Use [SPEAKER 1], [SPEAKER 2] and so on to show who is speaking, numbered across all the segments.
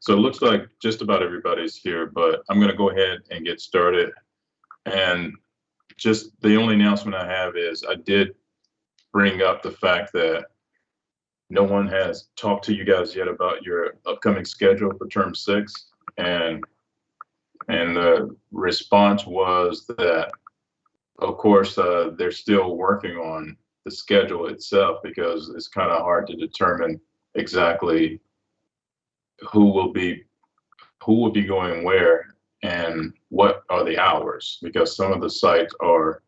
[SPEAKER 1] So it looks like just about everybody's here, but I'm going to go ahead and get started. And just the only announcement I have is I did bring up the fact that no one has talked to you guys yet about your upcoming schedule for term 6. And the response was that, of course, they're still working on the schedule itself because it's kind of hard to determine exactly who will be going where and what are the hours, because some of the sites are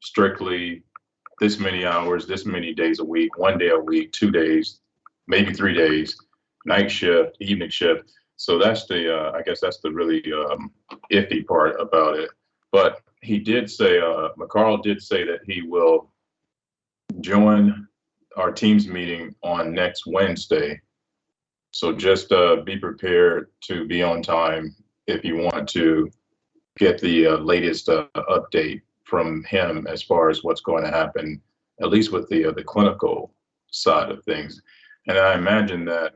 [SPEAKER 1] strictly this many hours, this many days a week, 1 day a week, 2 days, maybe 3 days, night shift, evening shift. So that's the, I guess that's the really iffy part about it. But he did say, McCarl did say that he will join our team's meeting on next Wednesday. So just be prepared to be on time if you want to get the latest update from him as far as what's going to happen, at least with the clinical side of things. And I imagine that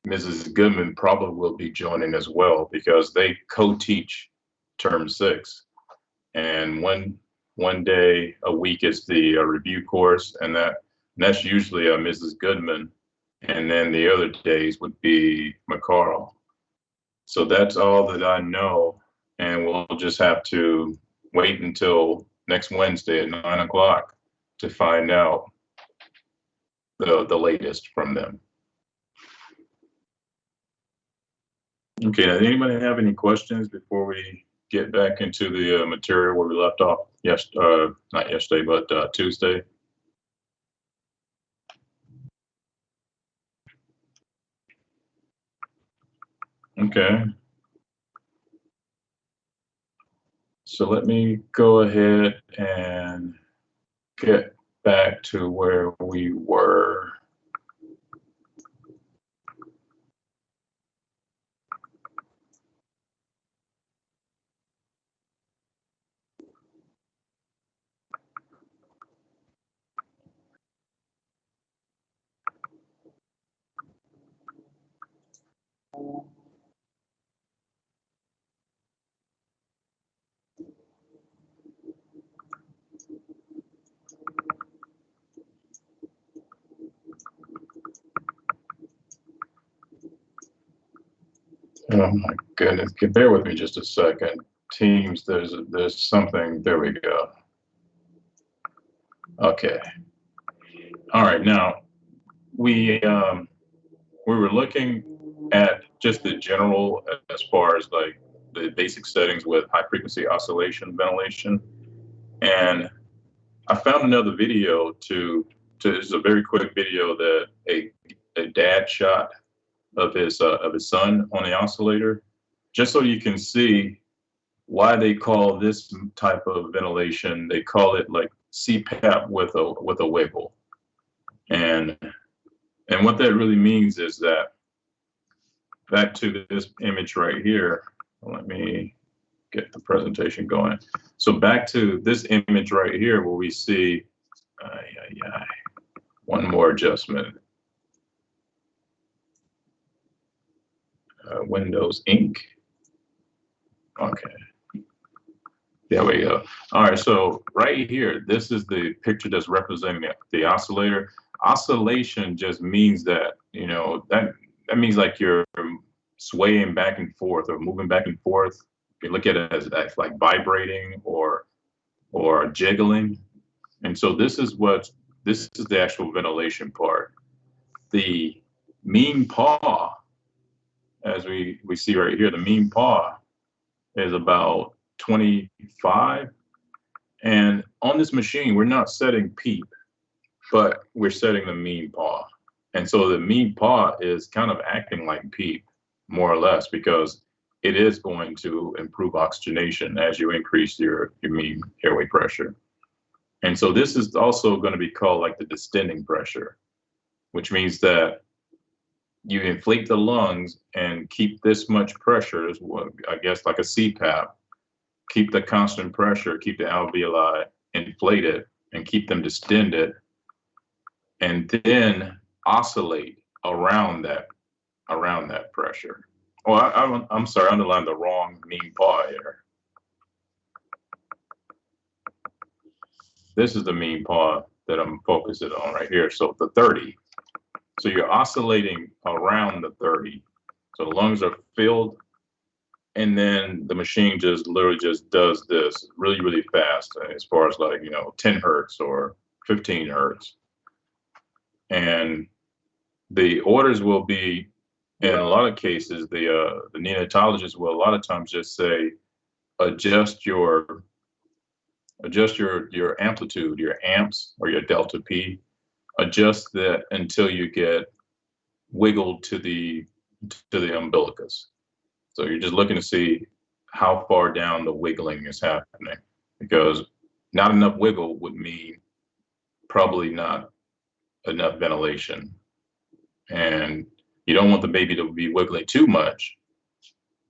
[SPEAKER 1] Mrs. Goodman probably will be joining as well because they co-teach term 6, and one day a week is the review course, and that's usually Mrs. Goodman, and then the other days would be McCarl. So that's all that I know, and we'll just have to wait until next Wednesday at 9 o'clock to find out the latest from them. Okay, does anybody have any questions before we get back into the material where we left off? Yes, not yesterday, but Tuesday. Okay. So let me go ahead and get back to where we were. Oh my goodness, bear with me just a second. Teams, there's something, there we go. Okay. All right, now we were looking at just the general as far as like the basic settings with high frequency oscillation ventilation. And I found another video it's a very quick video that a dad shot of his son on the oscillator, just so you can see why they call this type of ventilation. They call it like CPAP with a wiggle, and what that really means is that, back to this image right here. Let me get the presentation going. So back to this image right here where we see, one more adjustment. Windows Inc. Okay, there we go. All right, so right here, this is the picture that's representing the oscillator. Oscillation just means that, that means like you're swaying back and forth or moving back and forth. You look at it as like vibrating or jiggling. And so this is the actual ventilation part. The mean paw, as we see right here, the mean paw is about 25. And on this machine, we're not setting PEEP, but we're setting the mean paw. And so the mean paw is kind of acting like PEEP, more or less, because it is going to improve oxygenation as you increase your mean airway pressure. And so this is also going to be called like the distending pressure, which means that you inflate the lungs and keep this much pressure, is what I guess like a CPAP, keep the constant pressure, keep the alveoli inflated and keep them distended, and then oscillate around that pressure. Oh, I'm sorry, I underlined the wrong mean paw here. This is the mean paw that I'm focusing on right here. So the 30. So you're oscillating around the 30. So the lungs are filled, and then the machine just literally just does this really, really fast, as far as like, 10 hertz or 15 hertz. And the orders will be, in a lot of cases, the neonatologist will a lot of times just say, adjust your amplitude, your amps or your delta P, adjust that until you get wiggled to the umbilicus. So you're just looking to see how far down the wiggling is happening, because not enough wiggle would mean probably not enough ventilation. And you don't want the baby to be wiggling too much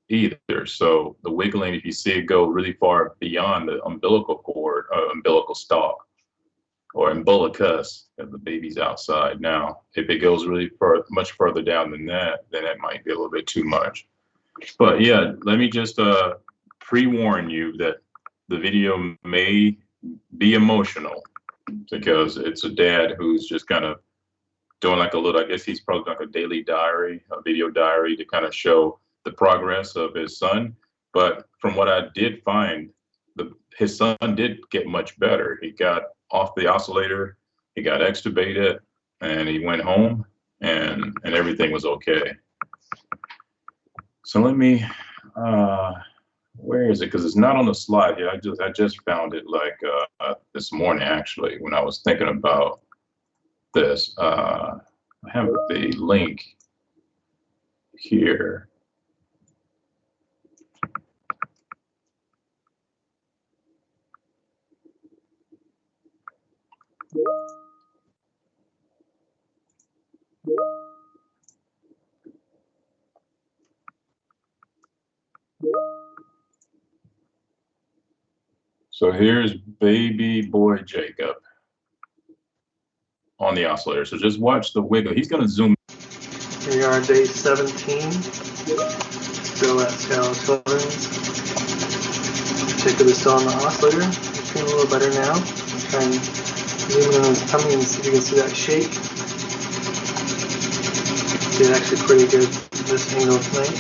[SPEAKER 1] either. So the wiggling, if you see it go really far beyond the umbilical cord, umbilical stalk, or umbilicus, if the baby's outside. Now, if it goes really much further down than that, then it might be a little bit too much. But yeah, let me just pre-warn you that the video may be emotional, because it's a dad who's just kind of doing like a little, I guess he's probably like a daily diary, a video diary, to kind of show the progress of his son. But from what I did find, his son did get much better. He got off the oscillator, he got extubated, and he went home, and everything was okay. So let me, where is it? Because it's not on the slide here. I just found it like this morning, actually, when I was thinking about this. I have the link here. So here's baby boy Jacob on the oscillator. So just watch the wiggle. He's going to zoom.
[SPEAKER 2] Here we are, day 17. Still at Seattle Children's. Jacob is still on the oscillator. He's feeling a little better now. I'm trying to zoom in on his tummy and see if you can see that shake. Did actually pretty good this angle tonight.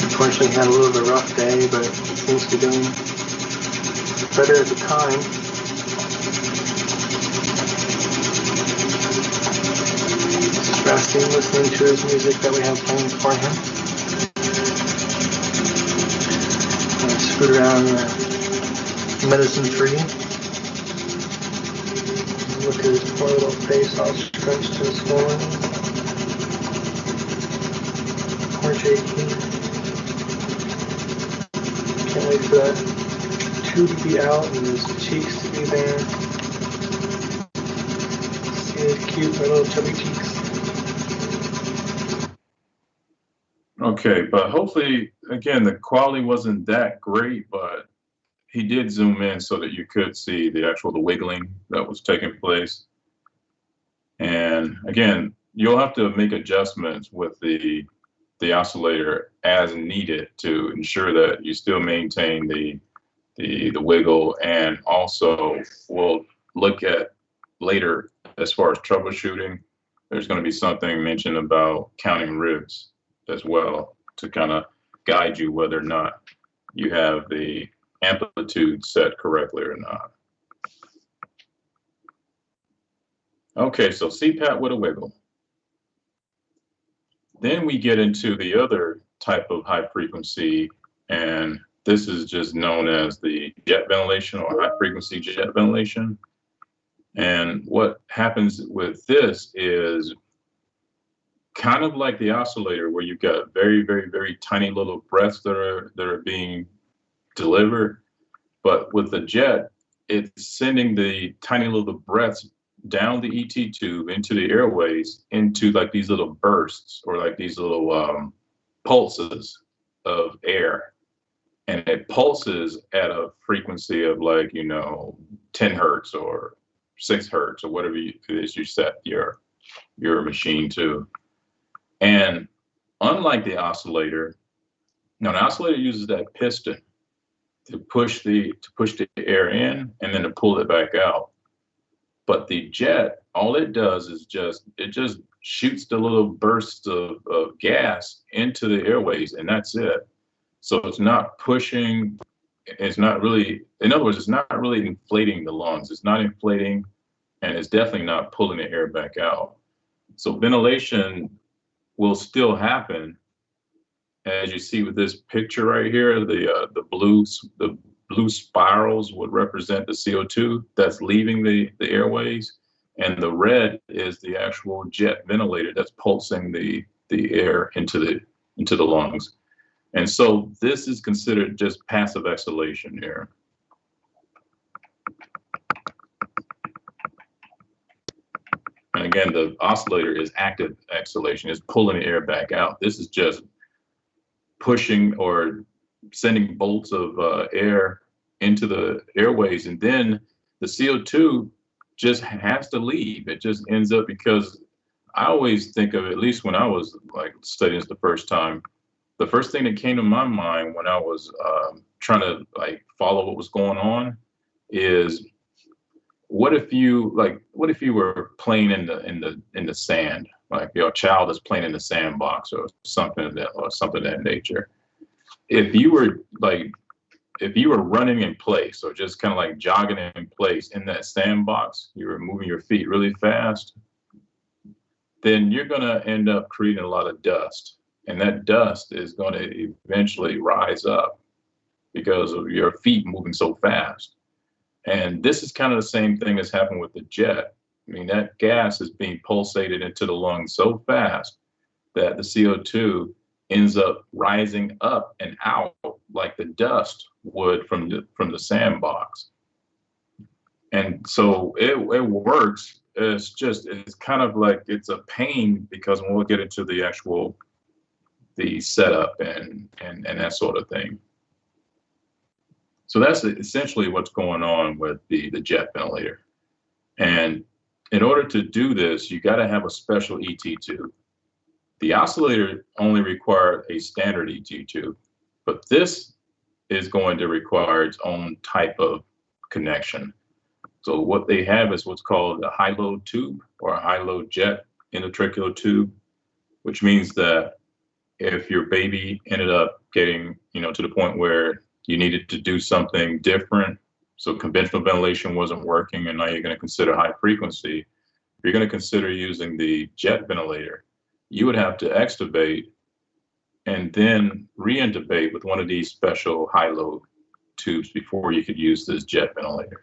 [SPEAKER 2] Unfortunately, he had a little bit of a rough day, but he seems to be doing better at the time. Just resting, listening to his music that we have playing for him. Scoot around medicine free. Look at his poor little face all scrunched and swollen. Poor Jakey. Can't wait for that tube to be out and his cheeks to be there. See his cute little chubby cheeks.
[SPEAKER 1] Okay, but hopefully, again, the quality wasn't that great, but he did zoom in so that you could see the wiggling that was taking place. And again, you'll have to make adjustments with the the oscillator as needed to ensure that you still maintain the wiggle. And also we'll look at later as far as troubleshooting, there's going to be something mentioned about counting ribs as well to kind of guide you whether or not you have the amplitude set correctly or not. Okay, so CPAP with a wiggle. Then we get into the other type of high frequency, and this is just known as the jet ventilation or high frequency jet ventilation. And what happens with this is kind of like the oscillator, where you've got very, very, very tiny little breaths that are being delivered. But with the jet, it's sending the tiny little breaths down the ET tube into the airways into like these little bursts or like these little pulses of air. And it pulses at a frequency of like, 10 hertz or 6 hertz or whatever it is you set your machine to. And unlike the oscillator, now the oscillator uses that piston to push the air in and then to pull it back out. But the jet, all it does is just shoots the little bursts of gas into the airways, and that's it. So it's not pushing, it's not really, in other words, it's not really inflating the lungs. It's not inflating, and it's definitely not pulling the air back out. So ventilation will still happen, as you see with this picture right here. The blue spirals would represent the CO2 that's leaving the airways, and the red is the actual jet ventilator that's pulsing the air into the lungs. And so this is considered just passive exhalation here. And again, the oscillator is active exhalation, it's pulling the air back out. This is just pushing or sending bolts of air into the airways, and then the CO2 just has to leave. It just ends up, because I always think of, at least when I was like studying this the first time, the first thing that came to my mind when I was trying to like follow what was going on is, what if you were playing in the sand, like your child is playing in the sandbox or something of that nature. If you were running in place or just kind of like jogging in place in that sandbox, you were moving your feet really fast, then you're going to end up creating a lot of dust. And that dust is going to eventually rise up because of your feet moving so fast. And this is kind of the same thing that's happened with the jet. I mean, that gas is being pulsated into the lungs so fast that the CO2 ends up rising up and out like the dust would from the sandbox. And so it works. It's kind of like, it's a pain, because when we'll get into the setup and that sort of thing. So that's essentially what's going on with the jet ventilator. And in order to do this, you got to have a special ET tube. The oscillator only required a standard ET tube, but this is going to require its own type of connection. So what they have is what's called a high load tube, or a high load jet endotracheal tube, which means that if your baby ended up getting, to the point where you needed to do something different, so conventional ventilation wasn't working, and now you're going to consider high frequency, you're going to consider using the jet ventilator, you would have to extubate and then re-intubate with one of these special high load tubes before you could use this jet ventilator.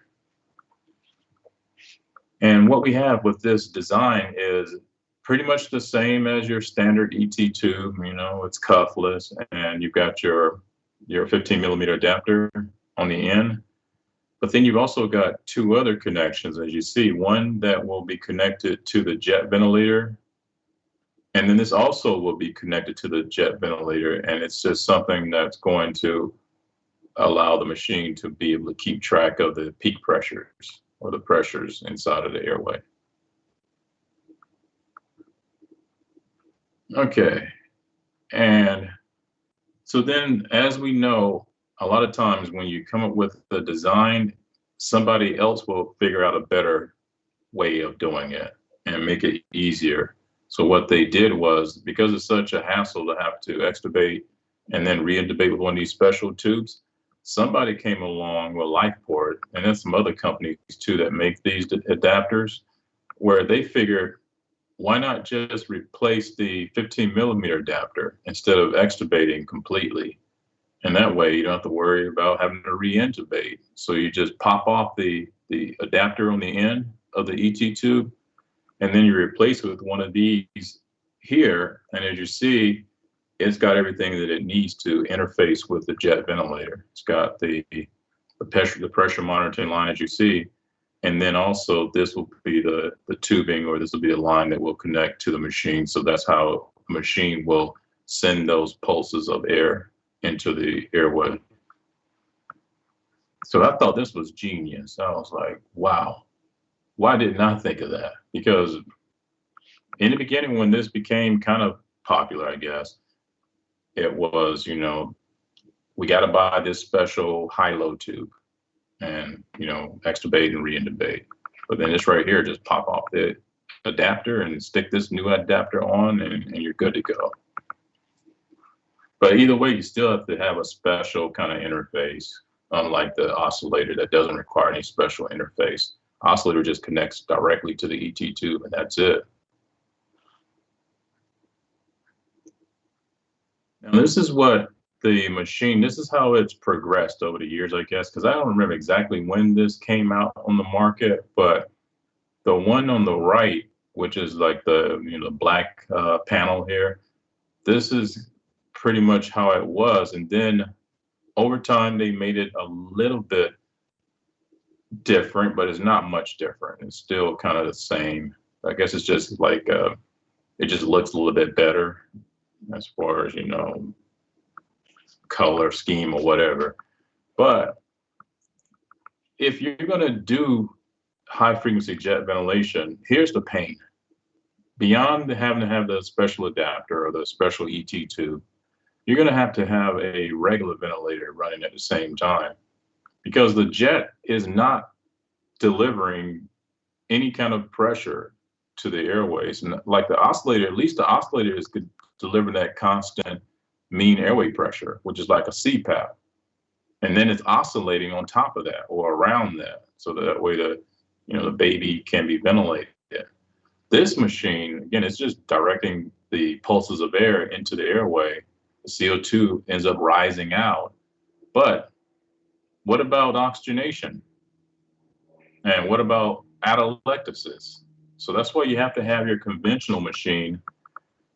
[SPEAKER 1] And what we have with this design is pretty much the same as your standard ET tube. It's cuffless, and you've got your 15 millimeter adapter on the end. But then you've also got two other connections, as you see, one that will be connected to the jet ventilator. And then this also will be connected to the jet ventilator. And it's just something that's going to allow the machine to be able to keep track of the peak pressures, or the pressures inside of the airway. Okay. And so then, as we know, a lot of times when you come up with the design, somebody else will figure out a better way of doing it and make it easier. So what they did was, because it's such a hassle to have to extubate and then re-intubate with one of these special tubes, somebody came along with LifePort, and then some other companies too that make these adapters, where they figured, why not just replace the 15 millimeter adapter instead of extubating completely? And that way you don't have to worry about having to re-intubate. So you just pop off the adapter on the end of the ET tube, and then you replace it with one of these here. And as you see, it's got everything that it needs to interface with the jet ventilator. It's got the pressure monitoring line, as you see. And then also this will be the tubing, or this will be a line that will connect to the machine. So that's how the machine will send those pulses of air into the airway. So I thought this was genius. I was like, wow, why didn't I think of that? Because in the beginning, when this became kind of popular, I guess, it was, we got to buy this special high-low tube and, extubate and re-intubate. But then this right here, just pop off the adapter and stick this new adapter on, and you're good to go. But either way, you still have to have a special kind of interface, unlike the oscillator that doesn't require any special interface. Oscillator just connects directly to the ET tube, and that's it. Now, this is what the machine, this is how it's progressed over the years, I guess, because I don't remember exactly when this came out on the market, but the one on the right, which is like the black panel here, this is pretty much how it was. And then over time, they made it a little bit different, but it's not much different. It's still kind of the same. I guess it's just like, it just looks a little bit better as far as, color scheme or whatever. But if you're going to do high frequency jet ventilation, here's the pain. Beyond having to have the special adapter or the special ET tube, you're going to have a regular ventilator running at the same time, because the jet is not delivering any kind of pressure to the airways. And like the oscillator, at least the oscillator is delivering that constant mean airway pressure, which is like a CPAP. And then it's oscillating on top of that or around that. So that way the baby can be ventilated. This machine, again, it's just directing the pulses of air into the airway. The CO2 ends up rising out. But what about oxygenation? And what about atelectasis? So that's why you have to have your conventional machine.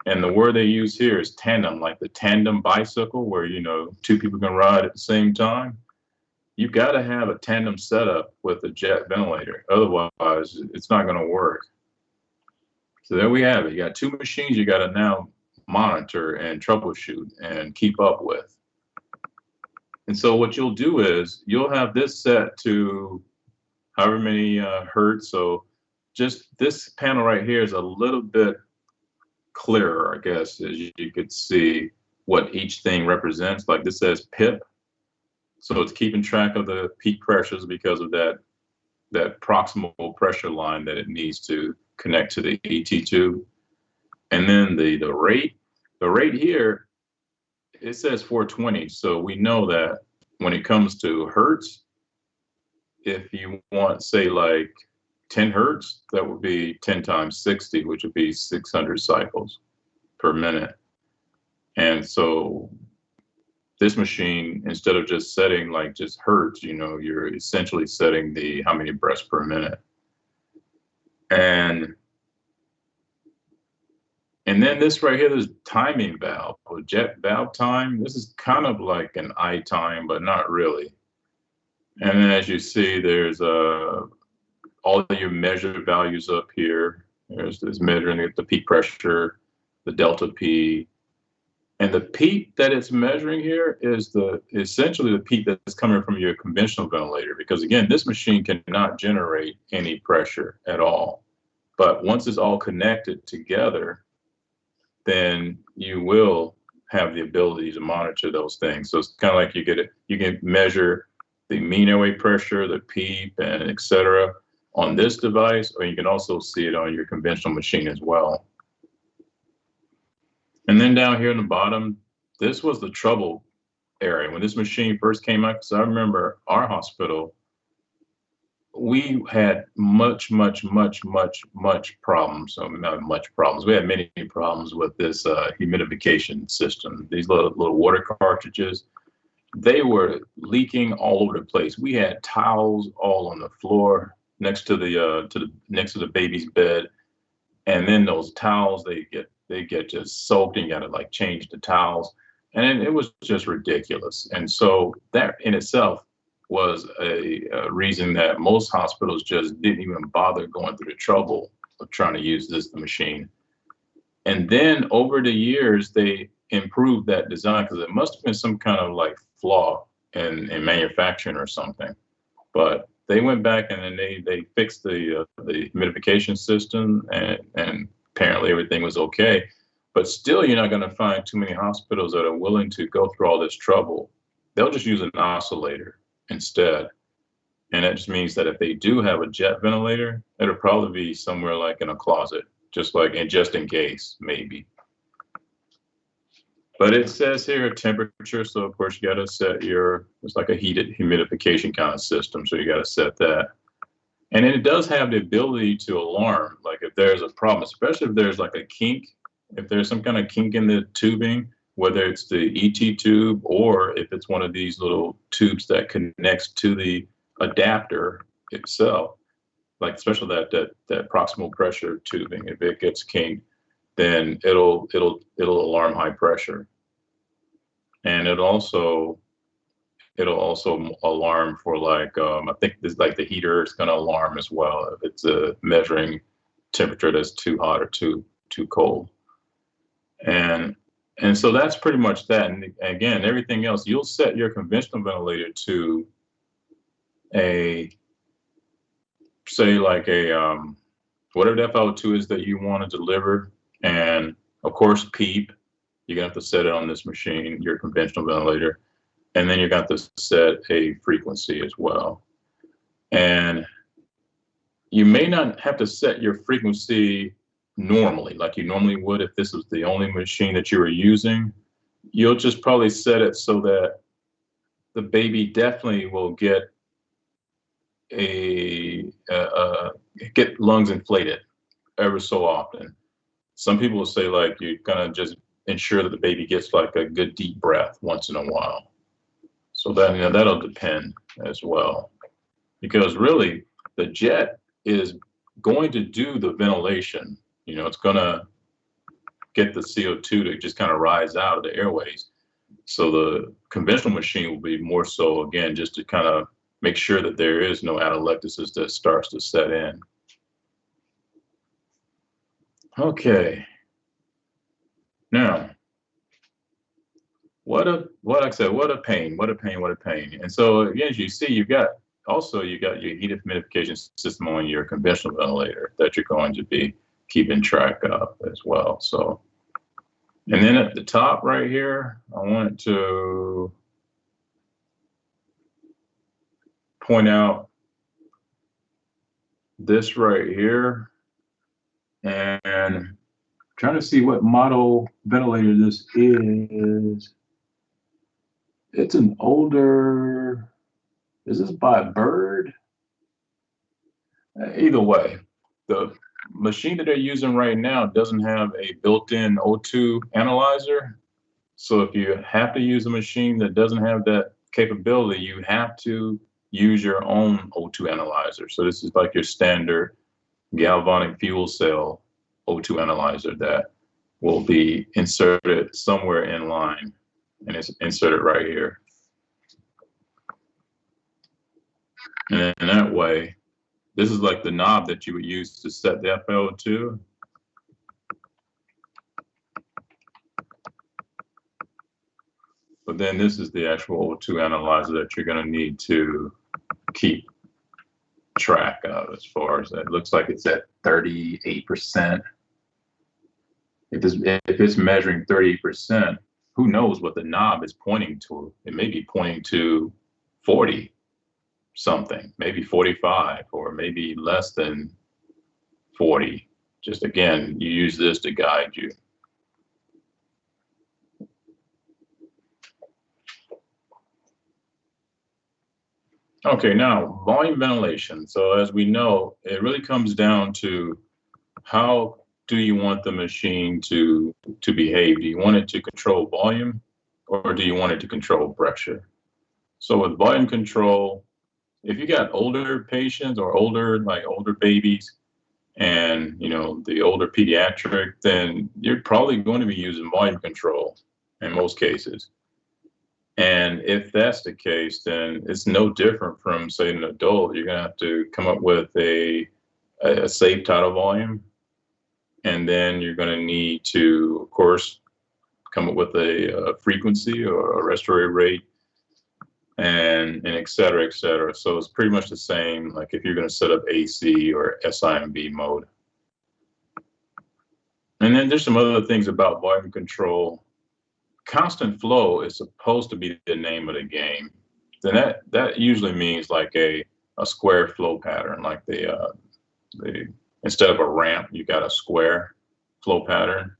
[SPEAKER 1] And the word they use here is tandem, like the tandem bicycle, where, two people can ride at the same time. You've got to have a tandem setup with a jet ventilator. Otherwise, it's not going to work. So there we have it. You got two machines you got to now monitor and troubleshoot and keep up with. And so what you'll do is you'll have this set to however many hertz. So just this panel right here is a little bit clearer, I guess, as you could see what each thing represents. Like this says PIP. So it's keeping track of the peak pressures because of that proximal pressure line that it needs to connect to the ET tube. And then the rate here, it says 420. So we know that when it comes to hertz, if you want, say, like 10 hertz, that would be 10 times 60, which would be 600 cycles per minute. And so this machine, instead of just setting like just hertz, you're essentially setting the how many breaths per minute. And then this right here, this timing valve, or jet valve time. This is kind of like an I time, but not really. And then as you see, there's all of your measured values up here. There's measuring the peak pressure, the delta P. And the peak that it's measuring here is essentially the peak that's coming from your conventional ventilator, because again, this machine cannot generate any pressure at all. But once it's all connected together, then you will have the ability to monitor those things. So it's kind of like you can measure the mean airway pressure, the PEEP, and et cetera on this device, or you can also see it on your conventional machine as well. And then down here in the bottom, this was the trouble area. When this machine first came out, because I remember our hospital, we had much problems. So not much problems. We had many problems with this humidification system. These little water cartridges, they were leaking all over the place. We had towels all on the floor next to the baby's bed, and then those towels they get just soaked, and you gotta like change the towels, and it was just ridiculous. And so that in itself was a reason that most hospitals just didn't even bother going through the trouble of trying to use the machine. And then over the years, they improved that design because it must have been some kind of like flaw in manufacturing or something. But they went back and then they fixed the humidification system, and apparently everything was okay. But still, you're not going to find too many hospitals that are willing to go through all this trouble. They'll just use an oscillator instead. And that just means that if they do have a jet ventilator, it'll probably be somewhere like in a closet, just in case, maybe. But it says here temperature, so of course you got to set it's like a heated humidification kind of system, so you got to set that. And then it does have the ability to alarm, like if there's a problem, especially if there's like a kink, if there's some kind of kink in the tubing, whether it's the ET tube or if it's one of these little tubes that connects to the adapter itself, like especially that proximal pressure tubing, if it gets kinked, then it'll alarm high pressure. And it'll also alarm for like I think this like the heater is going to alarm as well if it's measuring temperature that's too hot or too cold. And so that's pretty much that. And again, everything else, you'll set your conventional ventilator to say like whatever the FiO2 is that you want to deliver. And of course, PEEP, you're gonna have to set it on this machine, your conventional ventilator. And then you're going to have to set a frequency as well. And you may not have to set your frequency normally, like you normally would if this was the only machine that you were using. You'll just probably set it so that the baby definitely will get get lungs inflated ever so often. Some people will say like you're gonna just ensure that the baby gets like a good deep breath once in a while. So that that'll depend as well, because really the jet is going to do the ventilation. It's gonna get the CO2 to just kind of rise out of the airways. So the conventional machine will be more so, again, just to kind of make sure that there is no atelectasis that starts to set in. Okay. Now, what a pain. And so again, as you see, you got your heat humidification system on your conventional ventilator that you're going to be keeping track of as well. So, and then at the top right here, I wanted to point out this right here, and trying to see what model ventilator this is. It's an older, is this by Bird? Either way, the machine that they're using right now doesn't have a built-in O2 analyzer. So if you have to use a machine that doesn't have that capability, you have to use your own O2 analyzer. So this is like your standard galvanic fuel cell O2 analyzer that will be inserted somewhere in line, and it's inserted right here. And in that way, this is like the knob that you would use to set the FiO2. But then this is the actual O2 analyzer that you're going to need to keep track of, as far as that. It looks like it's at 38%. If it's measuring 38%, who knows what the knob is pointing to? It may be pointing to 40 something, maybe 45, or maybe less than 40. Just again, you use this to guide you. Okay, now volume ventilation. So as we know, it really comes down to how do you want the machine to behave? Do you want it to control volume, or do you want it to control pressure? So with volume control, if you got older patients or older babies, and the older pediatric, then you're probably going to be using volume control in most cases. And if that's the case, then it's no different from, say, an adult. You're going to have to come up with a safe tidal volume. And then you're going to need to, of course, come up with a frequency or a respiratory rate, and et cetera, et cetera. So it's pretty much the same, like if you're going to set up AC or SIMV mode. And then there's some other things about volume control. Constant flow is supposed to be the name of the game. Then that usually means like a square flow pattern, like the instead of a ramp, you got a square flow pattern.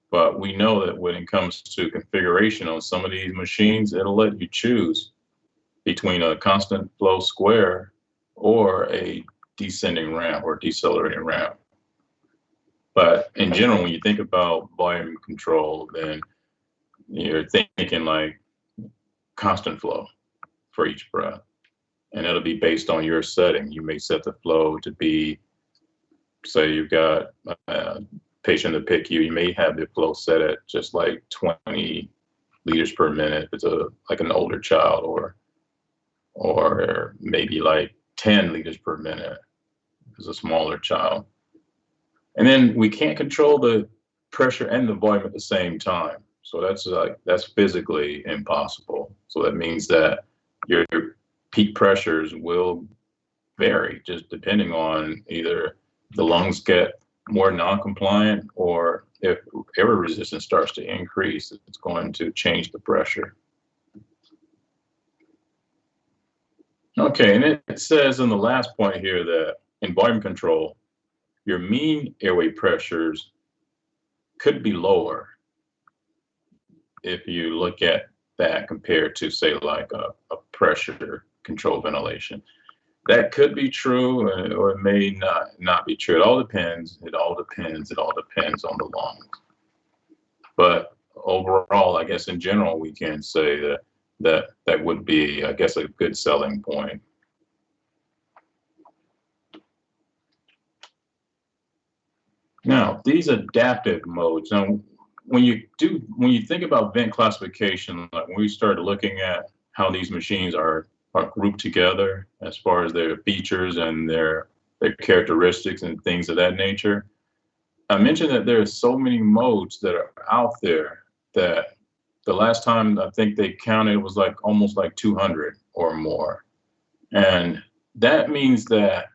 [SPEAKER 1] But we know that when it comes to configuration on some of these machines, it'll let you choose between a constant flow square or a descending ramp or decelerating ramp. But in general, when you think about volume control, then you're thinking like constant flow for each breath. And it'll be based on your setting. You may set the flow to be, say you've got a patient to pick you may have the flow set at just like 20 liters per minute if it's like an older child, or maybe like 10 liters per minute if it's a smaller child. And then we can't control the pressure and the volume at the same time. So that's physically impossible. So that means that your peak pressures will vary just depending on either the lungs get more non-compliant, or if air resistance starts to increase, it's going to change the pressure. Okay, and it says in the last point here that in volume control, your mean airway pressures could be lower if you look at that compared to, say, like a pressure control ventilation. That could be true, or it may not be true. It all depends. It all depends on the lungs. But overall, I guess in general, we can say that would be, I guess, a good selling point. Now, these adaptive modes. Now, when you think about vent classification, like when we started looking at how these machines are grouped together as far as their features and their characteristics and things of that nature, I mentioned that there are so many modes that are out there that the last time I think they counted was like almost like 200 or more. And that means that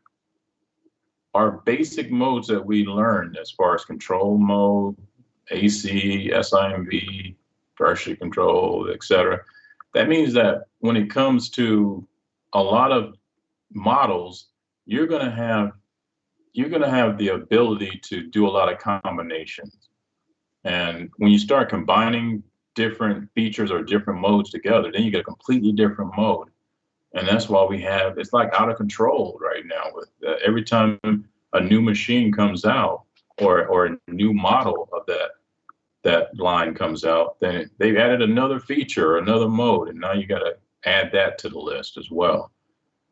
[SPEAKER 1] our basic modes that we learned as far as control mode, AC, SIMV, pressure control, et cetera, that means that when it comes to a lot of models, you're going to have the ability to do a lot of combinations. And when you start combining different features or different modes together, then you get a completely different mode. And that's why it's like out of control right now with every time a new machine comes out or a new model of that line comes out, then they've added another feature or another mode, and now you got to add that to the list as well.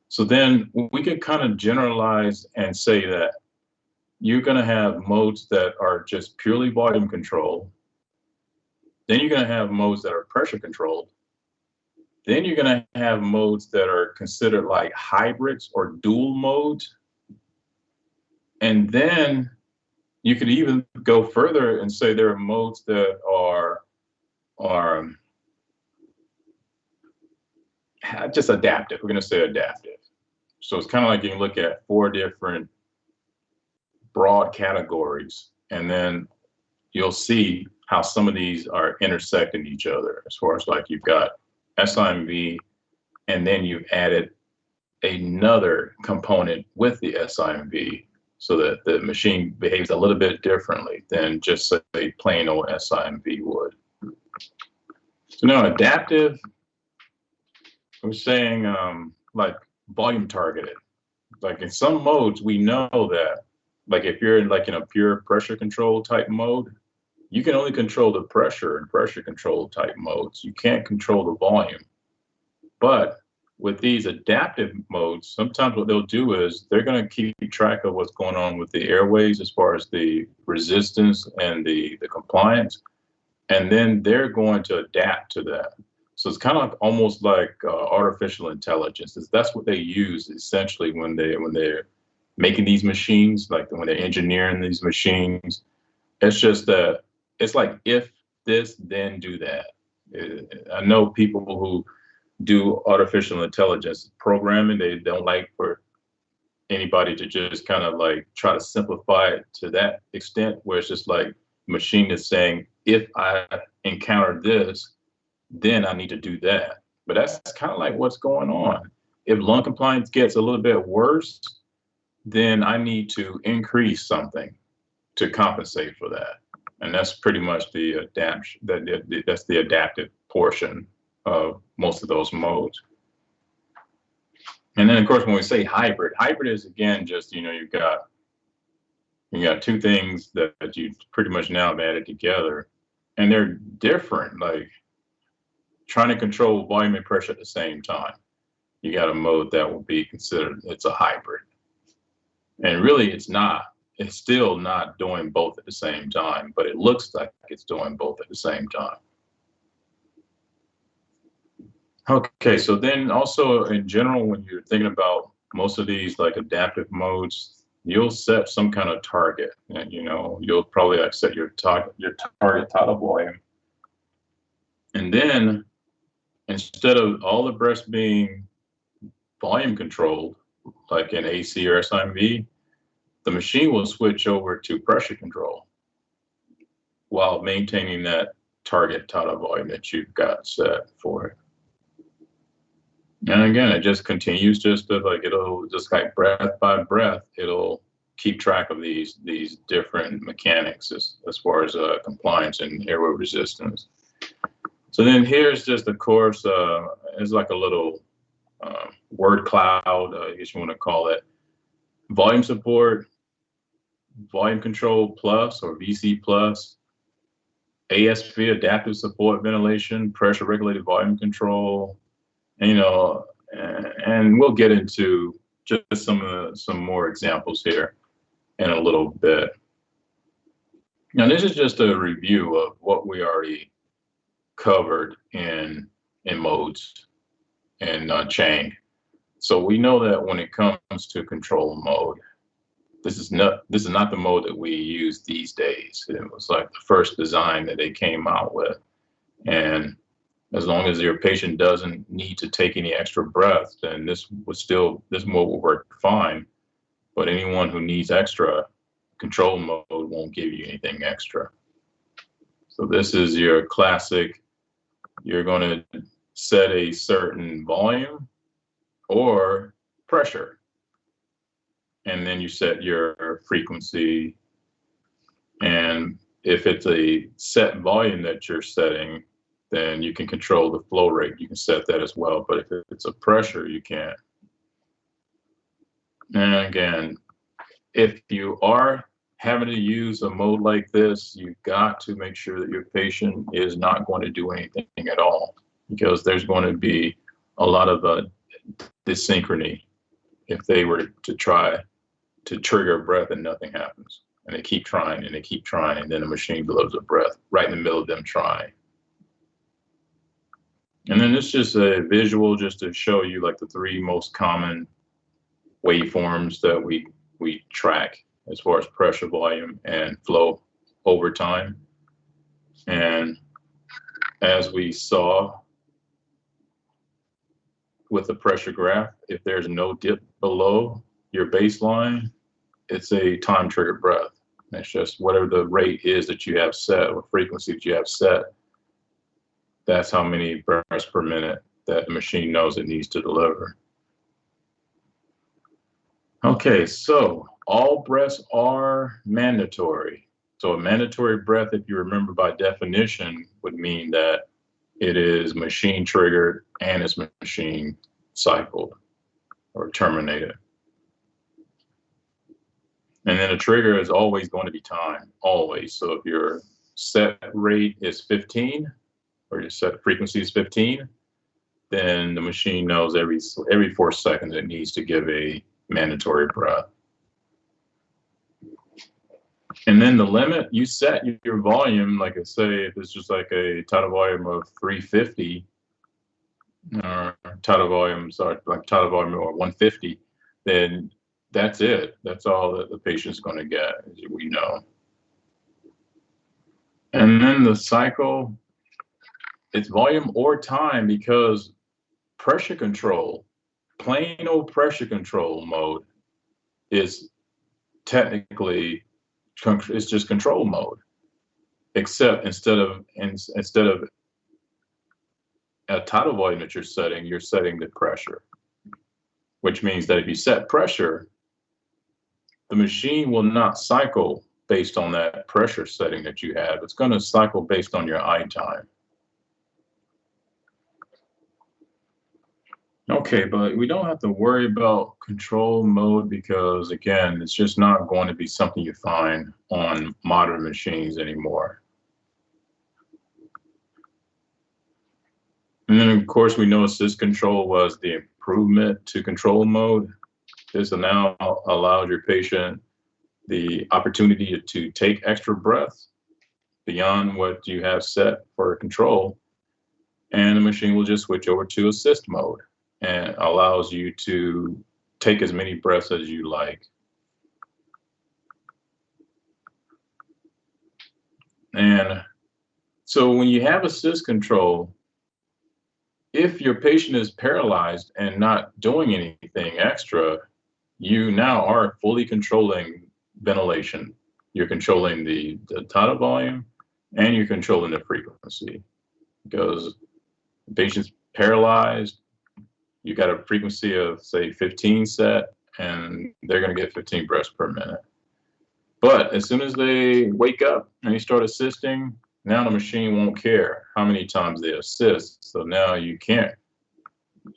[SPEAKER 1] So then we could kind of generalize and say that you're going to have modes that are just purely volume controlled. Then you're going to have modes that are pressure controlled. Then you're going to have modes that are considered like hybrids or dual modes. And then you could even go further and say there are modes that are just adaptive. We're going to say adaptive. So it's kind of like you can look at 4 different broad categories, and then you'll see how some of these are intersecting each other as far as like you've got SIMV and then you've added another component with the SIMV so that the machine behaves a little bit differently than just say plain old SIMV would. So now adaptive, we're saying like volume targeted. Like in some modes, we know that like if you're in like in a pure pressure control type mode, you can only control the pressure in pressure control type modes. You can't control the volume. But with these adaptive modes, sometimes what they'll do is they're going to keep track of what's going on with the airways as far as the resistance and the compliance. And then they're going to adapt to that. So it's kind of like almost like artificial intelligence. That's what they use essentially when they're making these machines, like when they're engineering these machines. It's just that it's like if this, then do that. I know people who do artificial intelligence programming. They don't like for anybody to just kind of like try to simplify it to that extent where it's just like machine is saying, if I encounter this, then I need to do that. But that's kind of like what's going on. If lung compliance gets a little bit worse, then I need to increase something to compensate for that. And that's pretty much the adaptation. That's the adaptive portion of most of those modes. And then of course, when we say hybrid is again, just, you know, you got two things that you pretty much now have added together and they're different, like trying to control volume and pressure at the same time. You got a mode that will be considered, it's a hybrid. And really it's not. It's still not doing both at the same time, but it looks like it's doing both at the same time. Okay, so then also in general, when you're thinking about most of these like adaptive modes, you'll set some kind of target, and you know you'll probably like set your target tidal volume, and then instead of all the breaths being volume controlled, like in AC or SIMV, the machine will switch over to pressure control while maintaining that target tidal volume that you've got set for it. And again, it just continues just to like, it'll just like breath by breath, it'll keep track of these different mechanics as far as compliance and airway resistance. So then here's just, of course, it's like a little word cloud, I guess you want to call it. Volume support, volume control plus or VC plus, ASV, adaptive support ventilation, pressure regulated volume control, you know, and we'll get into just some more examples here in a little bit. Now, this is just a review of what we already covered in modes in Chang. So we know that when it comes to control mode, this is not the mode that we use these days. It was like the first design that they came out with, and as long as your patient doesn't need to take any extra breath, then this mode will work fine. But anyone who needs extra, control mode won't give you anything extra. So this is your classic, you're going to set a certain volume or pressure, and then you set your frequency. And if it's a set volume that you're setting, then you can control the flow rate. You can set that as well. But if it's a pressure, you can't. And again, if you are having to use a mode like this, you've got to make sure that your patient is not going to do anything at all, because there's going to be a lot of dyssynchrony if they were to try to trigger a breath and nothing happens. And they keep trying and they keep trying, and then the machine delivers a breath right in the middle of them trying. And then it's just a visual just to show you like the three most common waveforms that we track as far as pressure, volume, and flow over time. And as we saw with the pressure graph, if there's no dip below your baseline, it's a time triggered breath. It's just whatever the rate is that you have set, or frequency that you have set, that's how many breaths per minute that the machine knows it needs to deliver. Okay, so all breaths are mandatory. So a mandatory breath, if you remember by definition, would mean that it is machine triggered and it's machine cycled or terminated. And then a trigger is always going to be time, always. So if your set rate is 15, or your set frequency is 15, then the machine knows every 4 seconds it needs to give a mandatory breath. And then the limit, you set your volume, like I say, if it's just like a tidal volume of 350, or tidal volume, sorry, like tidal volume or 150, then that's it. That's all that the patient's going to get, as we know. And then the cycle, it's volume or time, because pressure control, plain old pressure control mode, is technically, it's just control mode, except instead of a tidal volume that you're setting the pressure, which means that if you set pressure, the machine will not cycle based on that pressure setting that you have. It's going to cycle based on your eye time. Okay, but we don't have to worry about control mode, because again, it's just not going to be something you find on modern machines anymore. And then of course we know assist control was the improvement to control mode. This now allows your patient the opportunity to take extra breaths beyond what you have set for control, and the machine will just switch over to assist mode and allows you to take as many breaths as you like. And so when you have assist control, if your patient is paralyzed and not doing anything extra, you now are fully controlling ventilation. You're controlling the tidal volume, and you're controlling the frequency. Because the patient's paralyzed, you got a frequency of say 15 set, and they're going to get 15 breaths per minute. But as soon as they wake up and you start assisting, now the machine won't care how many times they assist. So now you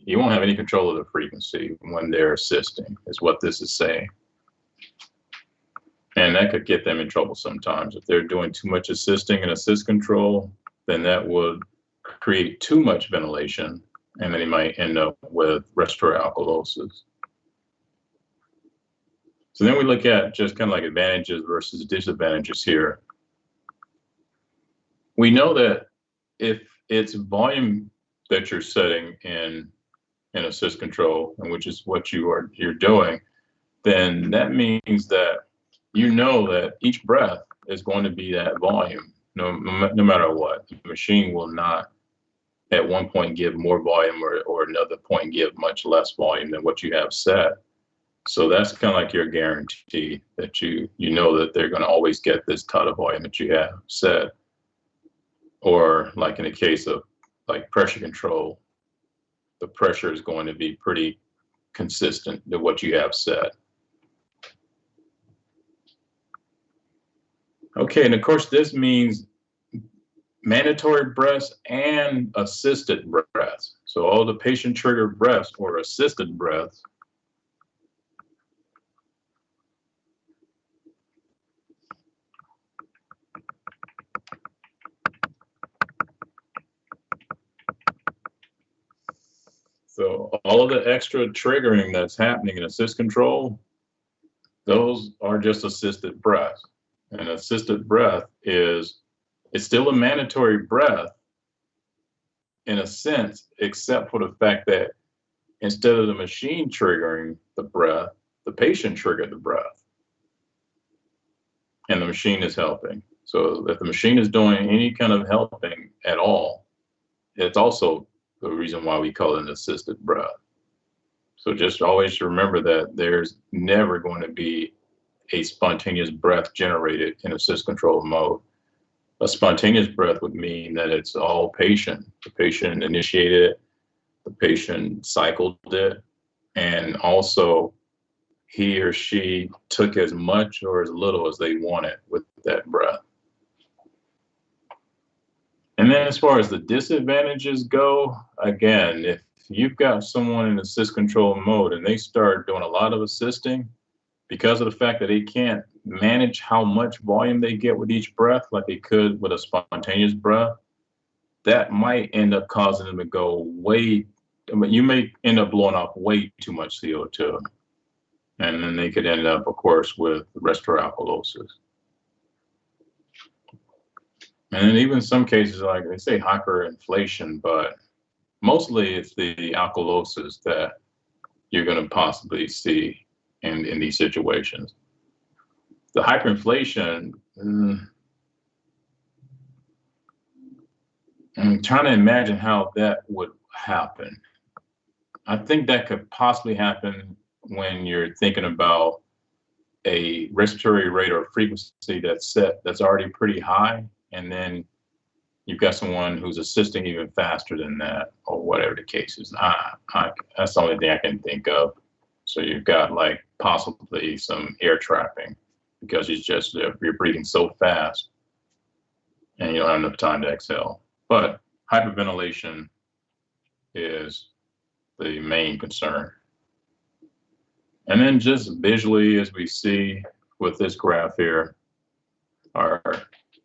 [SPEAKER 1] won't have any control of the frequency when they're assisting, is what this is saying. And that could get them in trouble sometimes. If they're doing too much assisting and assist control, then that would create too much ventilation, and then he might end up with respiratory alkalosis. So then we look at just kind of like advantages versus disadvantages here. We know that if it's volume that you're setting in assist control, and which is what you're doing, then that means that you know that each breath is going to be that volume, no matter what. The machine will not at one point give more volume, or another point give much less volume than what you have set. So that's kind of like your guarantee that you know that they're going to always get this tidal volume that you have set. Or like in the case of like pressure control, the pressure is going to be pretty consistent to what you have set. Okay, and of course this means mandatory breaths and assisted breaths. So all the patient triggered breaths or assisted breaths So all of the extra triggering that's happening in assist control, those are just assisted breaths. And assisted breath it's still a mandatory breath in a sense, except for the fact that instead of the machine triggering the breath, the patient triggered the breath. And the machine is helping. So if the machine is doing any kind of helping at all, it's also the reason why we call it an assisted breath. So just always remember that there's never going to be a spontaneous breath generated in assist control mode. A spontaneous breath would mean that it's all patient. The patient initiated it, the patient cycled it, and also he or she took as much or as little as they wanted with that breath. And then as far as the disadvantages go, again, if you've got someone in assist control mode and they start doing a lot of assisting, because of the fact that they can't manage how much volume they get with each breath like they could with a spontaneous breath, that might end up causing them to go you may end up blowing off way too much CO2. And then they could end up, of course, with respiratory alkalosis. And then even some cases, like they say hyperinflation, but mostly it's the alkalosis that you're going to possibly see in these situations. The hyperinflation, I'm trying to imagine how that would happen. I think that could possibly happen when you're thinking about a respiratory rate or frequency that's already pretty high, and then you've got someone who's assisting even faster than that, or whatever the case is. That's the only thing I can think of. So you've got like possibly some air trapping because you're breathing so fast and you don't have enough time to exhale. But hyperventilation is the main concern. And then just visually, as we see with this graph here, our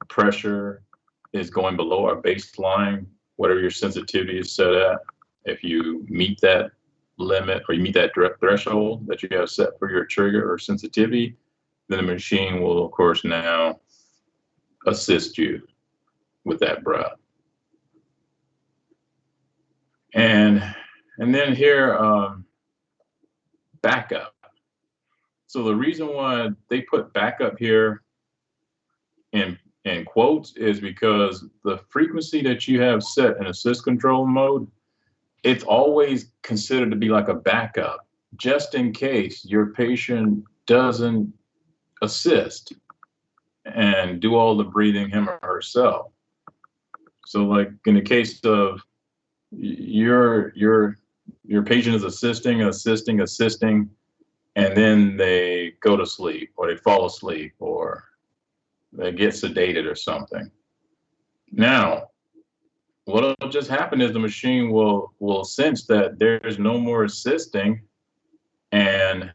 [SPEAKER 1] pressure is going below our baseline, whatever your sensitivity is set at. If you meet that limit or you meet that threshold that you have set for your trigger or sensitivity, then the machine will, of course, now assist you with that breath. And then here, backup. So the reason why they put backup here in quotes is because the frequency that you have set in assist control mode, it's always considered to be like a backup, just in case your patient doesn't assist and do all the breathing him or herself. So like in the case of your patient is assisting, and then they go to sleep or they fall asleep or they get sedated or something. Now, what'll just happen is the machine will sense that there's no more assisting, and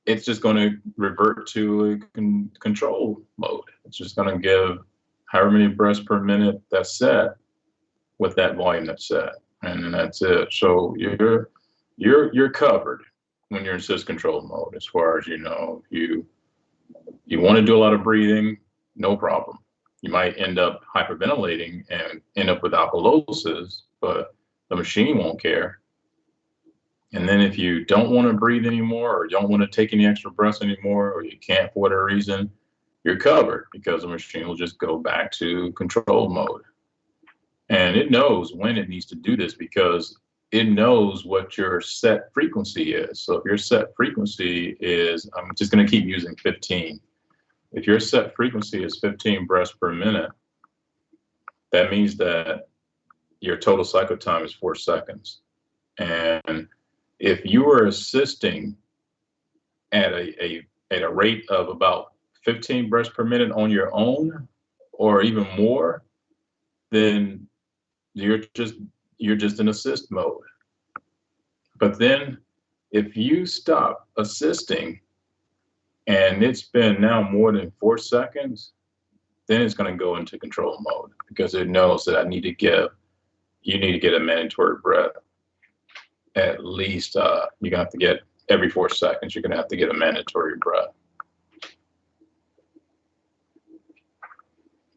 [SPEAKER 1] it's just going to revert to a control mode. It's just going to give however many breaths per minute that's set with that volume that's set, and then that's it. So you're covered when you're in assist control mode. As far as you know, you want to do a lot of breathing, no problem. You might end up hyperventilating and end up with alkalosis, but the machine won't care. And then if you don't want to breathe anymore, or don't want to take any extra breaths anymore, or you can't for whatever reason, you're covered because the machine will just go back to control mode. And it knows when it needs to do this because it knows what your set frequency is. So if your set frequency is, I'm just going to keep using 15. If your set frequency is 15 breaths per minute, that means that your total cycle time is 4 seconds. And if you are assisting at a rate of about 15 breaths per minute on your own, or even more, then you're just in assist mode. But then if you stop assisting and it's been now more than 4 seconds, then it's going to go into control mode because it knows that you need to get a mandatory breath. At least you're going to have to get every 4 seconds, you're going to have to get a mandatory breath.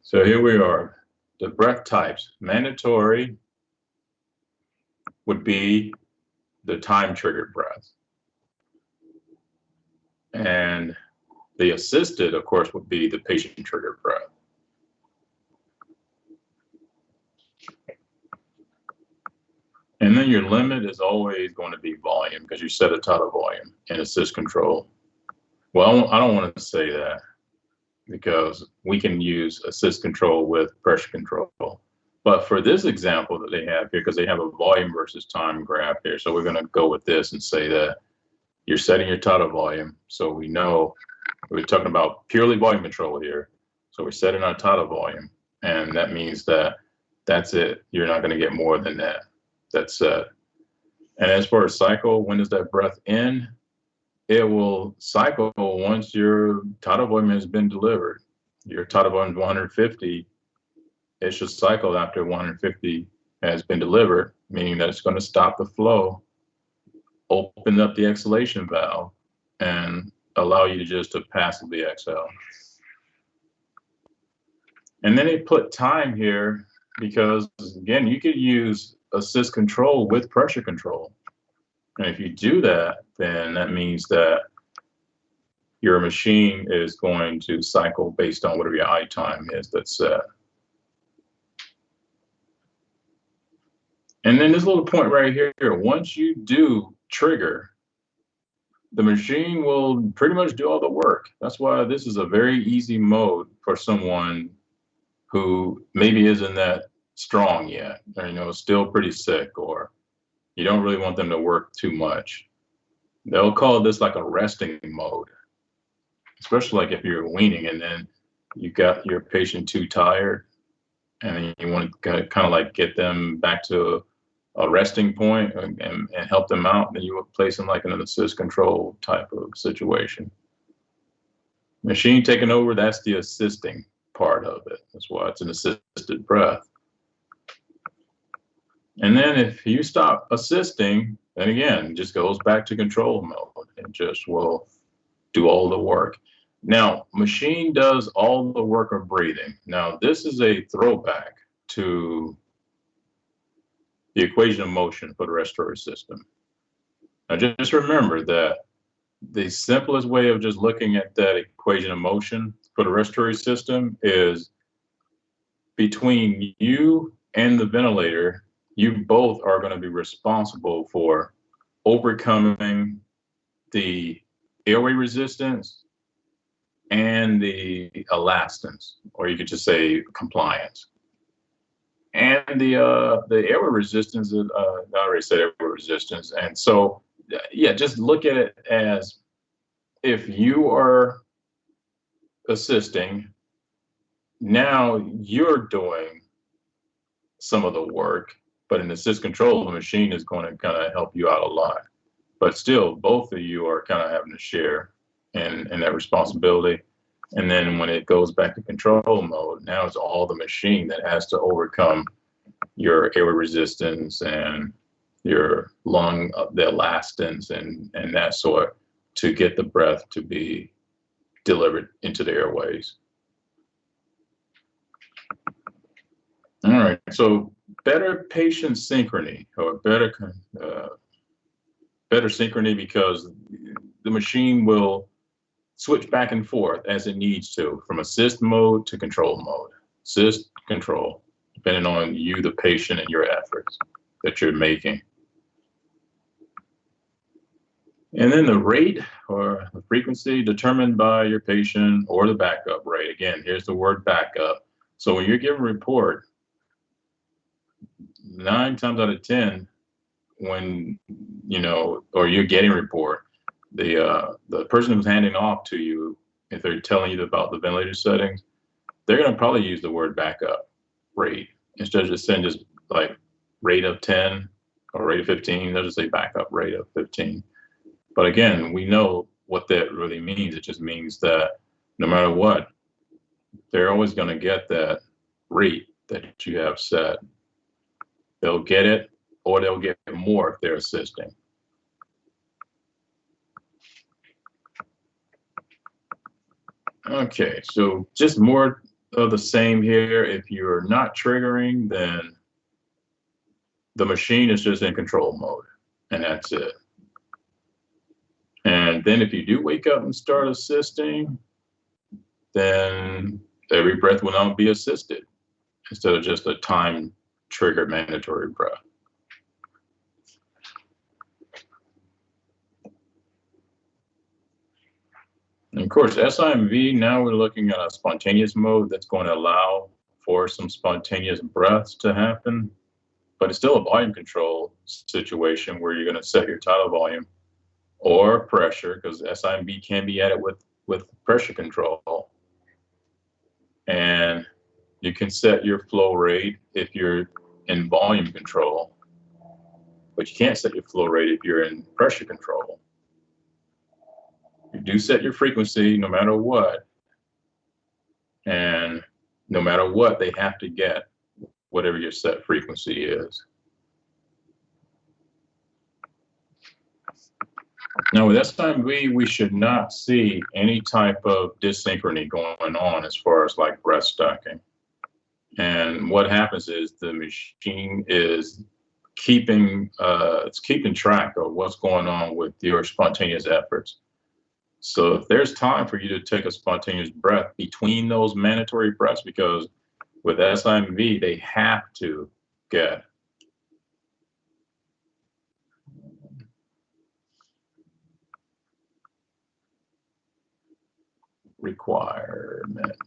[SPEAKER 1] So here we are. The breath types. Mandatory would be the time triggered breath. And the assisted, of course, would be the patient triggered breath. And then your limit is always going to be volume because you set a total volume in assist control. Well, I don't want to say that because we can use assist control with pressure control. But for this example that they have here, because they have a volume versus time graph here, so we're going to go with this and say that you're setting your tidal volume. So we know we're talking about purely volume control here. So we're setting our tidal volume, and that means that that's it. You're not going to get more than that. That's set. And as for a cycle, when does that breath end? It will cycle once your tidal volume has been delivered. Your tidal volume is 150. It should cycle after 150 has been delivered, meaning that it's going to stop the flow, open up the exhalation valve, and allow you just to passively exhale. And then they put time here because, again, you could use assist control with pressure control. And if you do that, then that means that your machine is going to cycle based on whatever your I time is that's set. And then this little point right here, once you do trigger, the machine will pretty much do all the work. That's why this is a very easy mode for someone who maybe isn't that strong yet, or still pretty sick, or you don't really want them to work too much. They'll call this like a resting mode, especially like if you're weaning and then you got your patient too tired and you want to kind of like get them back to a resting point and help them out, then you would place them like in an assist control type of situation. Machine taking over, that's the assisting part of it. That's why it's an assisted breath. And then if you stop assisting, then again, it just goes back to control mode and just will do all the work. Now, machine does all the work of breathing. Now, this is a throwback to the equation of motion for the respiratory system. Now, just remember that the simplest way of just looking at that equation of motion for the respiratory system is between you and the ventilator, you both are going to be responsible for overcoming the airway resistance and the elastance, or you could just say compliance. And the airway resistance, I already said airway resistance. And so, yeah, just look at it as if you are assisting, now you're doing some of the work, but in assist control, the machine is going to kind of help you out a lot. But still, both of you are kind of having to share in that responsibility. And then when it goes back to control mode, now it's all the machine that has to overcome your airway resistance and your lung, the elastance and that sort to get the breath to be delivered into the airways. All right, so better patient synchrony, or better synchrony, because the machine will switch back and forth as it needs to, from assist mode to control mode. Assist, control, depending on you, the patient, and your efforts that you're making. And then the rate or the frequency determined by your patient or the backup rate. Again, here's the word backup. So when you're giving a report, 9 times out of 10, when, or you're getting a report, the person who's handing off to you, if they're telling you about the ventilator settings, they're going to probably use the word backup rate instead of just saying just like rate of 10 or rate of 15. They'll just say backup rate of 15. But again, we know what that really means. It just means that no matter what, they're always going to get that rate that you have set. They'll get it, or they'll get more if they're assisting. Okay, so just more of the same here. If you're not triggering, then the machine is just in control mode, and that's it. And then if you do wake up and start assisting, then every breath will now be assisted instead of just a time triggered mandatory breath. And of course, SIMV, now we're looking at a spontaneous mode that's going to allow for some spontaneous breaths to happen, but it's still a volume control situation where you're going to set your tidal volume or pressure, because SIMV can be added with pressure control. And you can set your flow rate if you're in volume control, but you can't set your flow rate if you're in pressure control. You do set your frequency no matter what, and no matter what, they have to get whatever your set frequency is. Now with SIMV, we should not see any type of dyssynchrony going on as far as like breath stacking. And what happens is the machine is keeping track of what's going on with your spontaneous efforts. So if there's time for you to take a spontaneous breath between those mandatory breaths, because with SIMV, they have to get requirement.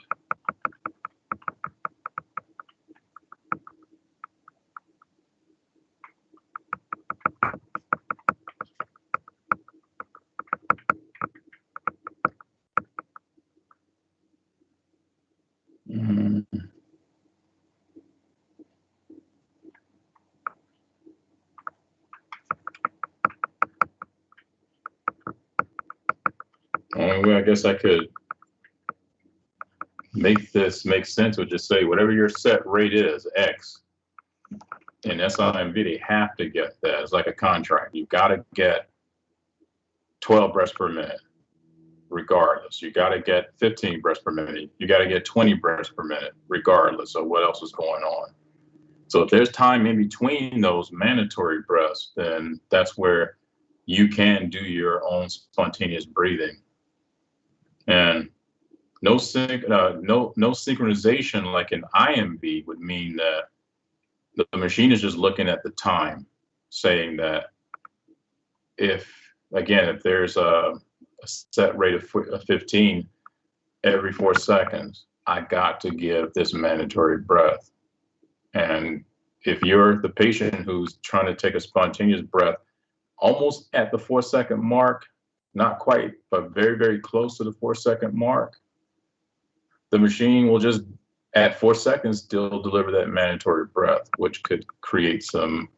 [SPEAKER 1] Well, I guess I could make this make sense would just say whatever your set rate is, X. In SIMV, they have to get that. It's like a contract. You've got to get 12 breaths per minute, regardless. You got to get 15 breaths per minute. You got to get 20 breaths per minute, regardless of what else is going on. So if there's time in between those mandatory breaths, then that's where you can do your own spontaneous breathing. And no synchronization like an IMV would mean that the machine is just looking at the time, saying that if there's a set rate of 15 every 4 seconds, I got to give this mandatory breath. And if you're the patient who's trying to take a spontaneous breath almost at the 4-second mark, not quite, but very, very close to the 4-second mark, the machine will just, at 4 seconds, still deliver that mandatory breath, which could create some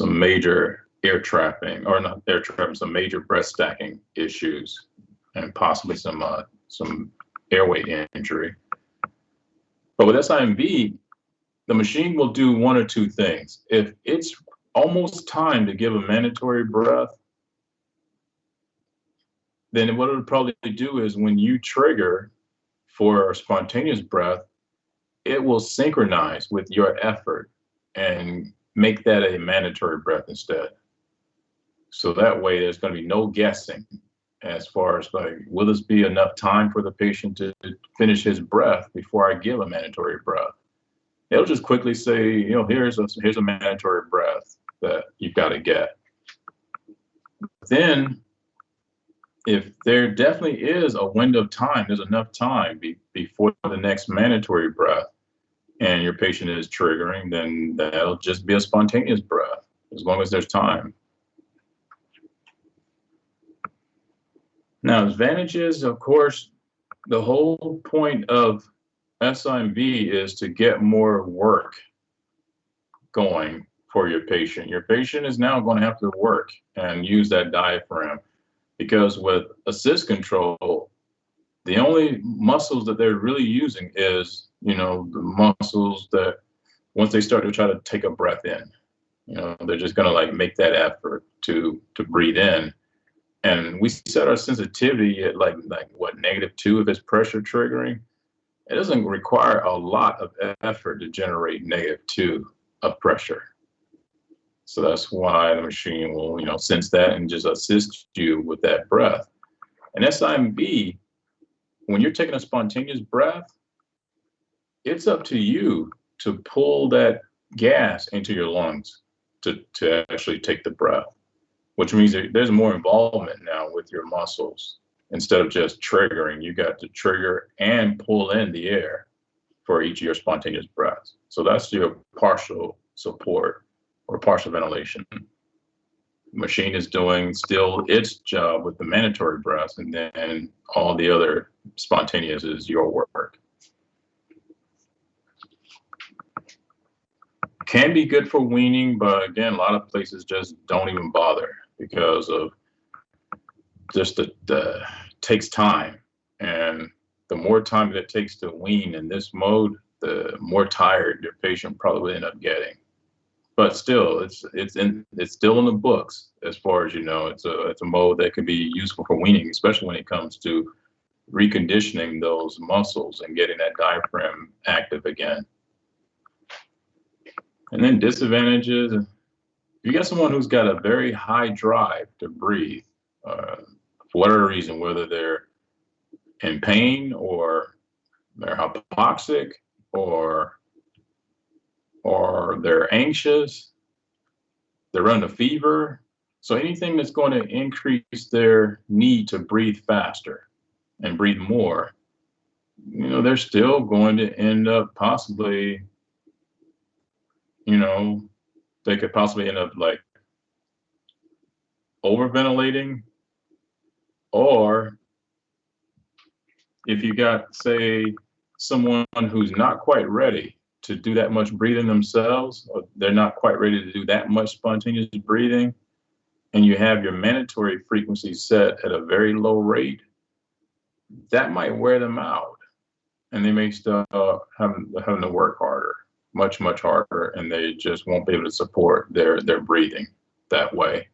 [SPEAKER 1] major air trapping, or not air trapping, some major breath stacking issues, and possibly some airway injury. But with SIMV, the machine will do one or two things. If it's almost time to give a mandatory breath, then what it'll probably do is when you trigger for a spontaneous breath, it will synchronize with your effort and make that a mandatory breath instead. So that way there's going to be no guessing as far as like, will this be enough time for the patient to finish his breath before I give a mandatory breath? It'll just quickly say, here's a mandatory breath that you've got to get. Then if there definitely is a window of time, there's enough time before the next mandatory breath, and your patient is triggering, then that'll just be a spontaneous breath, as long as there's time. Now, advantages, of course, the whole point of SIMV is to get more work going for your patient. Your patient is now going to have to work and use that diaphragm, because with assist control, the only muscles that they're really using is, the muscles that once they start to try to take a breath in, they're just going to like make that effort to breathe in. And we set our sensitivity at like what, -2 if it's pressure triggering. It doesn't require a lot of effort to generate -2 of pressure. So that's why the machine will, sense that and just assist you with that breath. And SIMV, when you're taking a spontaneous breath, it's up to you to pull that gas into your lungs to actually take the breath, which means that there's more involvement now with your muscles instead of just triggering. You got to trigger and pull in the air for each of your spontaneous breaths. So that's your partial support or partial ventilation. Machine is doing still its job with the mandatory breaths, and then all the other spontaneous is your work. Can be good for weaning, but again, a lot of places just don't even bother because of just the takes time, and the more time that it takes to wean in this mode, the more tired your patient probably will end up getting. But still, it's still in the books as far as you know. It's a mode that can be useful for weaning, especially when it comes to reconditioning those muscles and getting that diaphragm active again. And then disadvantages, if you got someone who's got a very high drive to breathe, for whatever reason, whether they're in pain or they're hypoxic or they're anxious, they're running a fever. So anything that's going to increase their need to breathe faster and breathe more, you know, they're still going to end up possibly, you know, they could possibly end up like overventilating, or if you got, say, someone who's not quite ready to do that much breathing themselves, or they're not quite ready to do that much spontaneous breathing, and you have your mandatory frequency set at a very low rate, that might wear them out, and they may start having to work harder, much harder, and they just won't be able to support their breathing that way.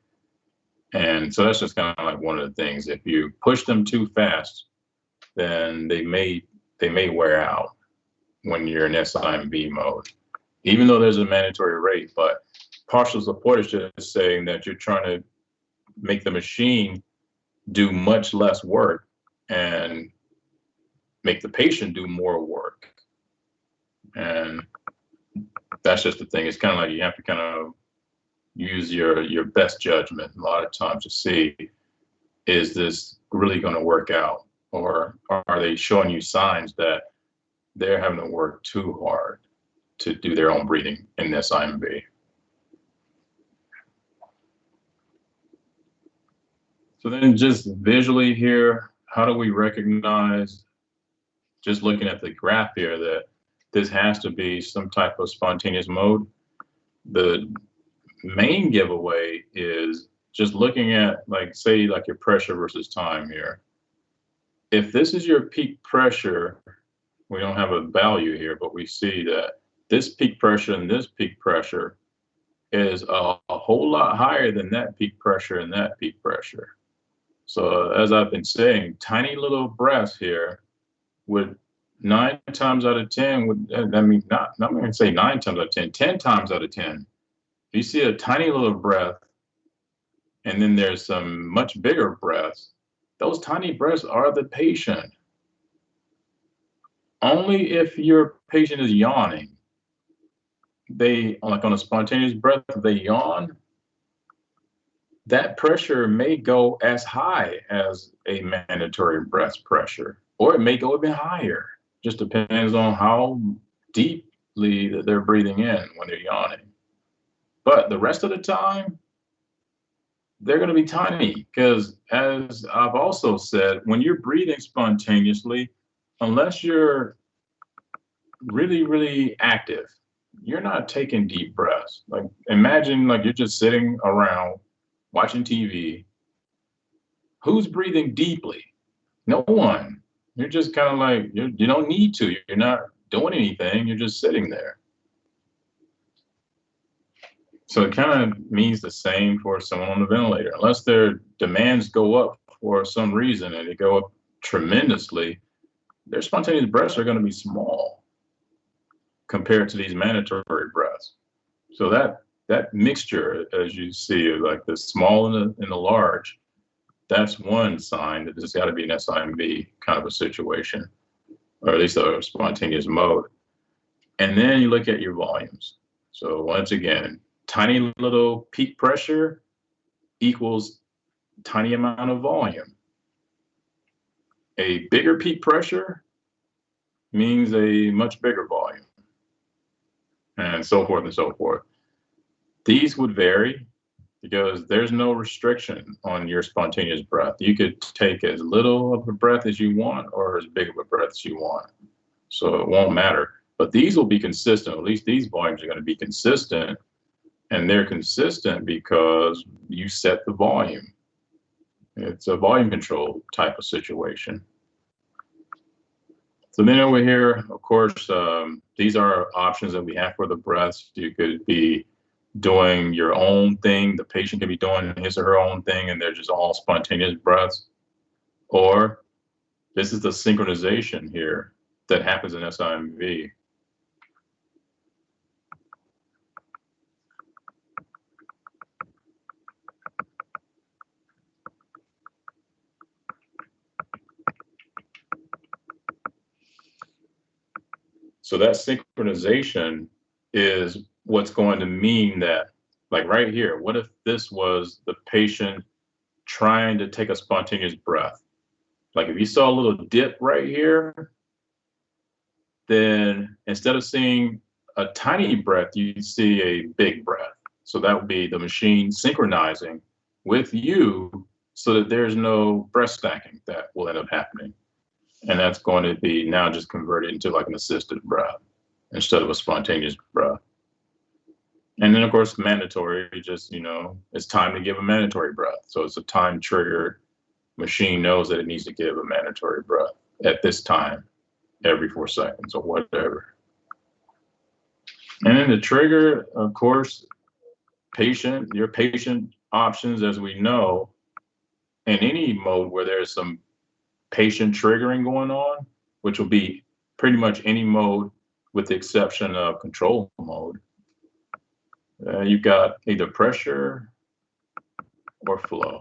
[SPEAKER 1] And so that's just kind of like one of the things. If you push them too fast, then they may wear out when you're in SIMB mode, even though there's a mandatory rate. But partial support is just saying that you're trying to make the machine do much less work and make the patient do more work. And that's just the thing. It's kind of like you have to kind of use your best judgment a lot of times to see, is this really going to work out? Or are they showing you signs that they're having to work too hard to do their own breathing in this IMB? So then just visually here, how do we recognize, just looking at the graph here, that this has to be some type of spontaneous mode? The main giveaway is just looking at, like, say, like your pressure versus time here. If this is your peak pressure, we don't have a value here, but we see that this peak pressure and this peak pressure is a whole lot higher than that peak pressure and that peak pressure. So as I've been saying, tiny little breaths here would 9 times out of 10 would, I mean, not going to say 9 times out of 10, 10 times out of 10. If you see a tiny little breath and then there's some much bigger breaths, those tiny breaths are the patient. Only if your patient is yawning, they, like on a spontaneous breath, they yawn, that pressure may go as high as a mandatory breath pressure, or it may go even higher. Just depends on how deeply they're breathing in when they're yawning. But the rest of the time, they're going to be tiny, because as I've also said, when you're breathing spontaneously, unless you're really, really active, you're not taking deep breaths. Like, imagine like you're just sitting around watching TV. Who's breathing deeply? No one. You're just kind of like, you don't need to. You're not doing anything. You're just sitting there. So it kind of means the same for someone on the ventilator. Unless their demands go up for some reason and they go up tremendously, their spontaneous breaths are going to be small compared to these mandatory breaths. So that mixture, as you see, like the small and the large, that's one sign that there's got to be an SIMB kind of a situation, or at least a spontaneous mode. And then you look at your volumes. So once again, tiny little peak pressure equals tiny amount of volume. A bigger peak pressure means a much bigger volume, and so forth and so forth. These would vary because there's no restriction on your spontaneous breath. You could take as little of a breath as you want or as big of a breath as you want. So it won't matter. But these will be consistent. At least these volumes are going to be consistent. And they're consistent because you set the volume. It's a volume control type of situation. So then over here, of course, these are options that we have for the breaths. You could be doing your own thing. The patient can be doing his or her own thing, and they're just all spontaneous breaths. Or this is the synchronization here that happens in SIMV. So that synchronization is what's going to mean that, like right here, what if this was the patient trying to take a spontaneous breath? Like if you saw a little dip right here, then instead of seeing a tiny breath, you see a big breath. So that would be the machine synchronizing with you so that there's no breath stacking that will end up happening. And that's going to be now just converted into like an assisted breath instead of a spontaneous breath. And then of course, mandatory, just, it's time to give a mandatory breath. So it's a time trigger. Machine knows that it needs to give a mandatory breath at this time, every 4 seconds or whatever. And then the trigger, of course, your patient options, as we know, in any mode where there's some patient triggering going on, which will be pretty much any mode with the exception of control mode. You've got either pressure or flow.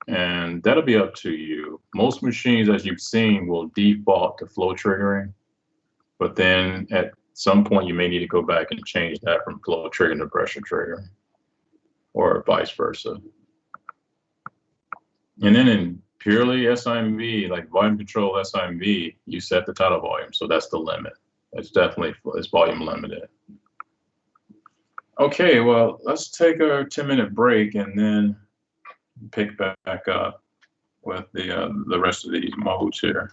[SPEAKER 1] And that'll be up to you. Most machines, as you've seen, will default to flow triggering, but then at some point you may need to go back and change that from flow triggering to pressure triggering, or vice versa. And then in purely SIMV, like volume control SIMV, you set the tidal volume, so that's the limit. It's volume limited. Okay, well, let's take a 10-minute break and then pick back up with the rest of these modes here.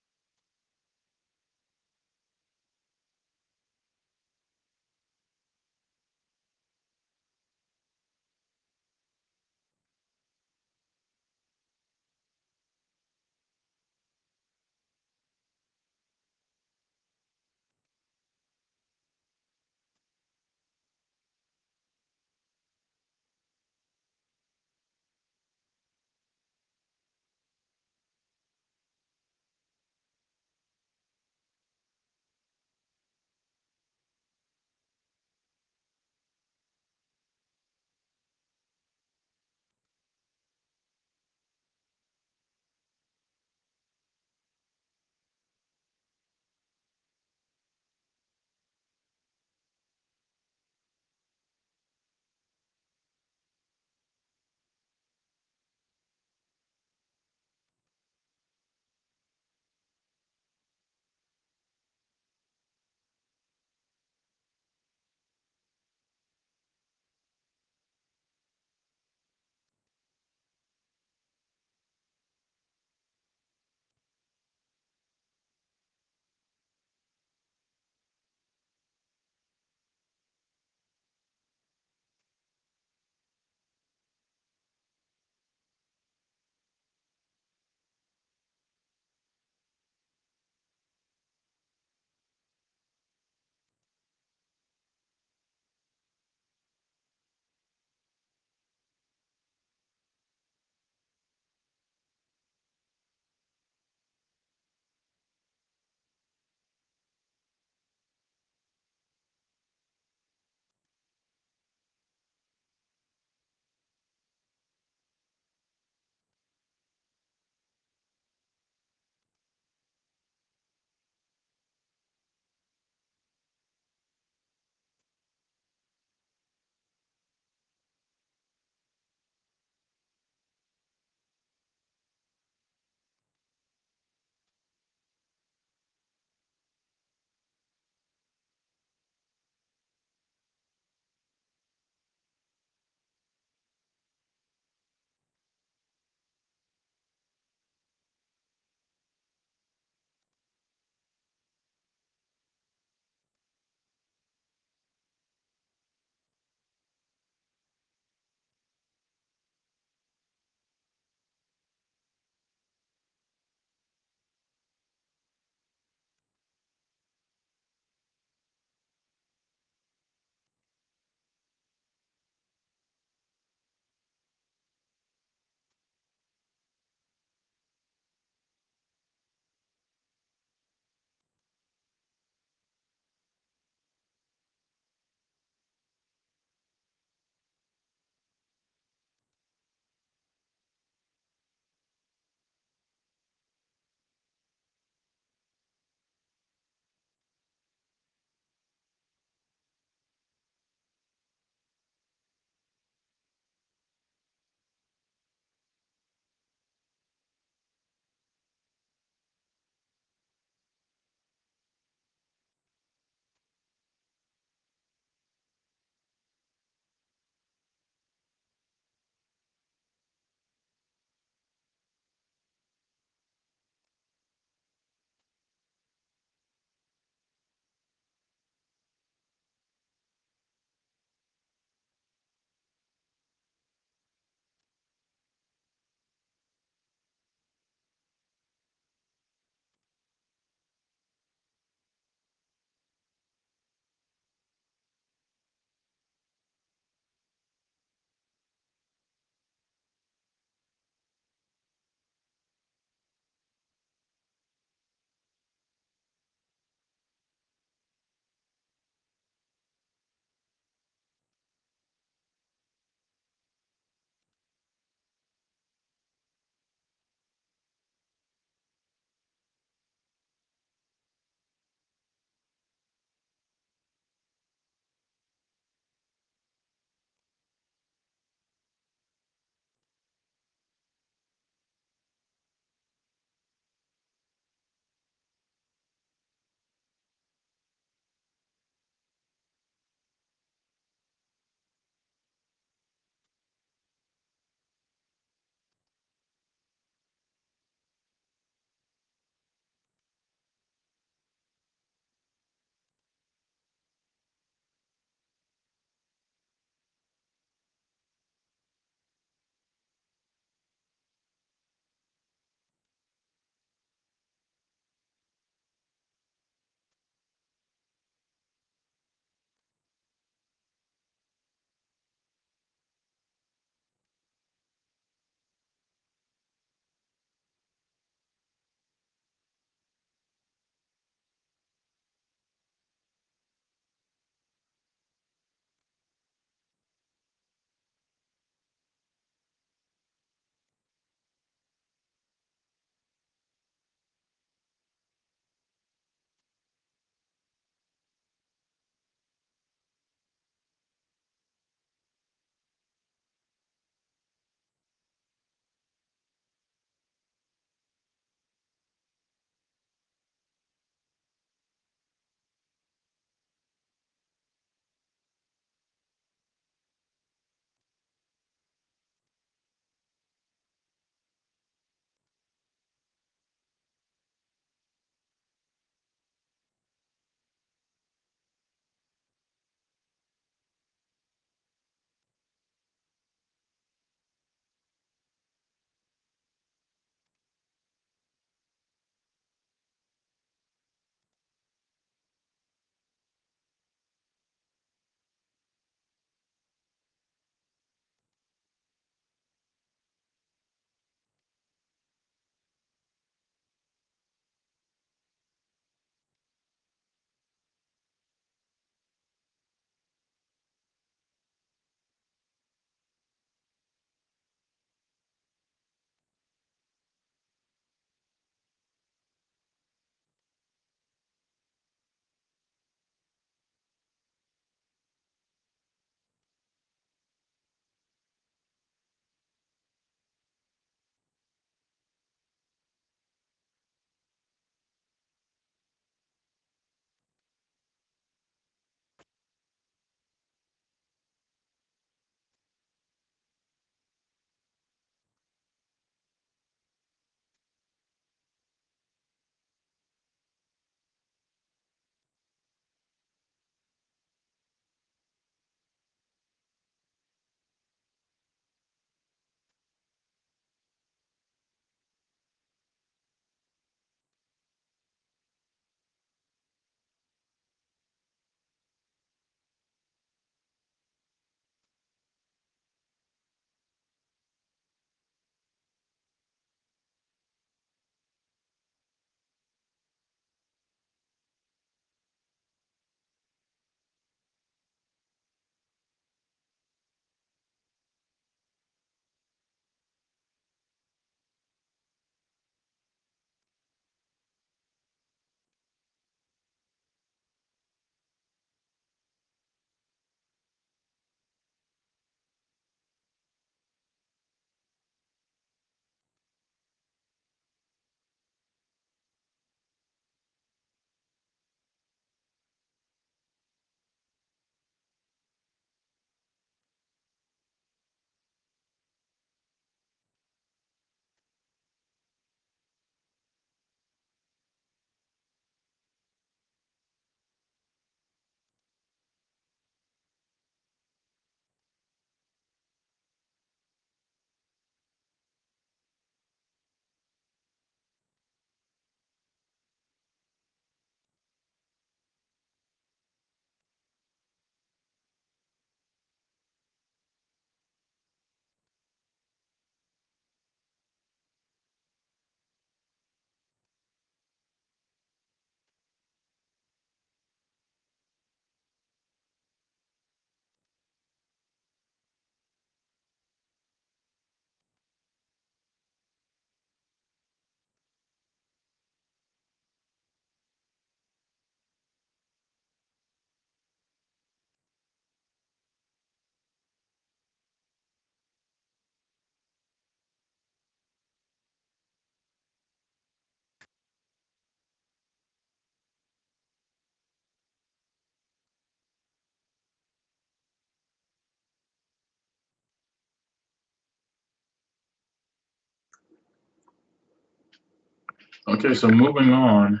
[SPEAKER 1] Okay, so moving on.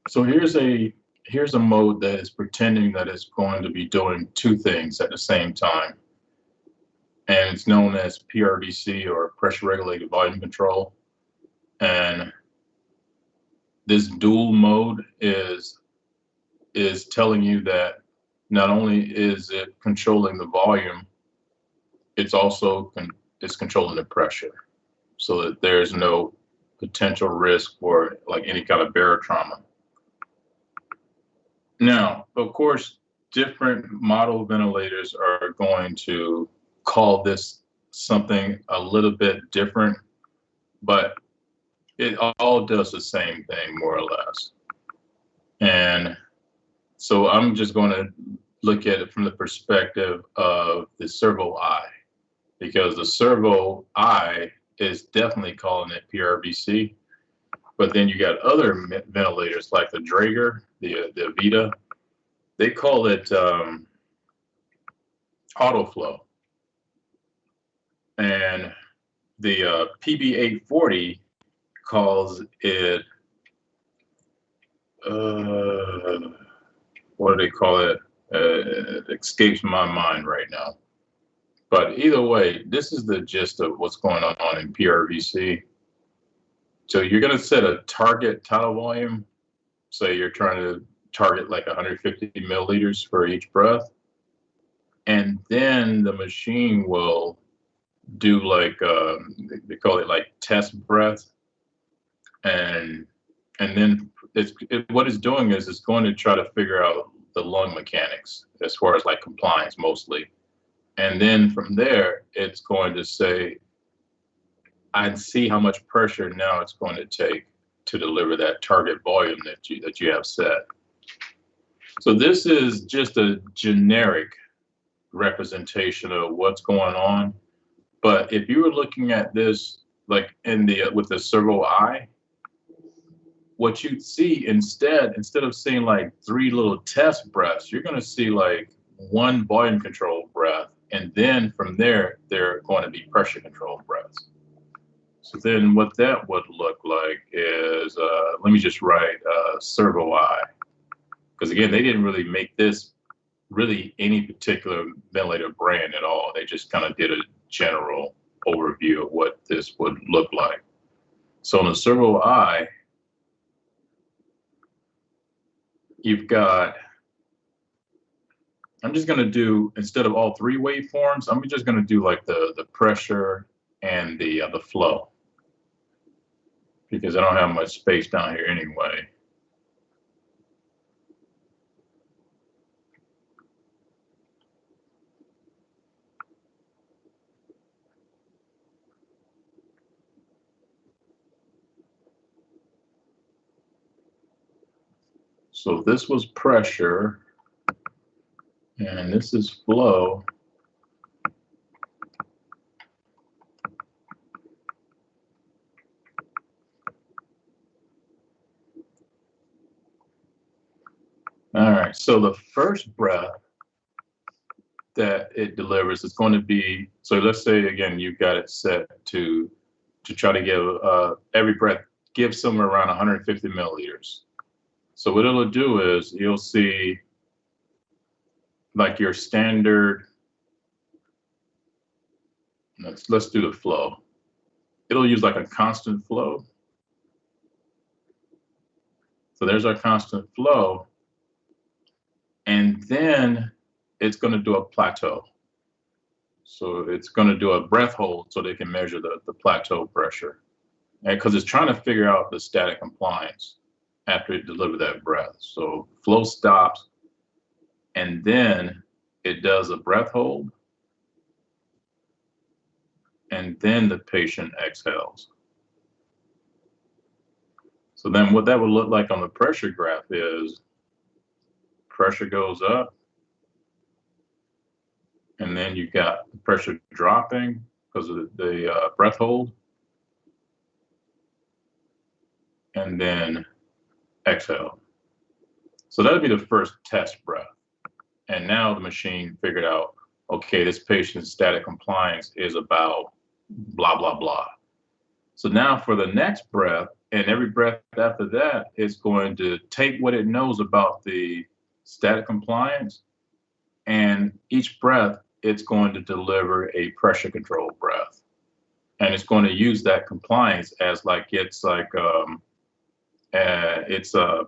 [SPEAKER 1] So here's a mode that is pretending that it's going to be doing two things at the same time. And it's known as PRVC, or pressure regulated volume control. And this dual mode is telling you that not only is it controlling the volume, it's also it's controlling the pressure, so that there's no potential risk for like any kind of barotrauma. Now, of course, different model ventilators are going to call this something a little bit different, but it all does the same thing more or less. And so I'm just going to look at it from the perspective of the servo I, because the servo I is definitely calling it PRVC. But then you got other ventilators like the Draeger, the Avita, they call it autoflow. And the PB840 calls it, what do they call it? It escapes my mind right now. But either way, this is the gist of what's going on in PRVC. So you're going to set a target tidal volume. Say you're trying to target like 150 milliliters for each breath. And then the machine will do like, they call it like test breath. And then what it's doing is it's going to try to figure out the lung mechanics as far as like compliance mostly. And then from there, it's going to say, I'd see how much pressure now it's going to take to deliver that target volume that you have set. So this is just a generic representation of what's going on. But if you were looking at this like in the with the servo I, what you'd see instead of seeing like 3 little test breaths, you're going to see like 1 volume control breath, and then from there they're going to be pressure control breaths. So then what that would look like is, let me just write servo I, because again, they didn't really make this really any particular ventilator brand at all. They just kind of did a general overview of what this would look like. So in the servo I, you've got, I'm just going to do, instead of all 3 waveforms, I'm just going to do like the pressure and the flow, because I don't have much space down here anyway. So this was pressure, and this is flow. All right, so the first breath that it delivers is going to be, so let's say again, you've got it set to try to give every breath, give somewhere around 150 milliliters. So what it'll do is you'll see like your standard, let's do the flow. It'll use like a constant flow. So there's our constant flow. And then it's going to do a plateau. So it's going to do a breath hold so they can measure the plateau pressure. And because it's trying to figure out the static compliance after it delivered that breath. So flow stops, and then it does a breath hold, and then the patient exhales. So then what that would look like on the pressure graph is pressure goes up, and then you've got the pressure dropping because of the breath hold, and then exhale. So that would be the first test breath. And now the machine figured out, okay, this patient's static compliance is about blah, blah, blah. So now for the next breath, and every breath after that, it's going to take what it knows about the static compliance, and each breath, it's going to deliver a pressure control breath. And it's going to use that compliance as like it's a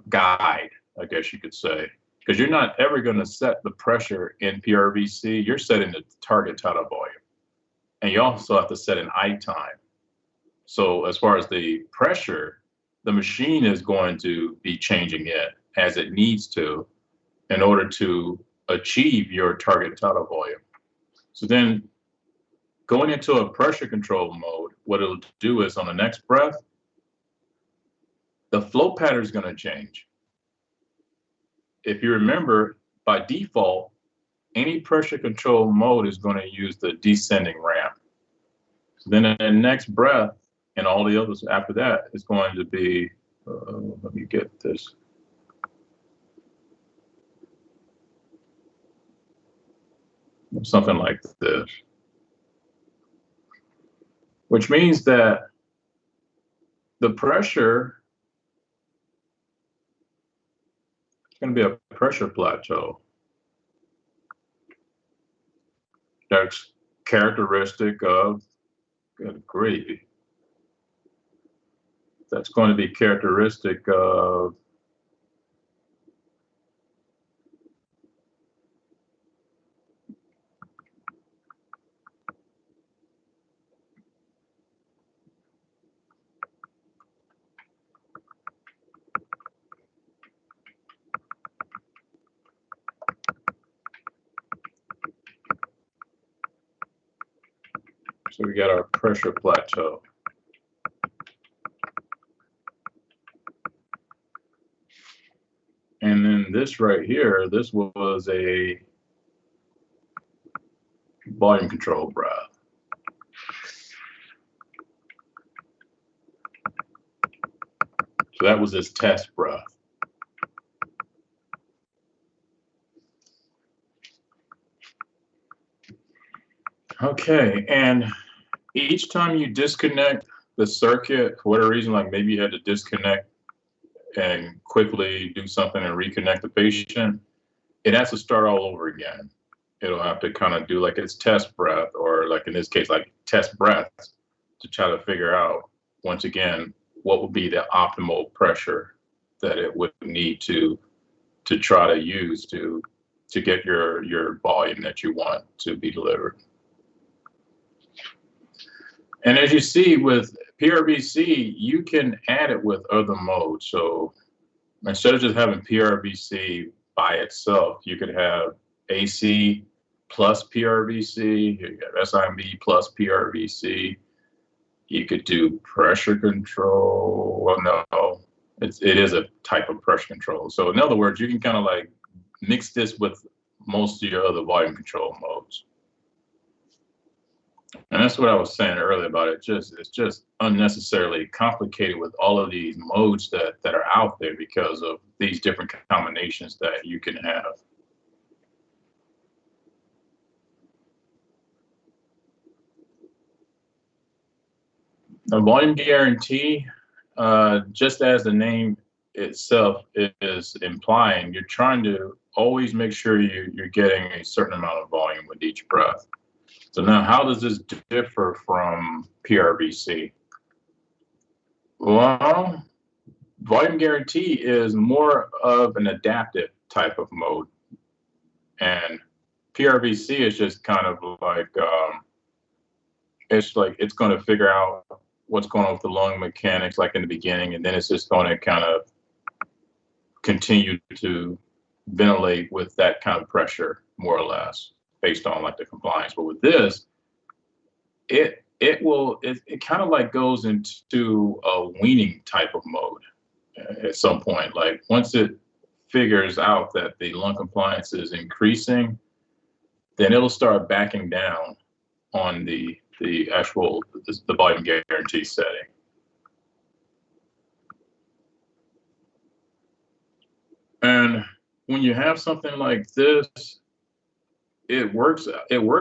[SPEAKER 1] guide, I guess you could say, because you're not ever going to set the pressure in PRVC. You're setting the target tidal volume, and you also have to set an I time. So as far as the pressure, the machine is going to be changing it as it needs to in order to achieve your target tidal volume. So then going into a pressure control mode, what it'll do is on the next breath, the flow pattern is going to change. If you remember, by default, any pressure control mode is going to use the descending ramp. So then in the next breath, and all the others after that is going to be, let me get this. Something like this. Which means that the pressure, it's going to be a pressure plateau. That's characteristic of, good grief. That's going to be characteristic of so we got our pressure plateau. And then this right here, this was a volume control breath. So that was this test breath. Okay, and each time you disconnect the circuit, for whatever reason, like maybe you had to disconnect and quickly do something and reconnect the patient, it has to start all over again. It'll have to kind of do like its test breath, or like in this case, like test breaths, to try to figure out, once again, what would be the optimal pressure that it would need to try to use to get your volume that you want to be delivered. And as you see with PRVC, you can add it with other modes. So instead of just having PRVC by itself, you could have AC plus PRVC, you have SIMB plus PRVC. You could do pressure control. Well, no, it is a type of pressure control. So in other words, you can kind of like mix this with most of your other volume control modes. And that's what I was saying earlier about it. It's just unnecessarily complicated with all of these modes that are out there because of these different combinations that you can have. A volume guarantee, just as the name itself is implying, you're trying to always make sure you're getting a certain amount of volume with each breath. So now, how does this differ from PRVC? Well, volume guarantee is more of an adaptive type of mode. And PRVC is just kind of like, it's going to figure out what's going on with the lung mechanics like in the beginning, and then it's just going to kind of continue to ventilate with that kind of pressure, more or less, based on like the compliance. But with this, it kind of like goes into a weaning type of mode at some point. Like once it figures out that the lung compliance is increasing, then it'll start backing down on the actual volume guarantee setting. And when you have something like this, it works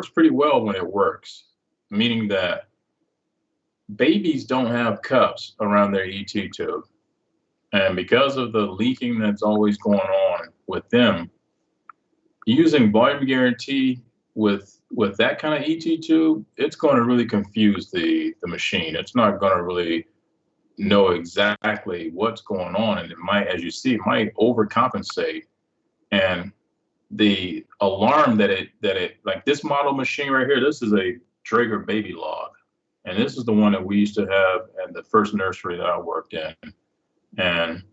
[SPEAKER 1] pretty well when it works, meaning that babies don't have cups around their ET tube. And because of the leaking that's always going on with them, using volume guarantee with that kind of ET tube, it's going to really confuse the machine. It's not going to really know exactly what's going on, and it might, as you see, it might overcompensate. And the alarm that it like this model machine right here, this is a Traeger baby log, and this is the one that we used to have at the first nursery that I worked in. And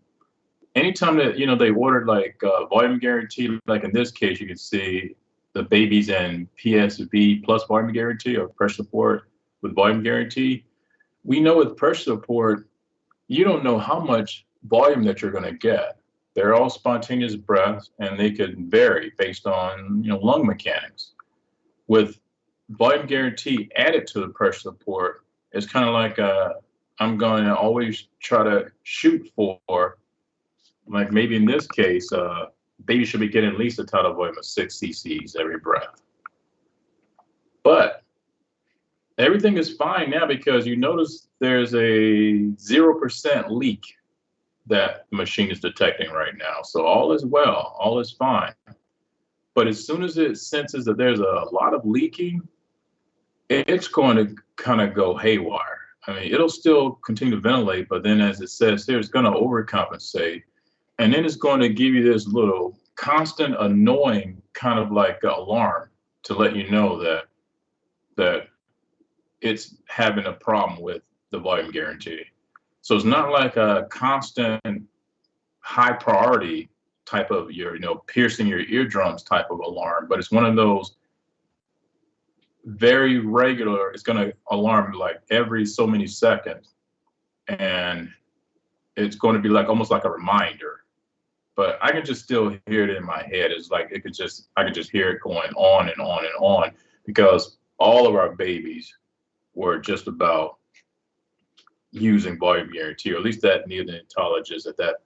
[SPEAKER 1] anytime that they ordered like volume guarantee, like in this case, you can see the babies in PSV plus volume guarantee or pressure support with volume guarantee. We know with pressure support, you don't know how much volume that you're going to get. They're all spontaneous breaths, and they could vary based on lung mechanics. With volume guarantee added to the pressure support, it's kind of like I'm going to always try to shoot for, like maybe in this case, baby should be getting at least a tidal volume of 6 cc's every breath. But everything is fine now because you notice there's a 0% leak that the machine is detecting right now. So all is well, all is fine. But as soon as it senses that there's a lot of leaking, it's going to kind of go haywire. I mean, it'll still continue to ventilate, but then as it says here, it's going to overcompensate. And then it's going to give you this little constant annoying kind of like alarm to let you know that it's having a problem with the volume guarantee. So it's not like a constant high priority type of piercing your eardrums type of alarm, but it's one of those very regular. It's going to alarm like every so many seconds, and it's going to be like almost like a reminder. But I can just still hear it in my head. It's like I could just hear it going on and on and on, because all of our babies were just about using volume guarantee, or at least that neonatologist at that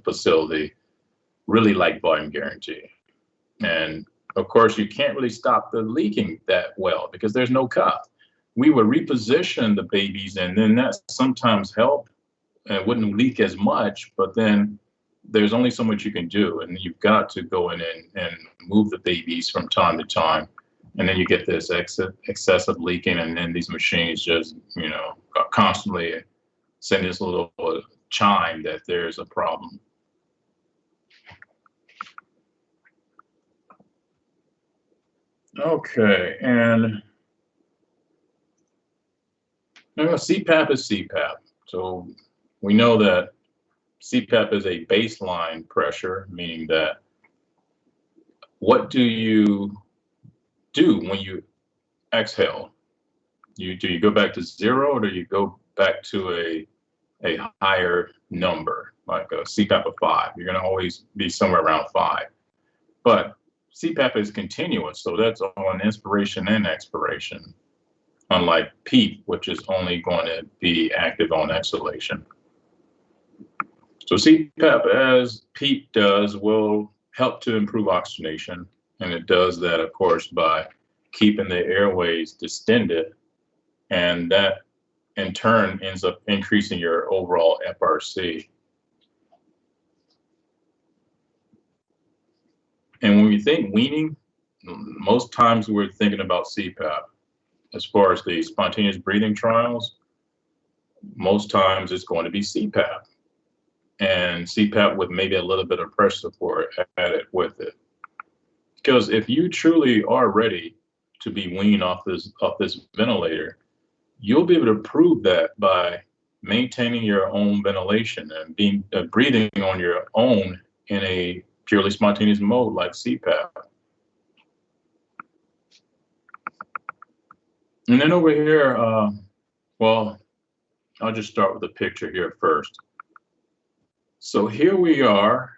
[SPEAKER 1] facility really liked volume guarantee. And of course, you can't really stop the leaking that well because there's no cup. We would reposition the babies, and then that sometimes helped and it wouldn't leak as much, but then there's only so much you can do, and you've got to go in and move the babies from time to time. And then you get this excessive leaking, and then these machines just, constantly send this little chime that there's a problem. Okay, and CPAP is CPAP. So we know that CPAP is a baseline pressure, meaning that what do you do when you exhale? Do you go back to 0, or do you go back to a higher number, like a CPAP of 5? You're going to always be somewhere around 5. But CPAP is continuous, so that's on inspiration and expiration, unlike PEEP, which is only going to be active on exhalation. So CPAP, as PEEP does, will help to improve oxygenation, and it does that, of course, by keeping the airways distended, and that in turn ends up increasing your overall FRC. And when we think weaning, most times we're thinking about CPAP. As far as the spontaneous breathing trials, most times it's going to be CPAP, and CPAP with maybe a little bit of pressure support added with it. Because if you truly are ready to be weaned off this ventilator, you'll be able to prove that by maintaining your own ventilation and being breathing on your own in a purely spontaneous mode like CPAP. And then over here, well, I'll just start with a picture here first. So here we are.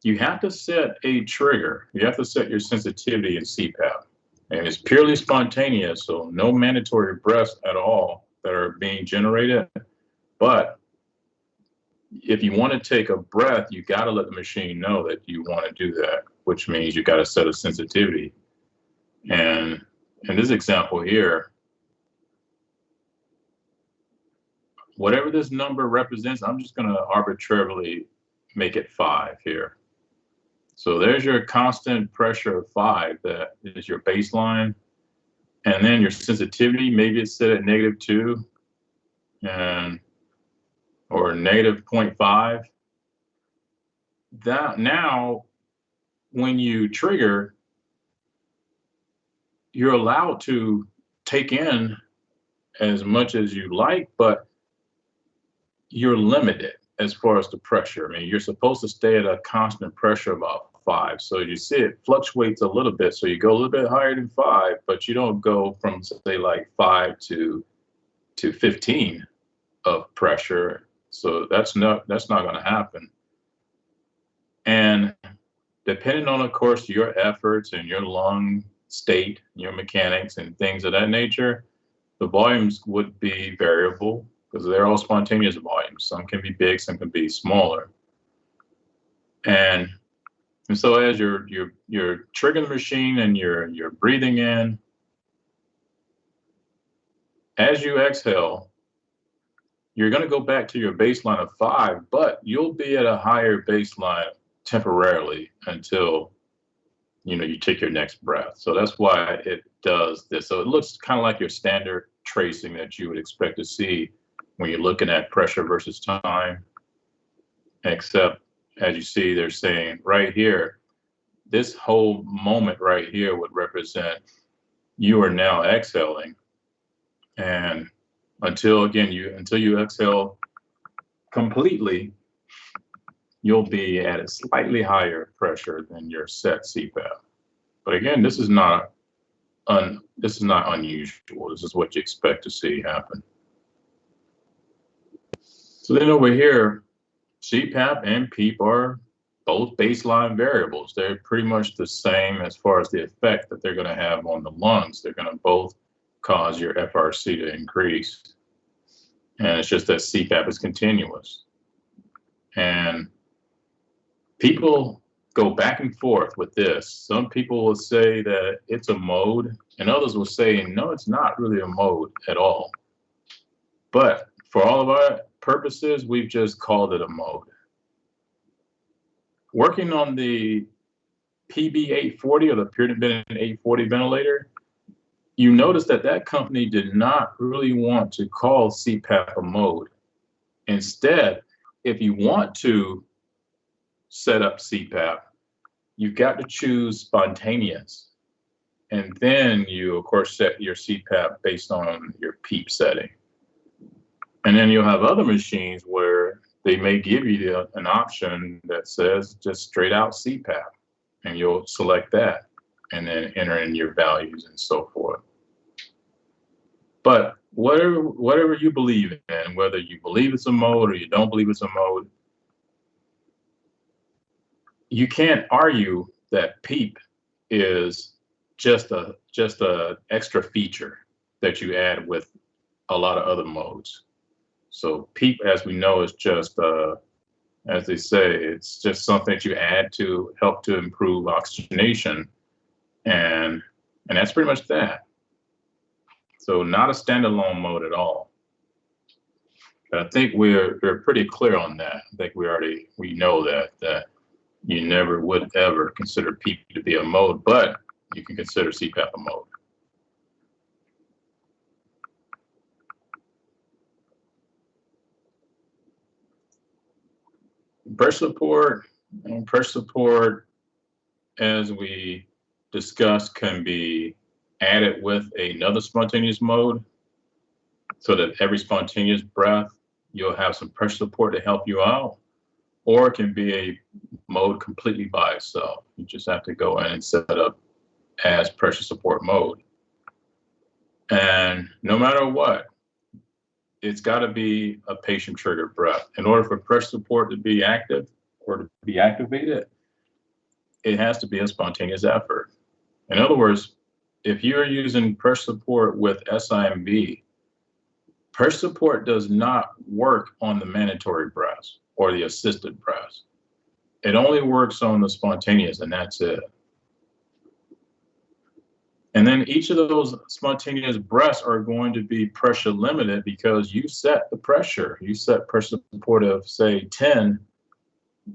[SPEAKER 1] You have to set a trigger. You have to set your sensitivity in CPAP. And it's purely spontaneous, so no mandatory breaths at all that are being generated. But if you want to take a breath, you got to let the machine know that you want to do that, which means you got to set a sensitivity. And in this example here, whatever this number represents, I'm just going to arbitrarily make it 5 here. So there's your constant pressure of 5. That is your baseline. And then your sensitivity, maybe it's set at -2 and or -0.5. That now, when you trigger, you're allowed to take in as much as you like, but you're limited as far as the pressure. I mean, you're supposed to stay at a constant pressure of about 5. So you see it fluctuates a little bit. So you go a little bit higher than 5, but you don't go from, say, like 5 to 15 of pressure. So that's not going to happen. And depending on, of course, your efforts and your lung state, your mechanics and things of that nature, the volumes would be variable because they're all spontaneous volumes. Some can be big, some can be smaller. And so as you're triggering the machine and you're breathing in, as you exhale, you're going to go back to your baseline of 5, but you'll be at a higher baseline temporarily until you take your next breath. So that's why it does this. So it looks kind of like your standard tracing that you would expect to see when you're looking at pressure versus time, except as you see, they're saying right here, this whole moment right here would represent you are now exhaling. And until you exhale completely, you'll be at a slightly higher pressure than your set CPAP. But again, this is not unusual. This is what you expect to see happen. So then over here, CPAP and PEEP are both baseline variables. They're pretty much the same as far as the effect that they're going to have on the lungs. They're going to both cause your FRC to increase. And it's just that CPAP is continuous. And people go back and forth with this. Some people will say that it's a mode, and others will say, no, it's not really a mode at all. But for all of our purposes, we've just called it a mode. Working on the PB840 or the Peer-to-Bed 840 ventilator, you notice that company did not really want to call CPAP a mode. Instead, if you want to set up CPAP, you've got to choose spontaneous. And then you, of course, set your CPAP based on your PEEP setting. And then you'll have other machines where they may give you an option that says just straight out CPAP. And you'll select that and then enter in your values and so forth. But whatever you believe in, whether you believe it's a mode or you don't believe it's a mode, you can't argue that PEEP is just a extra feature that you add with a lot of other modes. So PEEP, as we know, is just, as they say, it's just something that you add to help to improve oxygenation, and that's pretty much that. So not a standalone mode at all. But I think we're pretty clear on that. I think we know that you never would ever consider PEEP to be a mode, but you can consider CPAP a mode. Pressure support, as we discussed, can be added with another spontaneous mode, so that every spontaneous breath, you'll have some pressure support to help you out, or it can be a mode completely by itself. You just have to go in and set it up as pressure support mode. And no matter what, it's got to be a patient triggered breath. In order for pressure support to be active or to be activated, it has to be a spontaneous effort. In other words, if you're using pressure support with SIMV, pressure support does not work on the mandatory breaths or the assisted breaths. It only works on the spontaneous, and that's it. And then each of those spontaneous breaths are going to be pressure limited because you set the pressure. You set pressure support of, say, 10,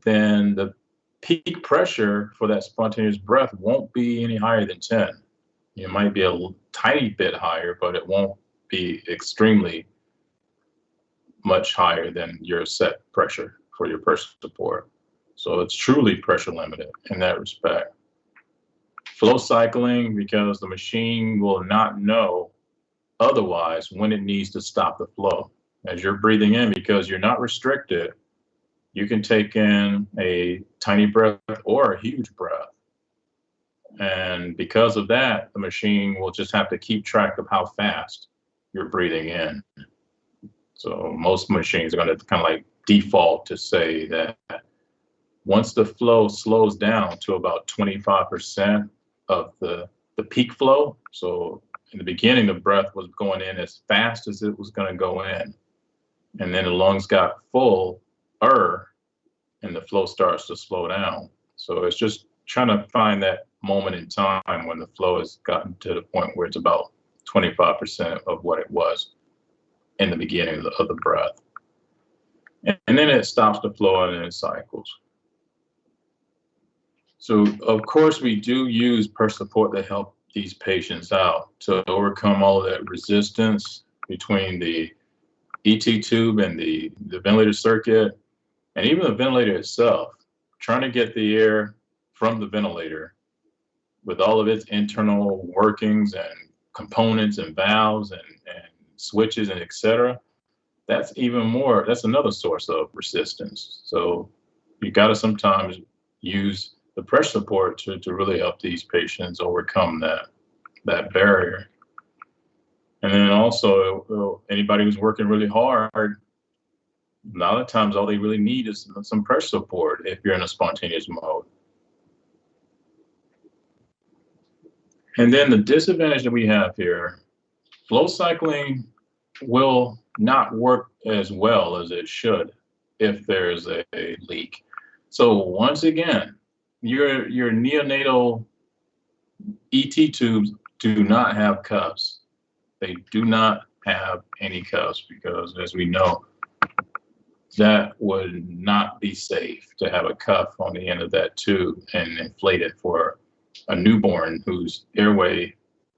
[SPEAKER 1] then the peak pressure for that spontaneous breath won't be any higher than 10. It might be a tiny bit higher, but it won't be extremely much higher than your set pressure for your pressure support. So it's truly pressure limited in that respect. Flow cycling, because the machine will not know otherwise when it needs to stop the flow. As you're breathing in, because you're not restricted, you can take in a tiny breath or a huge breath. And because of that, the machine will just have to keep track of how fast you're breathing in. So most machines are going to kind of like default to say that once the flow slows down to about 25% of the peak flow, so in the beginning, the breath was going in as fast as it was going to go in. And then the lungs got full, and the flow starts to slow down. So it's just trying to find that moment in time when the flow has gotten to the point where it's about 25% of what it was in the beginning of the breath. And then it stops the flow and then it cycles. So of course we do use pressure support to help these patients out to overcome all of that resistance between the ET tube and the ventilator circuit, and even the ventilator itself, trying to get the air from the ventilator with all of its internal workings and components and valves and switches and et cetera. That's another source of resistance. So you got to sometimes use the pressure support to really help these patients overcome that barrier. And then also, anybody who's working really hard, a lot of times all they really need is some pressure support if you're in a spontaneous mode. And then the disadvantage that we have here, flow cycling will not work as well as it should if there's a leak. So once again, your neonatal ET tubes do not have cuffs. They do not have any cuffs because, as we know, that would not be safe to have a cuff on the end of that tube and inflate it for a newborn whose airway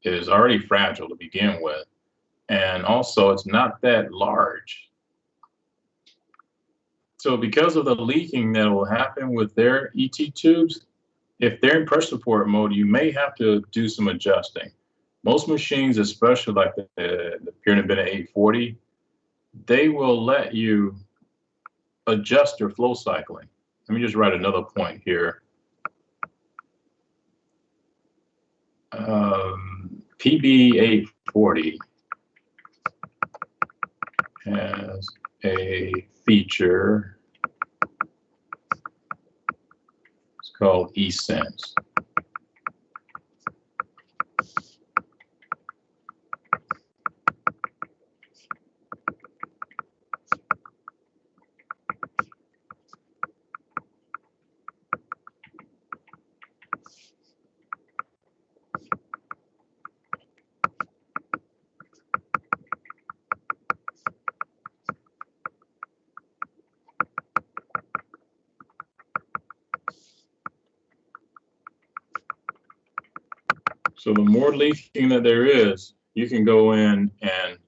[SPEAKER 1] is already fragile to begin with. And also, it's not that large. So because of the leaking that will happen with their ET tubes, if they're in pressure support mode, you may have to do some adjusting. Most machines, especially like the Pyrenees Bennett 840, they will let you adjust your flow cycling. Let me just write another point here. PB840 has a feature, it's called eSense. So the more leaking that there is, you can go in and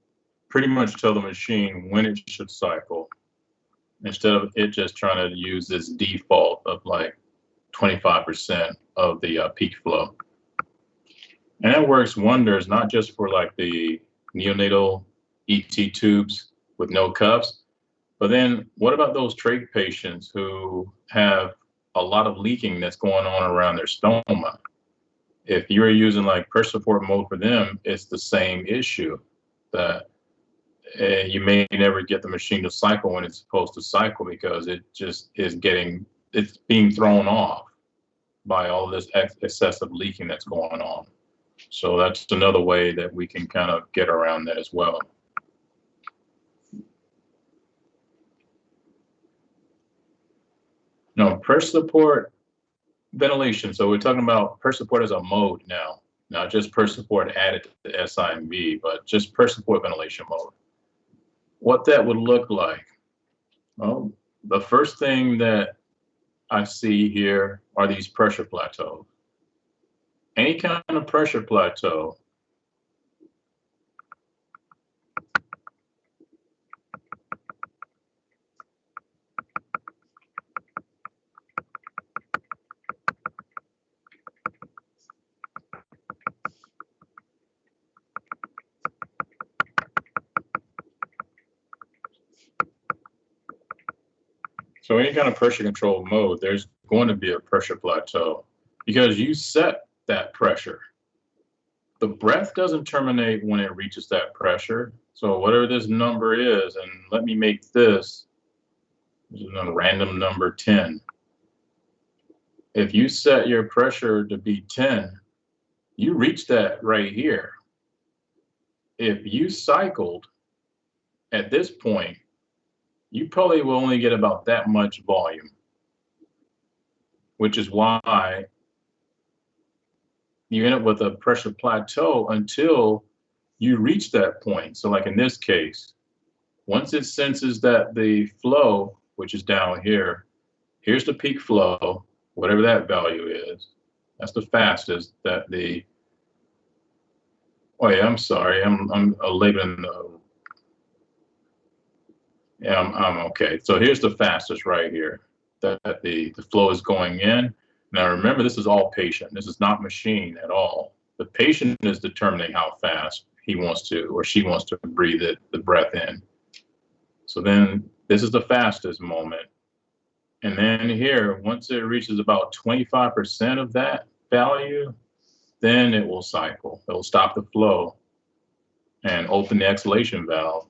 [SPEAKER 1] pretty much tell the machine when it should cycle instead of it just trying to use this default of like 25% of the peak flow. And that works wonders, not just for like the neonatal ET tubes with no cuffs, but then what about those trach patients who have a lot of leaking that's going on around their stoma? If you're using like pressure support mode for them, it's the same issue that you may never get the machine to cycle when it's supposed to cycle because it just is it's being thrown off by all this excessive leaking that's going on. So that's another way that we can kind of get around that as well. Now, pressure support ventilation. So we're talking about pressure support as a mode now. not just pressure support added to the SIMV, but just pressure support ventilation mode. What that would look like? Well, the first thing that I see here are these pressure plateaus. Any kind of pressure plateau So any kind of pressure control mode, there's going to be a pressure plateau because you set that pressure. The breath doesn't terminate when it reaches that pressure. So whatever this number is, and let me make this a random number 10. If you set your pressure to be 10, you reach that right here. If you cycled at this point, you probably will only get about that much volume, which is why you end up with a pressure plateau until you reach that point. So like in this case, once it senses that the flow, which is down here, here's the peak flow, whatever that value is, that's the fastest that the, oh yeah, I'm sorry, I'm labeling the, yeah, I'm okay. So here's the fastest right here, that the flow is going in. Now remember, this is all patient. This is not machine at all. The patient is determining how fast he wants to or she wants to breathe the breath in. So then this is the fastest moment. And then here, once it reaches about 25% of that value, then it will cycle. It will stop the flow and open the exhalation valve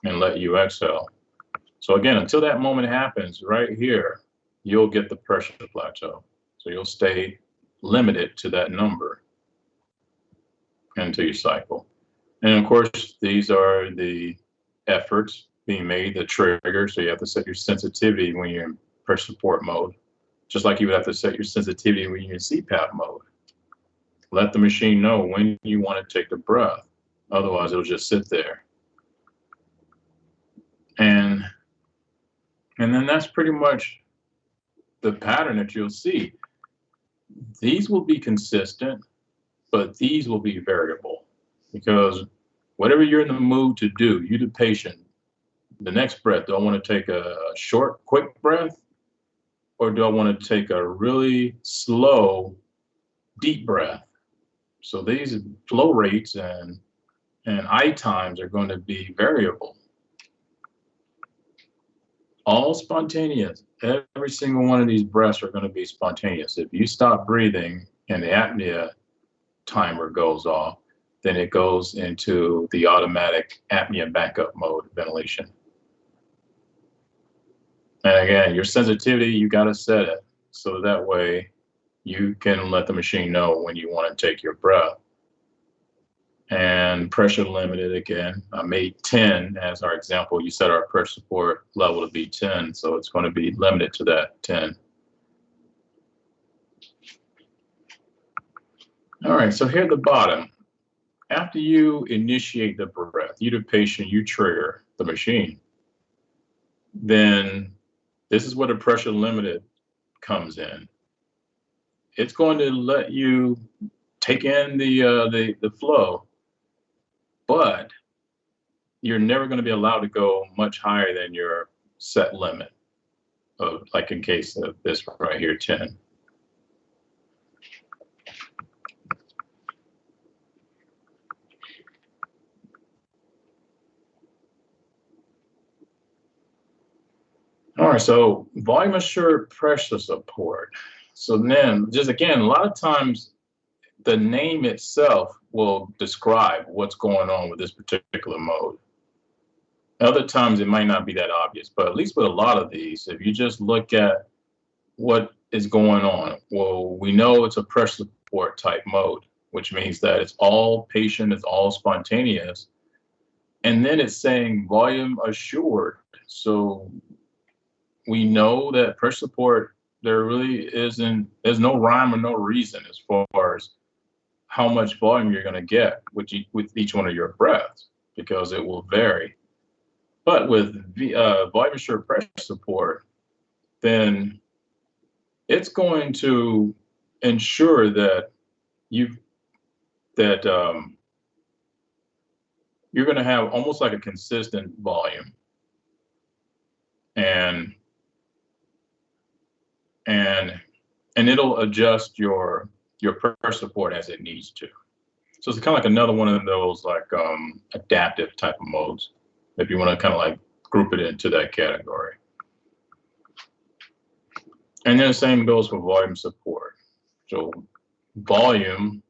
[SPEAKER 1] and let you exhale. So again, until that moment happens right here, you'll get the pressure plateau. So you'll stay limited to that number until you cycle. And of course, these are the efforts being made, the trigger. So you have to set your sensitivity when you're in pressure support mode, just like you would have to set your sensitivity when you're in CPAP mode. Let the machine know when you want to take the breath. Otherwise, it'll just sit there. And then that's pretty much the pattern that you'll see. These will be consistent, but these will be variable because whatever you're in the mood to do, you the patient, the next breath, do I want to take a short, quick breath, or do I want to take a really slow, deep breath? So these flow rates and I times are going to be variable. All spontaneous. Every single one of these breaths are going to be spontaneous. If you stop breathing and the apnea timer goes off, then it goes into the automatic apnea backup mode ventilation. And again, your sensitivity, you got to set it so that way you can let the machine know when you want to take your breath. And pressure limited again. I made 10 as our example. You set our pressure support level to be 10, so it's going to be limited to that 10. All right, so here at the bottom, after you initiate the breath, you the patient, you trigger the machine, then this is where the pressure limited comes in. It's going to let you take in the flow, but you're never going to be allowed to go much higher than your set limit of, like in case of this right here, 10. All right, so volume assured pressure support. So then just again, a lot of times the name itself will describe what's going on with this particular mode. Other times it might not be that obvious, but at least with a lot of these, if you just look at what is going on, well, we know it's a pressure support type mode, which means that it's all patient, it's all spontaneous. And then it's saying volume assured. So we know that pressure support, there really isn't, there's no rhyme or no reason as far as how much volume you're going to get with each one of your breaths, because it will vary. But with volume assured pressure support, then it's going to ensure that you're going to have almost like a consistent volume, and it'll adjust your pressure support as it needs to. So it's kind of like another one of those like adaptive type of modes, if you want to kind of like group it into that category. And then the same goes for volume support. So volume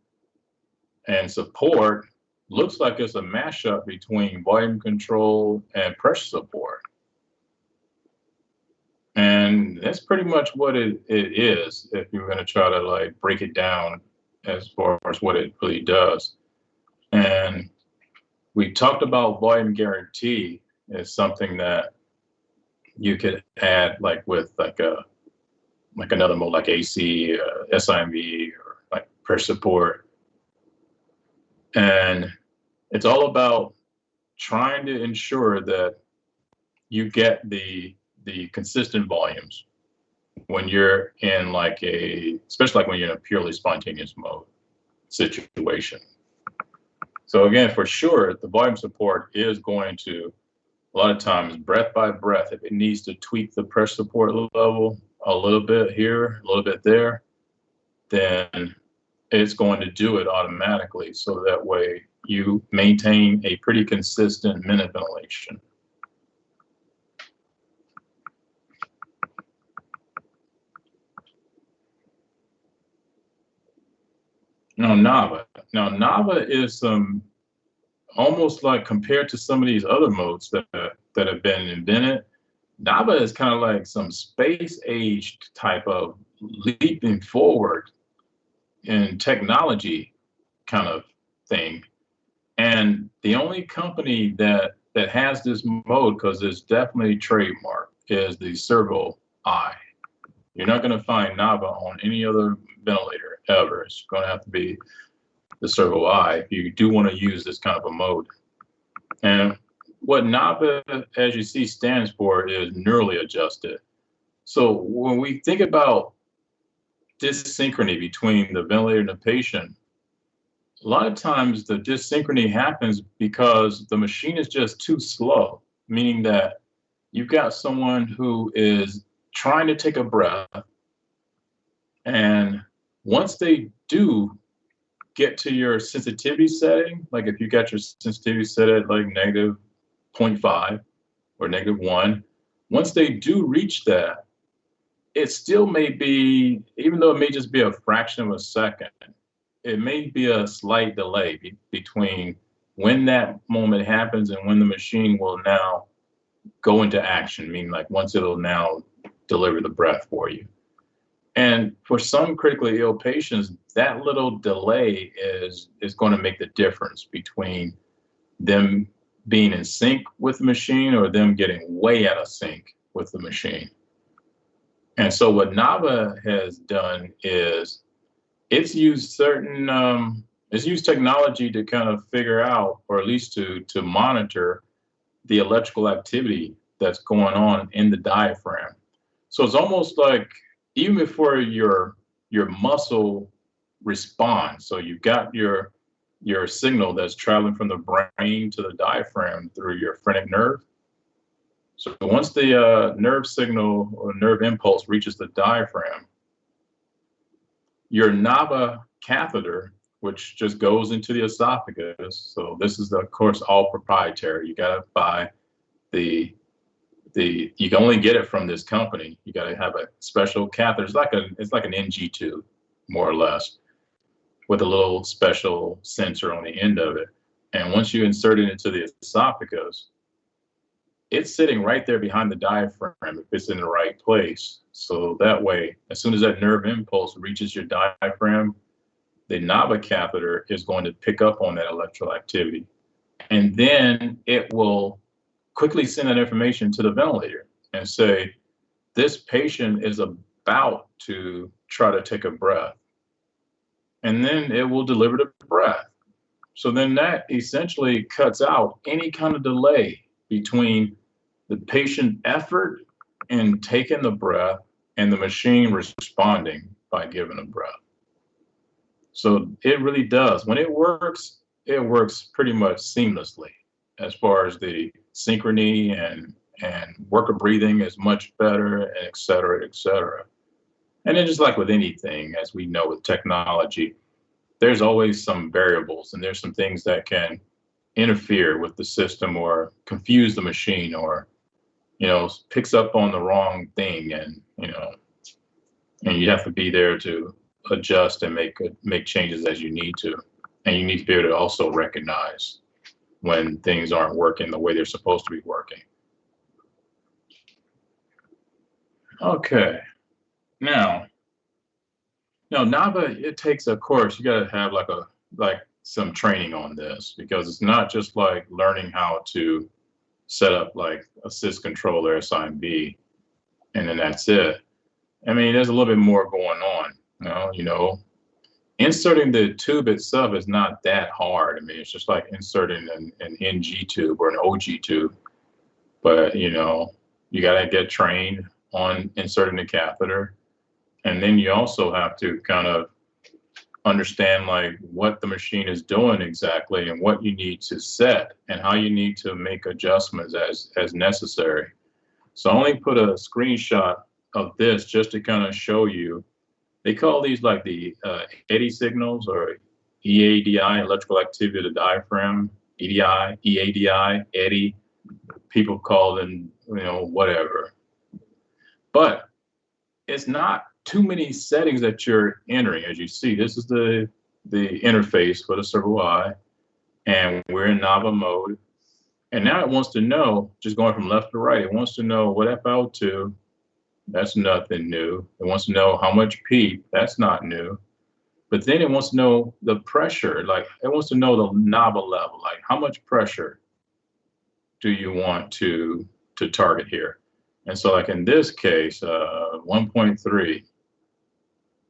[SPEAKER 1] and support looks like it's a mashup between volume control and pressure support. And that's pretty much what it is, if you're going to try to like break it down as far as what it really does. And we talked about volume guarantee as something that you could add like with like another mode like AC, SIMV, or like pressure support. And it's all about trying to ensure that you get the consistent volumes when you're in like especially like when you're in a purely spontaneous mode situation. So again, for sure, the volume support is going to, a lot of times, breath by breath, if it needs to tweak the pressure support level a little bit here, a little bit there, then it's going to do it automatically. So that way you maintain a pretty consistent minute ventilation. Now, NAVA is almost like, compared to some of these other modes that have been invented, NAVA is kind of like some space age type of leaping forward in technology kind of thing. And the only company that has this mode, because it's definitely trademarked, is the Servo-I. You're not going to find NAVA on any other ventilator ever. It's going to have to be the Servo-I if you do want to use this kind of a mode. And what NAVA, as you see, stands for is neurally adjusted. So when we think about dyssynchrony between the ventilator and the patient, a lot of times the dyssynchrony happens because the machine is just too slow, meaning that you've got someone who is trying to take a breath, and once they do get to your sensitivity setting, like if you got your sensitivity set at like -0.5 or -1, once they do reach that, it still may be, even though it may just be a fraction of a second, it may be a slight delay between when that moment happens and when the machine will now go into action, meaning like once it'll now deliver the breath for you. And for some critically ill patients, that little delay is going to make the difference between them being in sync with the machine or them getting way out of sync with the machine. And so what NAVA has done is it's used technology to kind of figure out, or at least to monitor the electrical activity that's going on in the diaphragm. So it's almost like, even before your muscle responds, so you've got your signal that's traveling from the brain to the diaphragm through your phrenic nerve. So once the nerve signal or nerve impulse reaches the diaphragm, your NAVA catheter, which just goes into the esophagus, so this is, of course, all proprietary. You got to buy you can only get it from this company. You got to have a special catheter. It's like an NG tube, more or less, with a little special sensor on the end of it. And once you insert it into the esophagus, it's sitting right there behind the diaphragm if it's in the right place. So that way, as soon as that nerve impulse reaches your diaphragm, the NAVA catheter is going to pick up on that electrical activity. And then it will quickly send that information to the ventilator and say, this patient is about to try to take a breath. and then it will deliver the breath. So then that essentially cuts out any kind of delay between the patient effort in taking the breath and the machine responding by giving a breath. So it really does. When it works pretty much seamlessly as far as the synchrony and worker breathing is much better, and et cetera, et cetera. And then just like with anything, as we know with technology, there's always some variables and there's some things that can interfere with the system or confuse the machine or, picks up on the wrong thing, and, and you have to be there to adjust and make changes as you need to. And you need to be able to also recognize when things aren't working the way they're supposed to be working. Okay. Now, NAVA, it takes a course. You got to have like some training on this, because it's not just like learning how to set up like a sys controller SIMB and then that's it. I mean, there's a little bit more going on. Inserting the tube itself is not that hard. I mean, it's just like inserting an NG tube or an OG tube, but you got to get trained on inserting the catheter. And then you also have to kind of understand like what the machine is doing exactly and what you need to set and how you need to make adjustments as necessary. So I only put a screenshot of this just to kind of show you. They call these like the EDI signals, or EADI, electrical activity of the diaphragm, EDI, EADI, EDI. People call them, whatever. But it's not too many settings that you're entering. As you see, this is the interface for the CervoI, and we're in NAVA mode. And now it wants to know, just going from left to right, it wants to know what FL2, that's nothing new. It wants to know how much PEEP, that's not new. But then it wants to know the pressure, like it wants to know the NAVA level, like how much pressure do you want to target here? And so like in this case, 1.3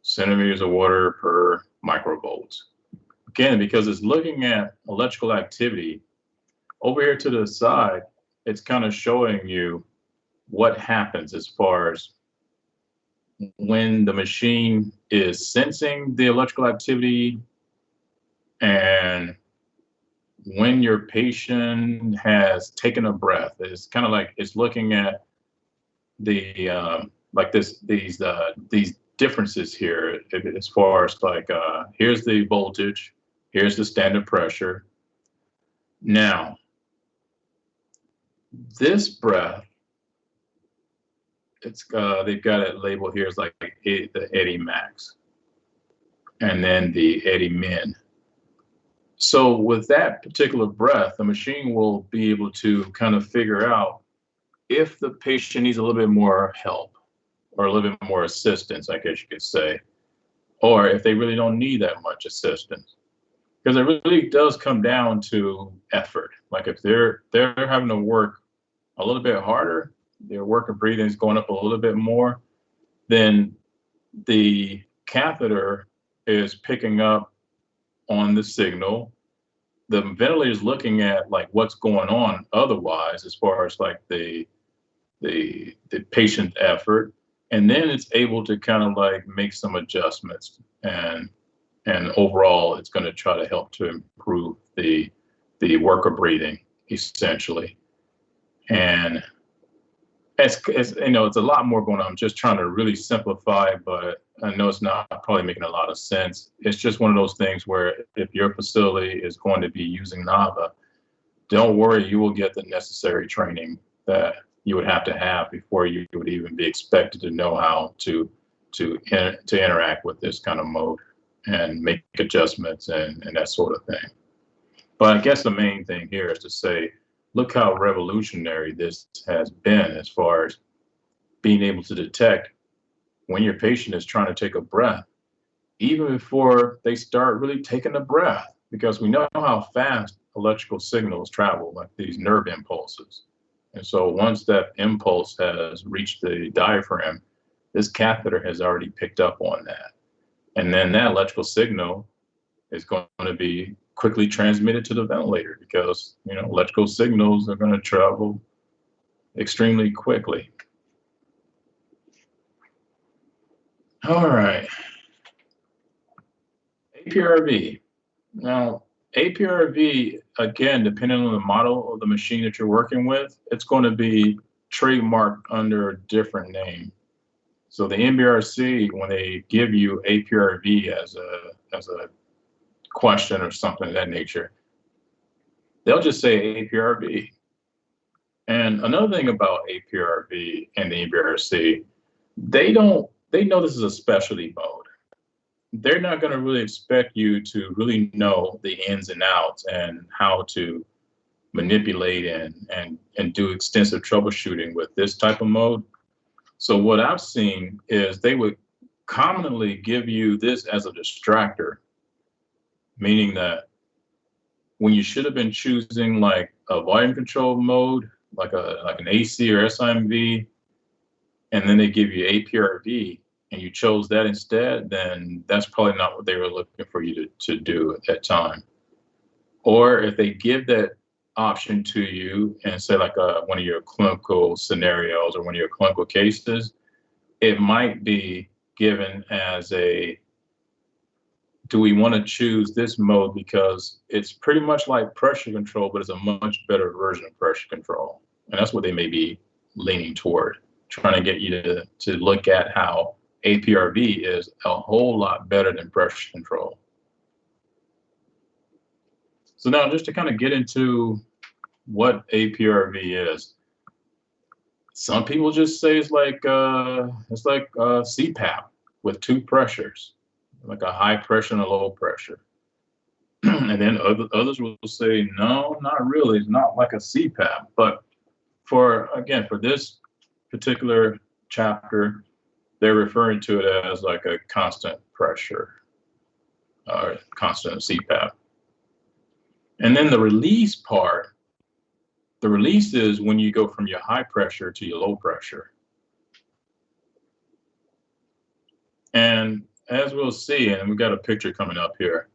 [SPEAKER 1] centimeters of water per microvolts. Again, because it's looking at electrical activity, over here to the side, it's kind of showing you what happens as far as when the machine is sensing the electrical activity and when your patient has taken a breath. It's kind of like it's looking at the these differences here as far as like here's the voltage, here's the standard pressure. Now, this breath, it's they've got it labeled here as like the EDI max, and then the EDI min. So with that particular breath, the machine will be able to kind of figure out if the patient needs a little bit more help or a little bit more assistance, I guess you could say, or if they really don't need that much assistance. Because it really does come down to effort. Like if they're having to work a little bit harder, their work of breathing is going up a little bit more, then the catheter is picking up on the signal. The ventilator is looking at like what's going on otherwise as far as like the patient effort, and then it's able to kind of like make some adjustments, and overall it's going to try to help to improve the work of breathing essentially. And it's it's a lot more going on. I'm just trying to really simplify, but I know it's not probably making a lot of sense. It's just one of those things where if your facility is going to be using NAVA, don't worry, you will get the necessary training that you would have to have before you would even be expected to know how to interact with this kind of mode and make adjustments and that sort of thing. But I guess the main thing here is to say, look how revolutionary this has been as far as being able to detect when your patient is trying to take a breath, even before they start really taking a breath, because we know how fast electrical signals travel, like these nerve impulses. And so once that impulse has reached the diaphragm, this catheter has already picked up on that. And then that electrical signal is going to be quickly transmitted to the ventilator because, electrical signals are going to travel extremely quickly. All right. APRV. Now, APRV, again, depending on the model of the machine that you're working with, it's going to be trademarked under a different name. So the NBRC, when they give you APRV as a question or something of that nature, they'll just say APRV. And another thing about APRV and the NBRC, they know this is a specialty mode. They're not going to really expect you to really know the ins and outs and how to manipulate and do extensive troubleshooting with this type of mode. So what I've seen is they would commonly give you this as a distractor, meaning that when you should have been choosing like a volume control mode, like an AC or SIMV, and then they give you APRV, and you chose that instead, then that's probably not what they were looking for you to do at that time. Or if they give that option to you and say like one of your clinical scenarios or one of your clinical cases, it might be given as do we want to choose this mode because it's pretty much like pressure control, but it's a much better version of pressure control. And that's what they may be leaning toward, trying to get you to look at how APRV is a whole lot better than pressure control. So now just to kind of get into what APRV is, some people just say it's like CPAP with two pressures, like a high pressure and a low pressure. And then others will say, no, not really. It's not like a CPAP. But for this particular chapter, they're referring to it as like a constant pressure or constant CPAP. And then the release part, the release is when you go from your high pressure to your low pressure. And as we'll see, and we've got a picture coming up here,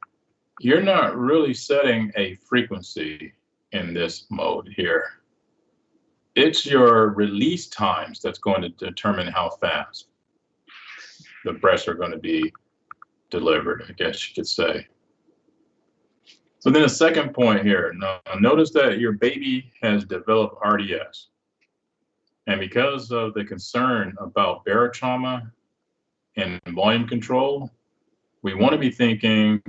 [SPEAKER 1] you're not really setting a frequency in this mode here. It's your release times that's going to determine how fast the breaths are going to be delivered, I guess you could say. So then the second point here, now notice that your baby has developed RDS. And because of the concern about barotrauma and volume control, we want to be thinking,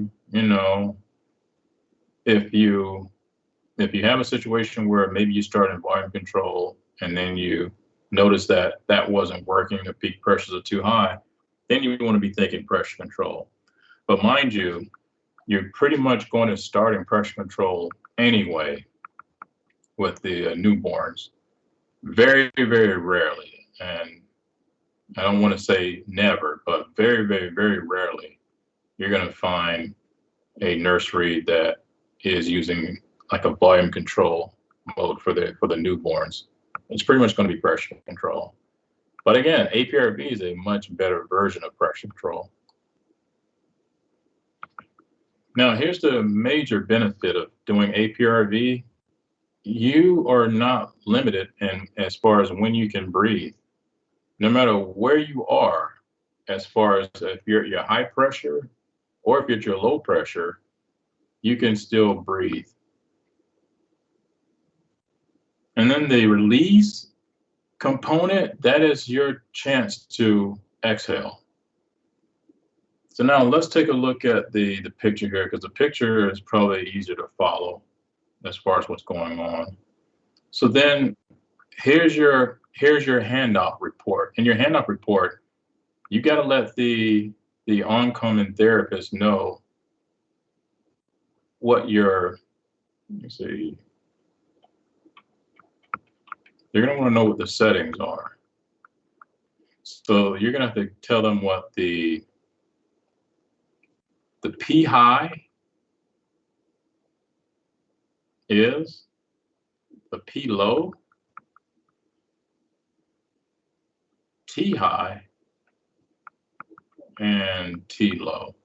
[SPEAKER 1] if you have a situation where maybe you start in volume control and then you notice that that wasn't working, the peak pressures are too high, then you want to be thinking pressure control. But mind you, you're pretty much going to start in pressure control anyway with the newborns. Very, very rarely, and I don't want to say never, but very, very, very rarely, you're going to find a nursery that is using like a volume control mode for the newborns. It's pretty much going to be pressure control. But again, APRV is a much better version of pressure control. Now, here's the major benefit of doing APRV. You are not limited in as far as when you can breathe. No matter where you are, as far as if you're at your high pressure or if you're at your low pressure, you can still breathe. And then the release component, that is your chance to exhale. So now let's take a look at the picture here, because the picture is probably easier to follow as far as what's going on. So then here's your handoff report. In your handoff report, you got to let the oncoming therapist know what your, let me see, you're going to want to know what the settings are. So you're going to have to tell them what the P high is, the P low, T high, and T low.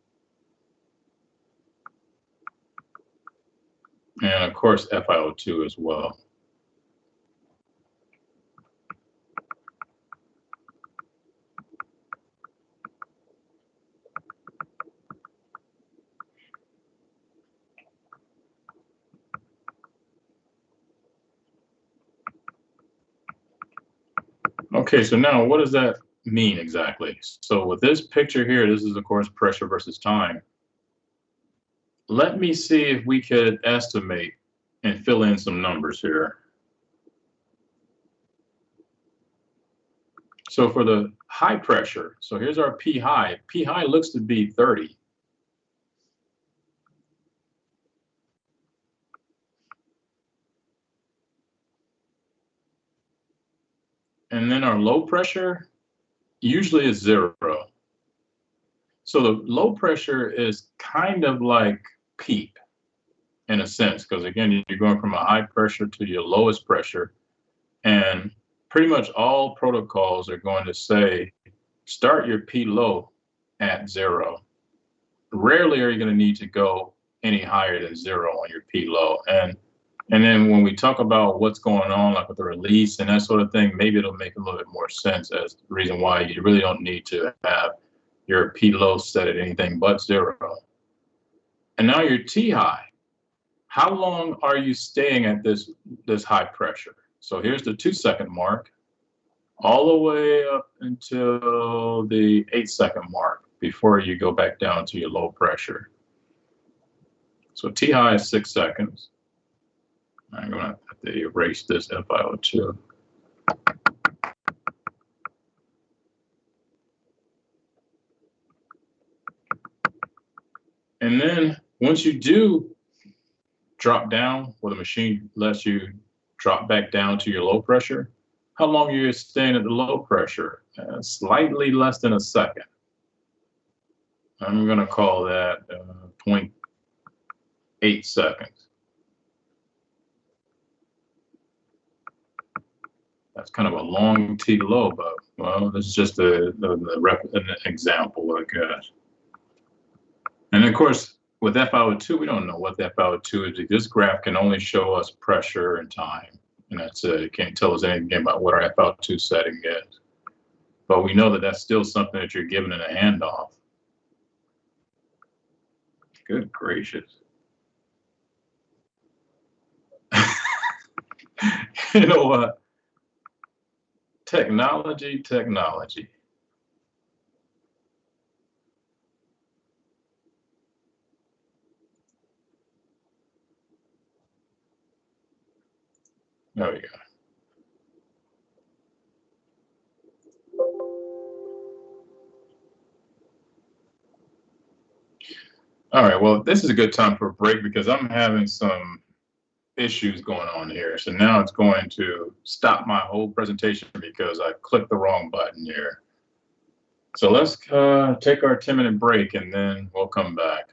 [SPEAKER 1] And of course, FiO2 as well. Okay, so now what does that mean exactly? So with this picture here, this is of course pressure versus time. Let me see if we could estimate and fill in some numbers here. So for the high pressure, so here's our P high. P high looks to be 30. And then our low pressure usually is 0. So the low pressure is kind of like PEEP in a sense, because again, you're going from a high pressure to your lowest pressure. And pretty much all protocols are going to say, start your P low at 0. Rarely are you going to need to go any higher than 0 on your P low. And then when we talk about what's going on, like with the release and that sort of thing, maybe it'll make a little bit more sense as the reason why you really don't need to have your P low set at anything but 0. And now your T high. How long are you staying at this high pressure? So here's the 2-second mark, all the way up until the 8-second mark before you go back down to your low pressure. So T high is 6 seconds. I'm going to have to erase this FiO2. And then once you do drop down, where the machine lets you drop back down to your low pressure, how long are you staying at the low pressure? Slightly less than a second. I'm going to call that 0.8 seconds. That's kind of a long T low, but well, this is just an example, I guess. And of course, with FiO2, we don't know what the FiO2 is. This graph can only show us pressure and time, and that's it. It can't tell us anything about what our FiO2 setting is. But we know that that's still something that you're given in a handoff. Good gracious. You know what? Technology. There we go. All right, well, this is a good time for a break because I'm having some issues going on here. So now it's going to stop my whole presentation because I clicked the wrong button here. So let's take our 10-minute break and then we'll come back.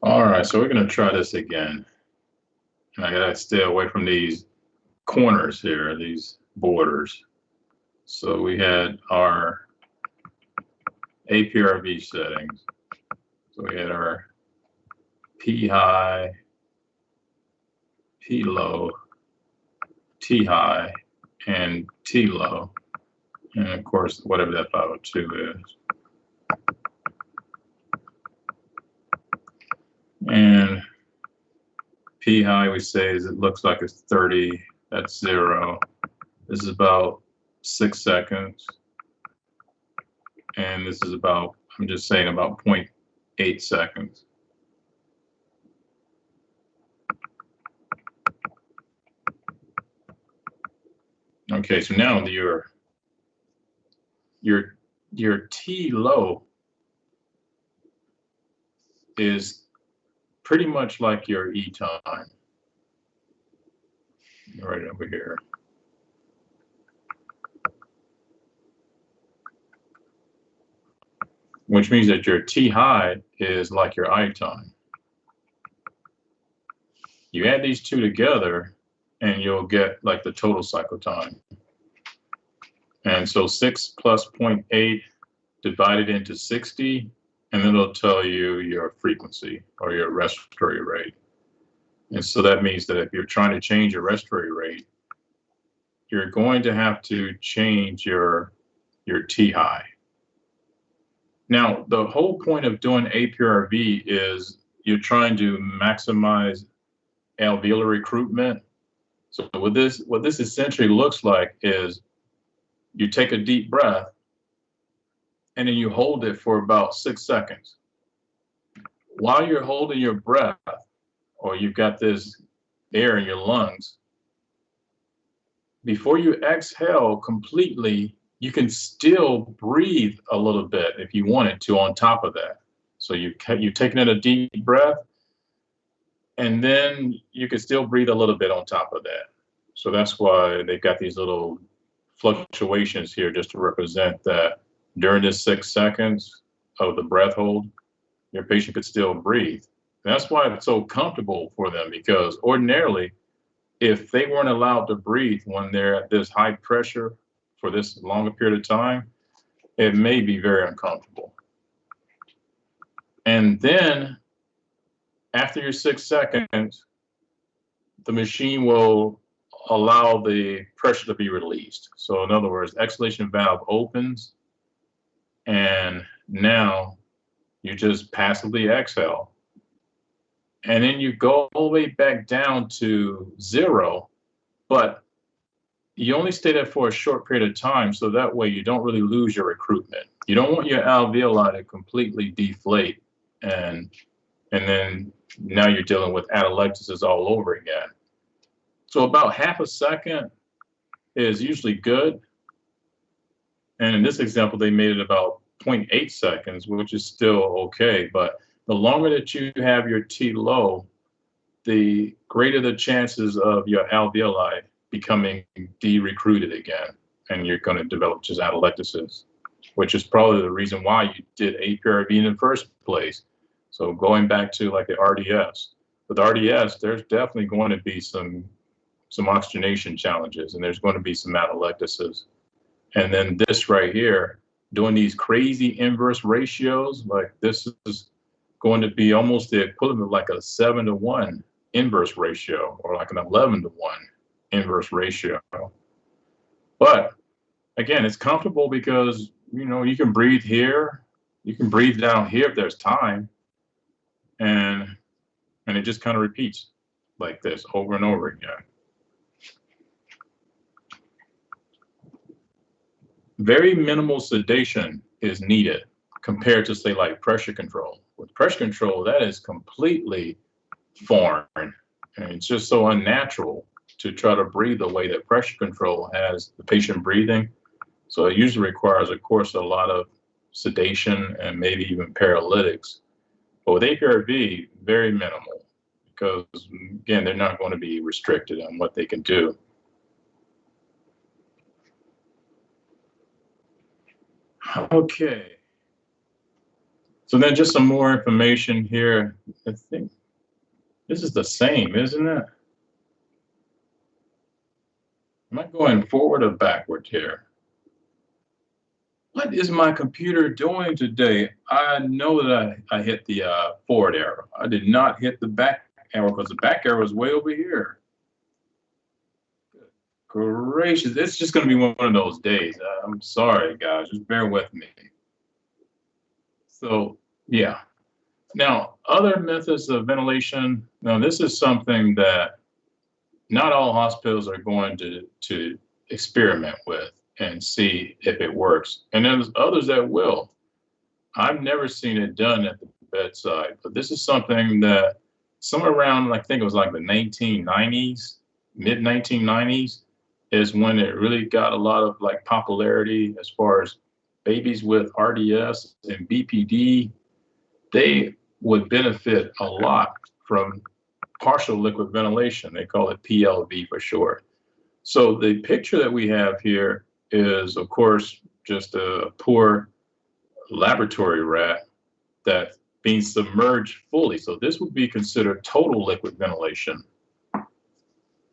[SPEAKER 1] All right, so we're gonna try this again. And I gotta stay away from these corners here, these borders. So we had our APRV settings. So we had our P high, P low, T high, and T low. And of course, whatever that 502 is. And P high, we say, is it looks like it's 30. That's 0. This is about 6 seconds. And this is about, I'm just saying, about 0.8 seconds. Okay, so now your T low is pretty much like your E time, right over here. Which means that your T high is like your I time. You add these two together and you'll get like the total cycle time. And so 6 plus 0.8 divided into 60, and then it'll tell you your frequency or your respiratory rate. And so that means that if you're trying to change your respiratory rate, you're going to have to change your T high. Now, the whole point of doing APRV is you're trying to maximize alveolar recruitment. So what this essentially looks like is you take a deep breath and then you hold it for about 6 seconds. While you're holding your breath, or you've got this air in your lungs, before you exhale completely, you can still breathe a little bit if you wanted to on top of that. So you've taken in a deep breath, and then you can still breathe a little bit on top of that. So that's why they've got these little fluctuations here just to represent that during this 6 seconds of the breath hold, your patient could still breathe. And that's why it's so comfortable for them, because ordinarily, if they weren't allowed to breathe when they're at this high pressure for this longer period of time, it may be very uncomfortable. And then after your 6 seconds, the machine will allow the pressure to be released. So in other words, exhalation valve opens, and now you just passively exhale. And then you go all the way back down to 0, but you only stay there for a short period of time, so that way you don't really lose your recruitment. You don't want your alveoli to completely deflate, and then now you're dealing with atelectasis all over again. So about half a second is usually good. And in this example, they made it about 0.8 seconds, which is still okay. But the longer that you have your T low, the greater the chances of your alveoli becoming de-recruited again. And you're going to develop just atelectasis, which is probably the reason why you did APRV in the first place. So going back to like the RDS, with RDS, there's definitely going to be some oxygenation challenges, and there's going to be some atelectasis. And then this right here, doing these crazy inverse ratios, like this is going to be almost the equivalent of like a 7-to-1 inverse ratio, or like an 11-to-1 inverse ratio. But again, it's comfortable because, you can breathe here, you can breathe down here if there's time, and it just kind of repeats like this over and over again. Very minimal sedation is needed compared to, say, like pressure control. With pressure control, that is completely foreign, and it's just so unnatural to try to breathe the way that pressure control has the patient breathing. So it usually requires, of course, a lot of sedation and maybe even paralytics. But with APRV, very minimal, because again, they're not going to be restricted on what they can do. Okay. So then just some more information here. I think this is the same, isn't it? Am I going forward or backward here? What is my computer doing today? I know that I hit the forward arrow. I did not hit the back arrow because the back arrow is way over here. Gracious, it's just going to be one of those days. I'm sorry, guys. Just bear with me. So, yeah. Now, other methods of ventilation. Now, this is something that not all hospitals are going to experiment with and see if it works. And there's others that will. I've never seen it done at the bedside, but this is something that somewhere around, I think it was like the 1990s, mid 1990s, is when it really got a lot of like popularity as far as babies with RDS and BPD. They would benefit a lot from partial liquid ventilation. They call it PLV for short. So the picture that we have here is, of course, just a poor laboratory rat that's being submerged fully. So this would be considered total liquid ventilation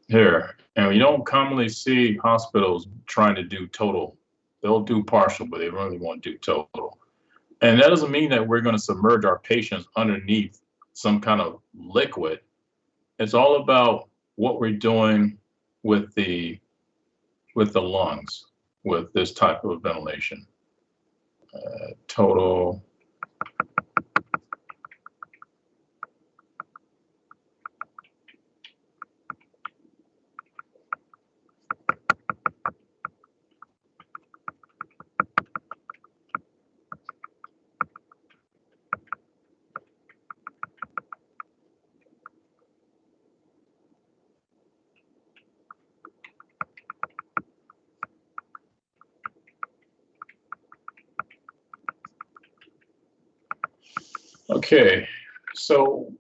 [SPEAKER 1] here. And you don't commonly see hospitals trying to do total. They'll do partial, but they really won't do total. And that doesn't mean that we're going to submerge our patients underneath some kind of liquid. It's all about what we're doing with the lungs with this type of ventilation. Total. Okay, so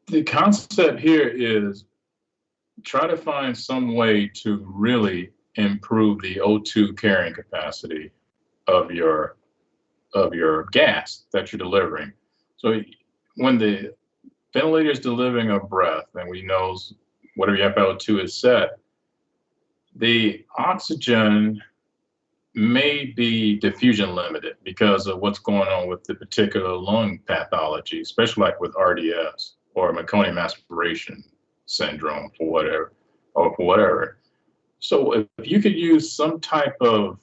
[SPEAKER 1] the concept here is try to find some way to really improve the O2 carrying capacity of your gas that you're delivering. So when the ventilator is delivering a breath, and we know whatever your FiO2 is set, the oxygen may be diffusion limited because of what's going on with the particular lung pathology, especially like with RDS or meconium aspiration syndrome for whatever. So if you could use some type of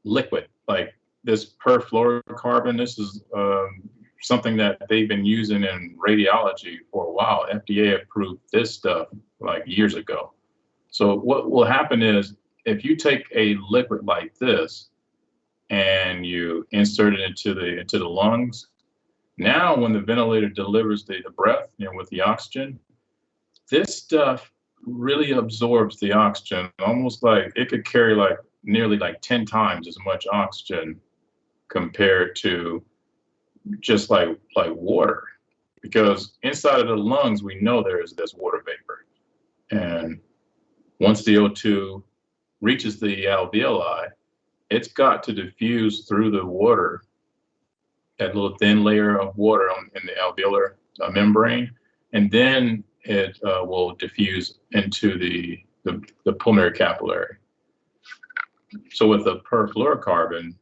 [SPEAKER 1] liquid like this perfluorocarbon, this is something that they've been using in radiology for a while. FDA approved this stuff like years ago. So what will happen is if you take a liquid like this and you insert it into the lungs, now when the ventilator delivers the breath, with the oxygen, this stuff really absorbs the oxygen, almost like it could carry like nearly like 10 times as much oxygen compared to just like water. Because inside of the lungs, we know there's water vapor. And once the O2 reaches the alveoli, it's got to diffuse through the water, that little thin layer of water in the alveolar membrane, and then it will diffuse into the pulmonary capillary. So with the perfluorocarbon,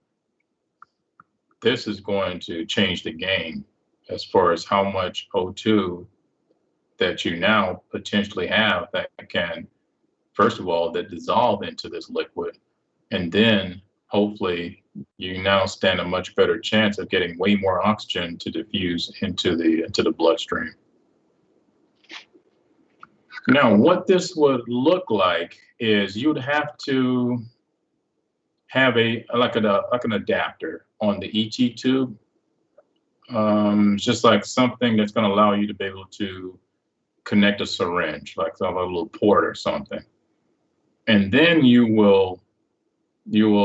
[SPEAKER 1] this is going to change the game as far as how much O2 that you now potentially have that can, first of all, that dissolve into this liquid, and then hopefully you now stand a much better chance of getting way more oxygen to diffuse into the bloodstream. Now, what this would look like is you'd have to have like an adapter on the ET tube. It's just like something that's going to allow you to be able to connect a syringe, like a little port or something. And then you will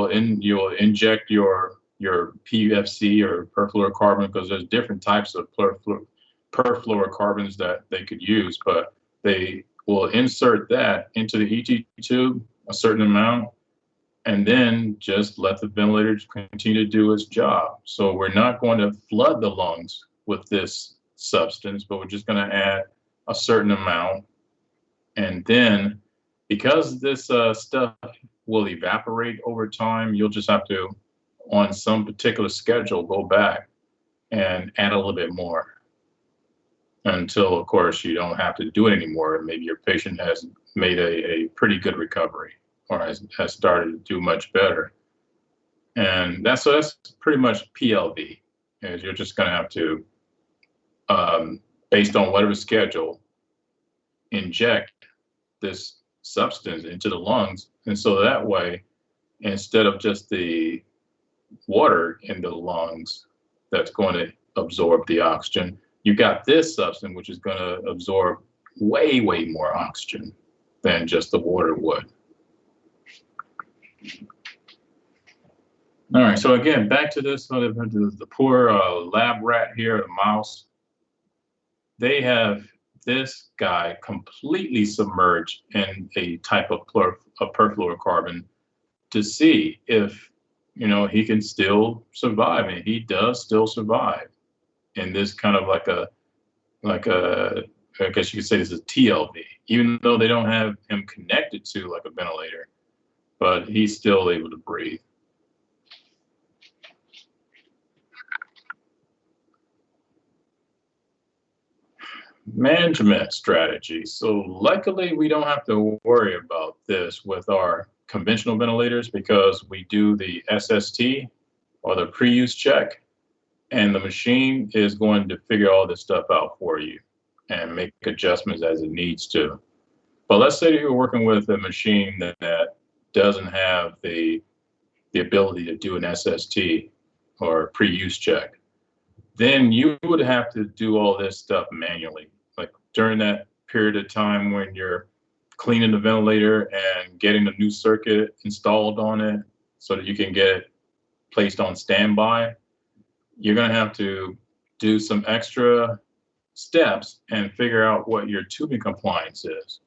[SPEAKER 1] inject your PFC or perfluorocarbon, because there's different types of perfluorocarbons that they could use, but they will insert that into the ET tube, a certain amount, and then just let the ventilator continue to do its job. So we're not going to flood the lungs with this substance, but we're just going to add a certain amount. And then because this stuff will evaporate over time, you'll just have to, on some particular schedule, go back and add a little bit more until, of course, you don't have to do it anymore. Maybe your patient has made a pretty good recovery or has started to do much better. And that's pretty much PLV. Is you're just going to have to, based on whatever schedule, inject this substance into the lungs. And so that way, instead of just the water in the lungs that's going to absorb the oxygen, you got this substance which is going to absorb way, way more oxygen than just the water would. All right, so again, back to this, the poor lab rat here, the mouse. They have this guy completely submerged in a type of perfluorocarbon to see if, he can still survive, and he does still survive in this kind of like a, I guess you could say this is TLV, even though they don't have him connected to like a ventilator, but he's still able to breathe. Management strategy. So luckily we don't have to worry about this with our conventional ventilators because we do the SST or the pre-use check, and the machine is going to figure all this stuff out for you and make adjustments as it needs to. But let's say that you're working with a machine that doesn't have the ability to do an SST or pre-use check. Then you would have to do all this stuff manually. Like during that period of time when you're cleaning the ventilator and getting a new circuit installed on it so that you can get it placed on standby, you're going to have to do some extra steps and figure out what your tubing compliance is.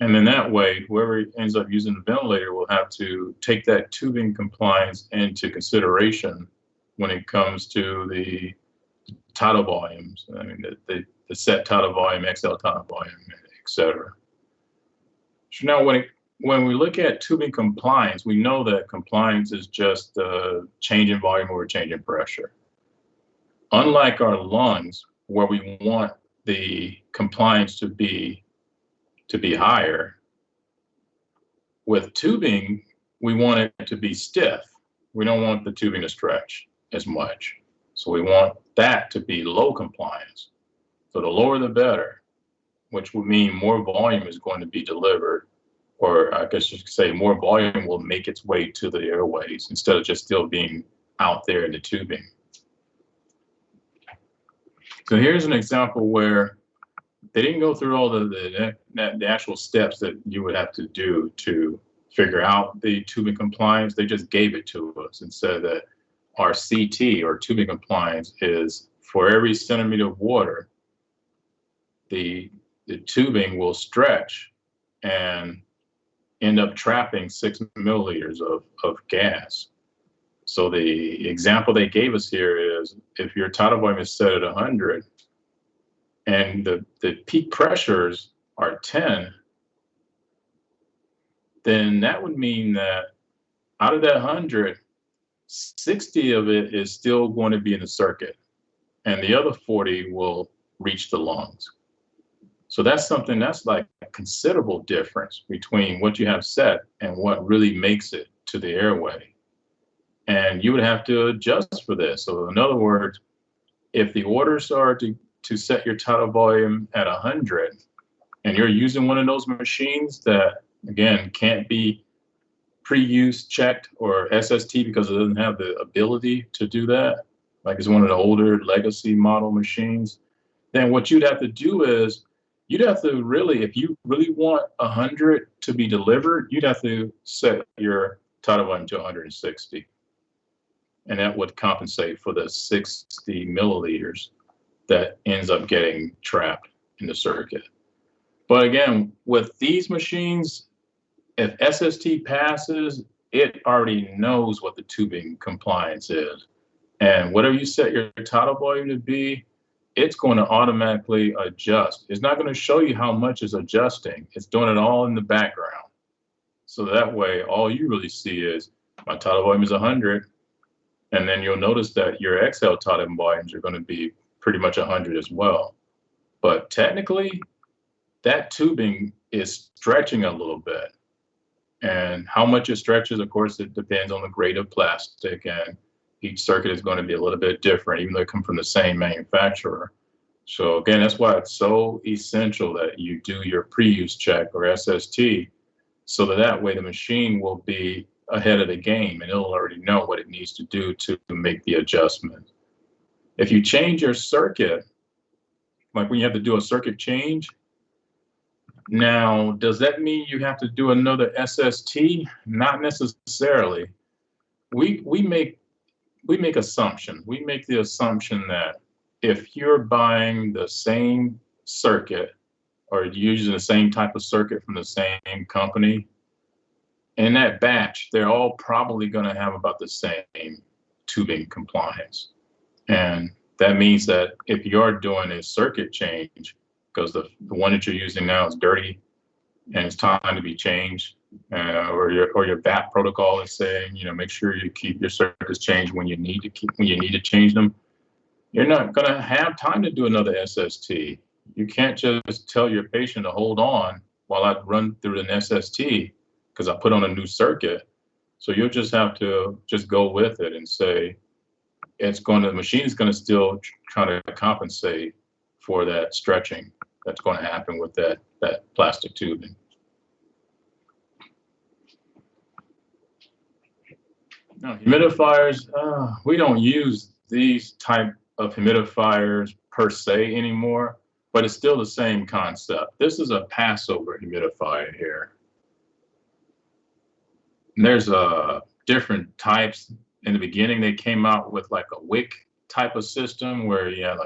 [SPEAKER 1] And then that way, whoever ends up using the ventilator will have to take that tubing compliance into consideration when it comes to the tidal volumes. I mean, the set tidal volume, XL tidal volume, et cetera. So now when we look at tubing compliance, we know that compliance is just a change in volume or a change in pressure. Unlike our lungs, where we want the compliance to be higher, with tubing, we want it to be stiff. We don't want the tubing to stretch as much. So we want that to be low compliance. So the lower the better, which would mean more volume is going to be delivered, or I guess you could say more volume will make its way to the airways instead of just still being out there in the tubing. So here's an example where they didn't go through all the actual steps that you would have to do to figure out the tubing compliance. They just gave it to us and said that our CT, or tubing compliance, is for every centimeter of water, the tubing will stretch and end up trapping 6 milliliters of gas. So the example they gave us here is if your tidal volume is set at 100 and the peak pressures are 10, then that would mean that out of that 100, 60 of it is still going to be in the circuit, and the other 40 will reach the lungs. So that's something that's like a considerable difference between what you have set and what really makes it to the airway. And you would have to adjust for this. So in other words, if the orders are to set your tidal volume at 100, and you're using one of those machines that, again, can't be pre-use checked or SST because it doesn't have the ability to do that, like it's one of the older legacy model machines, then what you'd have to do is you'd have to really, if you really want 100 to be delivered, you'd have to set your tidal volume to 160. And that would compensate for the 60 milliliters that ends up getting trapped in the circuit. But again, with these machines, if SST passes, it already knows what the tubing compliance is. And whatever you set your tidal volume to be, it's going to automatically adjust. It's not going to show you how much is adjusting. It's doing it all in the background. So that way, all you really see is my tidal volume is 100. And then you'll notice that your exhale tidal volumes are going to be pretty much 100 as well. But technically, that tubing is stretching a little bit. And how much it stretches, of course, it depends on the grade of plastic, and each circuit is going to be a little bit different, even though they come from the same manufacturer. So again, that's why it's so essential that you do your pre-use check or SST, so that way the machine will be ahead of the game and it'll already know what it needs to do to make the adjustment. If you change your circuit, like when you have to do a circuit change, now, does that mean you have to do another SST? Not necessarily. We make assumptions. We make the assumption that if you're buying the same circuit or using the same type of circuit from the same company, in that batch, they're all probably going to have about the same tubing compliance. And that means that if you're doing a circuit change, because the one that you're using now is dirty and it's time to be changed, or your VAP protocol is saying, make sure you keep your circuits changed when you need to change them. You're not going to have time to do another SST. You can't just tell your patient to hold on while I run through an SST because I put on a new circuit. So you'll just have to just go with it and say the machine is going to still try to compensate for that stretching that's going to happen with that plastic tubing. Now, humidifiers, we don't use these type of humidifiers per se anymore, but it's still the same concept. This is a Passover humidifier here. And there's different types. In the beginning, they came out with like a wick type of system where you had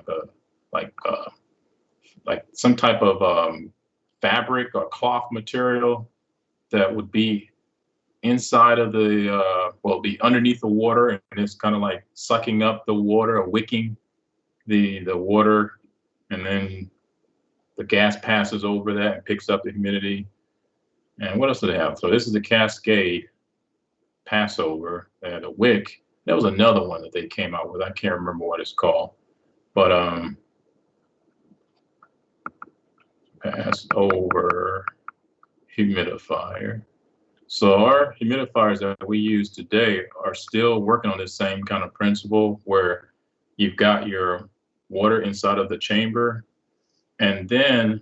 [SPEAKER 1] like some type of fabric or cloth material that would be inside of be underneath the water, and it's kind of like sucking up the water or wicking the water, and then the gas passes over that and picks up the humidity. And what else do they have? So this is the Cascade Passover. They had a wick. There was another one that they came out with. I can't remember what it's called, but Passover humidifier. So our humidifiers that we use today are still working on this same kind of principle where you've got your water inside of the chamber, and then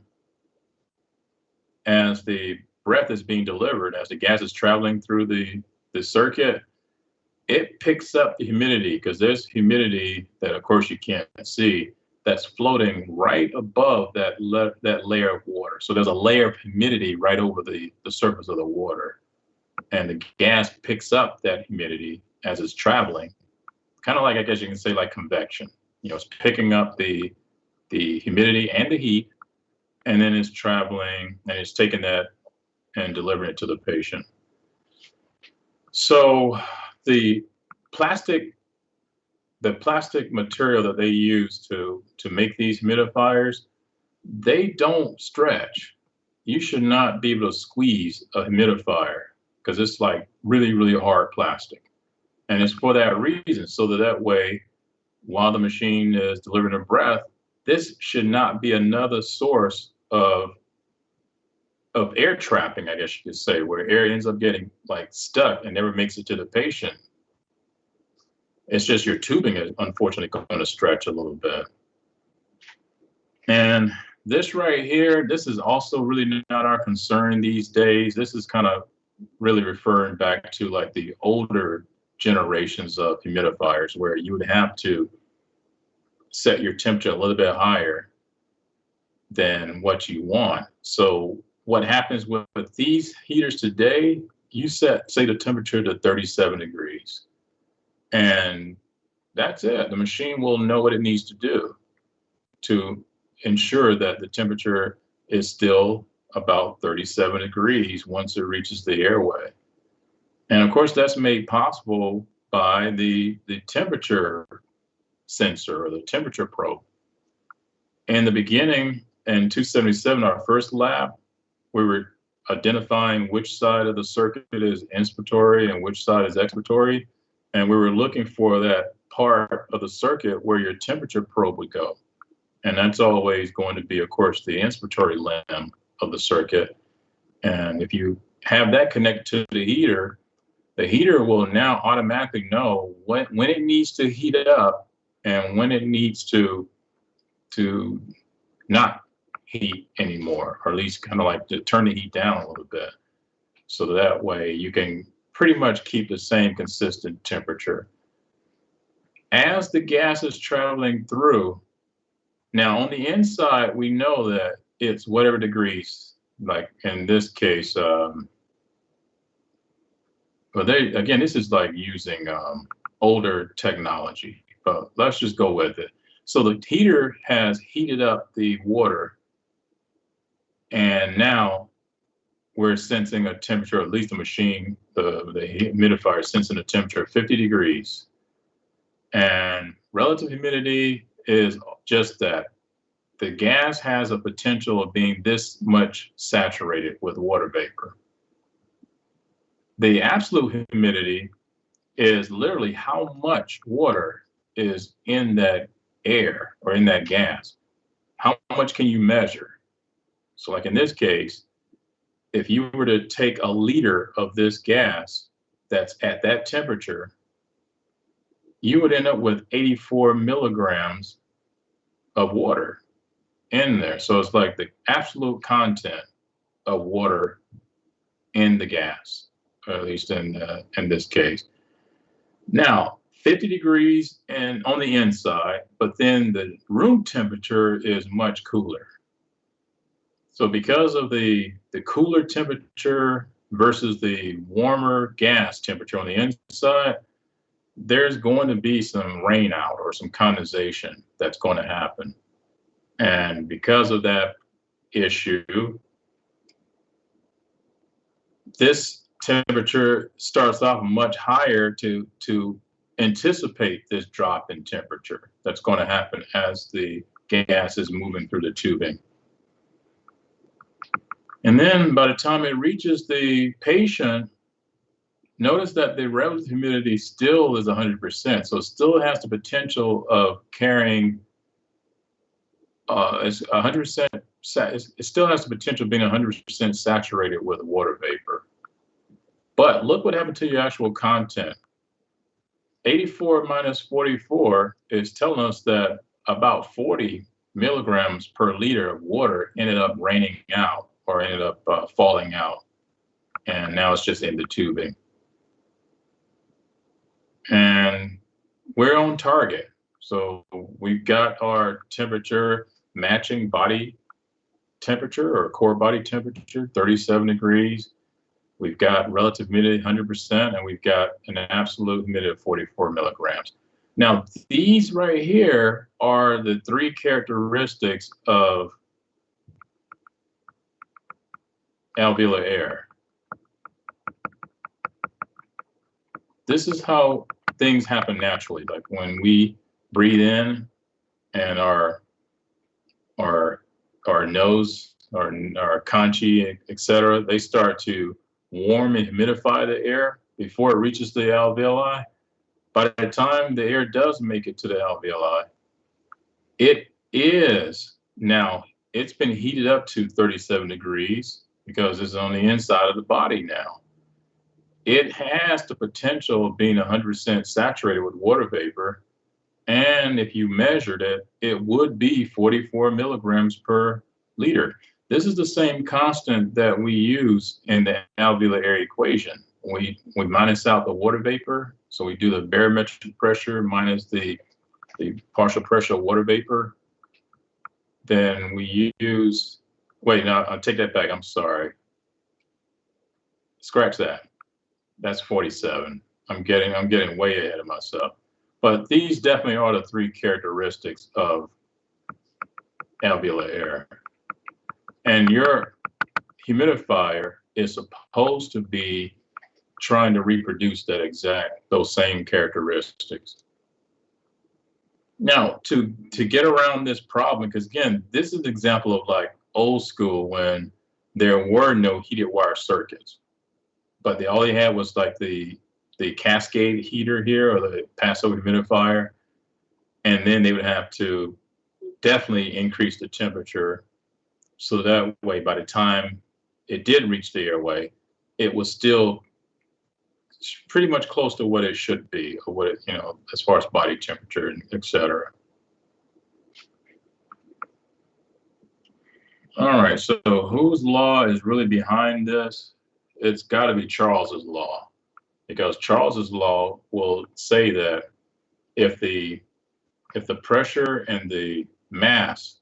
[SPEAKER 1] as the breath is being delivered, as the gas is traveling through the circuit, it picks up the humidity because there's humidity that, of course, you can't see that's floating right above that layer of water. So there's a layer of humidity right over the surface of the water. And the gas picks up that humidity as it's traveling, kind of like, I guess you can say, like convection. It's picking up the humidity and the heat, and then it's traveling and it's taking that and delivering it to the patient. So the plastic material that they use to make these humidifiers, they don't stretch. You should not be able to squeeze a humidifier because it's like really, really hard plastic. And it's for that reason, so that way, while the machine is delivering a breath, this should not be another source of air trapping, I guess you could say, where air ends up getting like stuck and never makes it to the patient. It's just your tubing is unfortunately going to stretch a little bit. And this right here, this is also really not our concern these days. This is kind of really referring back to like the older generations of humidifiers where you would have to set your temperature a little bit higher than what you want. So what happens with these heaters today, you say the temperature to 37 degrees. And that's it. The machine will know what it needs to do to ensure that the temperature is still about 37 degrees once it reaches the airway. And of course, that's made possible by the temperature sensor or the temperature probe. In the beginning, in 277, our first lab, we were identifying which side of the circuit is inspiratory and which side is expiratory. And we were looking for that part of the circuit where your temperature probe would go. And that's always going to be, of course, the inspiratory limb of the circuit. And if you have that connected to the heater will now automatically know when it needs to heat it up and when it needs to not heat anymore, or at least kind of like to turn the heat down a little bit. So that way you can pretty much keep the same consistent temperature. As the gas is traveling through, now on the inside, we know that it's whatever degrees, like in this case, but again, this is like using older technology, but let's just go with it. So the heater has heated up the water, and now we're sensing a temperature, at least the machine, the humidifier is sensing a temperature of 50 degrees. And relative humidity is just that. The gas has a potential of being this much saturated with water vapor. The absolute humidity is literally how much water is in that air or in that gas. How much can you measure? So like in this case, if you were to take a liter of this gas that's at that temperature, you would end up with 84 milligrams of water in there. So it's like the absolute content of water in the gas, or at least in this case. Now, 50 degrees and on the inside, but then the room temperature is much cooler. So because of the cooler temperature versus the warmer gas temperature on the inside, there's going to be some rain out or some condensation that's going to happen. And because of that issue, this temperature starts off much higher to anticipate this drop in temperature that's going to happen as the gas is moving through the tubing. And then by the time it reaches the patient, notice that the relative humidity still is 100%. So it still has the potential of carrying, it's 100%, it still has the potential of being 100% saturated with water vapor. But look what happened to your actual content. 84 minus 44 is telling us that about 40 milligrams per liter of water ended up raining out or ended up falling out. And now it's just in the tubing. And we're on target. So we've got our temperature matching body temperature or core body temperature, 37 degrees. We've got relative humidity 100%, and we've got an absolute humidity of 44 milligrams. Now, these right here are the three characteristics of alveolar air. This is how things happen naturally. Like when we breathe in and our nose, our conchi, etc., they start to warm and humidify the air before it reaches the alveoli. By the time the air does make it to the alveoli, it's been heated up to 37 degrees because it's on the inside of the body now. It has the potential of being 100% saturated with water vapor. And if you measured it, it would be 44 milligrams per liter. This is the same constant that we use in the alveolar air equation. We minus out the water vapor. So we do the barometric pressure minus the partial pressure of water vapor. Then we use, wait, no, I'll take that back. I'm sorry. Scratch that. That's 47. I'm getting way ahead of myself. But these definitely are the three characteristics of alveolar air. And your humidifier is supposed to be trying to reproduce those same characteristics. Now, to get around this problem, because again, this is an example of like old school when there were no heated wire circuits, but all they had was like the cascade heater here, or the passive humidifier, and then they would have to definitely increase the temperature so that way by the time it did reach the airway, it was still pretty much close to what it should be, or what it, as far as body temperature and et cetera. All right, so whose law is really behind this? It's got to be Charles's law, because Charles's law will say that if the pressure and the mass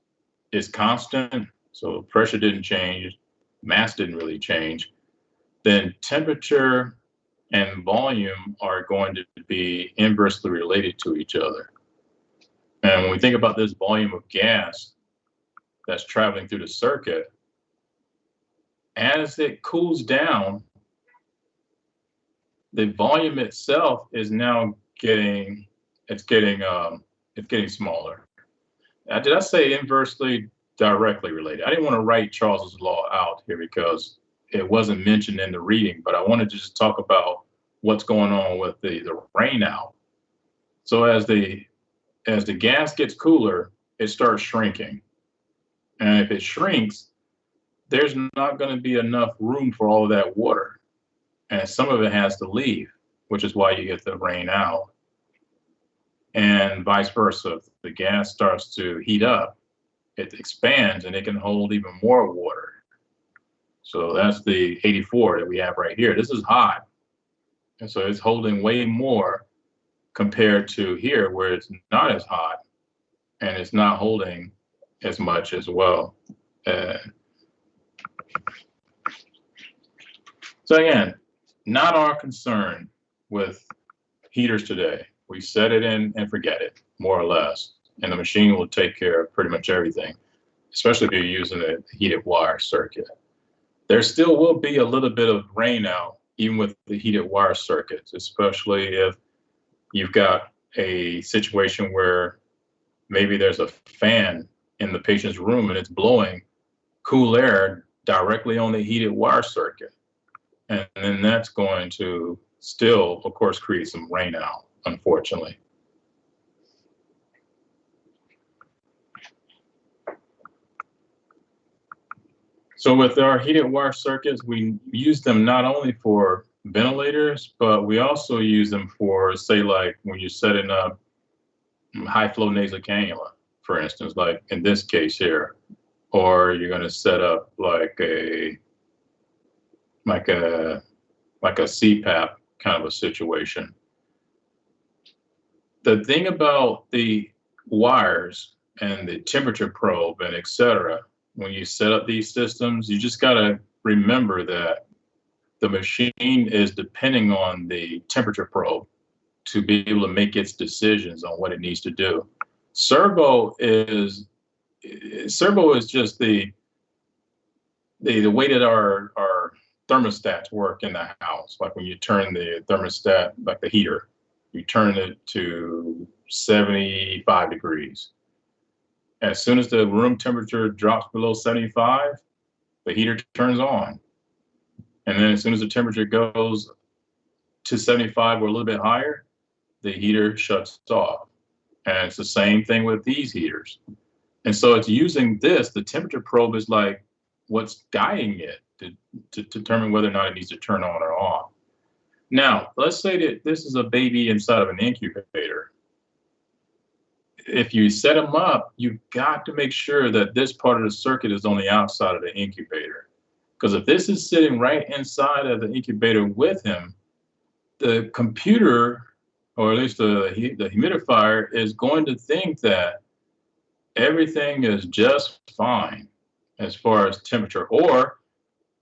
[SPEAKER 1] is constant, so pressure didn't change, mass didn't really change, then temperature and volume are going to be inversely related to each other. And when we think about this volume of gas that's traveling through the circuit, as it cools down, the volume itself is now getting smaller. Did I say inversely directly related? I didn't want to write Charles's law out here because it wasn't mentioned in the reading, but I wanted to just talk about what's going on with the rain out. So as the gas gets cooler, it starts shrinking. And if it shrinks, there's not going to be enough room for all of that water. And some of it has to leave, which is why you get the rain out. And vice versa. If the gas starts to heat up, it expands and it can hold even more water. So that's the 84 that we have right here. This is hot. And so it's holding way more compared to here where it's not as hot and it's not holding as much as well. So again, not our concern with heaters today. We set it in and forget it, more or less. And the machine will take care of pretty much everything, especially if you're using a heated wire circuit. There still will be a little bit of rain out, even with the heated wire circuits, especially if you've got a situation where maybe there's a fan in the patient's room and it's blowing cool air directly on the heated wire circuit. And then that's going to still, of course, create some rain out, unfortunately. So with our heated wire circuits, we use them not only for ventilators, but we also use them for, say, like when you're setting up high flow nasal cannula, for instance, like in this case here, or you're going to set up like a CPAP kind of a situation. The thing about the wires and the temperature probe and et cetera, when you set up these systems, you just got to remember that the machine is depending on the temperature probe to be able to make its decisions on what it needs to do. Servo is just the way that our thermostats work in the house. Like when you turn the thermostat, like the heater, you turn it to 75 degrees. As soon as the room temperature drops below 75, the heater turns on. And then as soon as the temperature goes to 75 or a little bit higher, the heater shuts off. And it's the same thing with these heaters. And so it's using this, the temperature probe is like what's guiding it to determine whether or not it needs to turn on or off. Now, let's say that this is a baby inside of an incubator. If you set them up, you've got to make sure that this part of the circuit is on the outside of the incubator. Because if this is sitting right inside of the incubator with him, the computer, or at least the humidifier, is going to think that everything is just fine as far as temperature. Or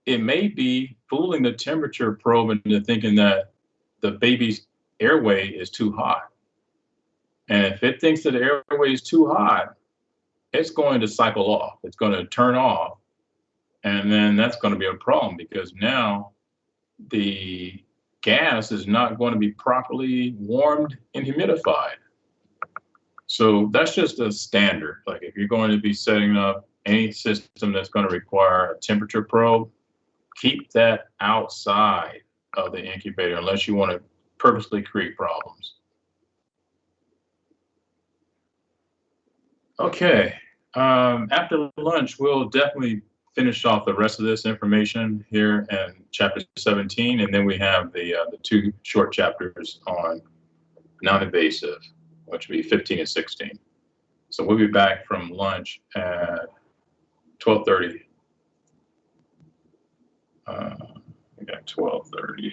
[SPEAKER 1] it may be fooling the temperature probe into thinking that the baby's airway is too hot. And if it thinks that the airway is too hot, it's going to cycle off. It's going to turn off. And then that's going to be a problem, because now the gas is not going to be properly warmed and humidified. So that's just a standard. Like if you're going to be setting up any system that's going to require a temperature probe, keep that outside of the incubator unless you want to purposely create problems. Okay, after lunch, we'll definitely finish off the rest of this information here in chapter 17, and then we have the 2 short chapters on non-invasive, which will be 15 and 16. So we'll be back from lunch at 12:30. We got 12:30.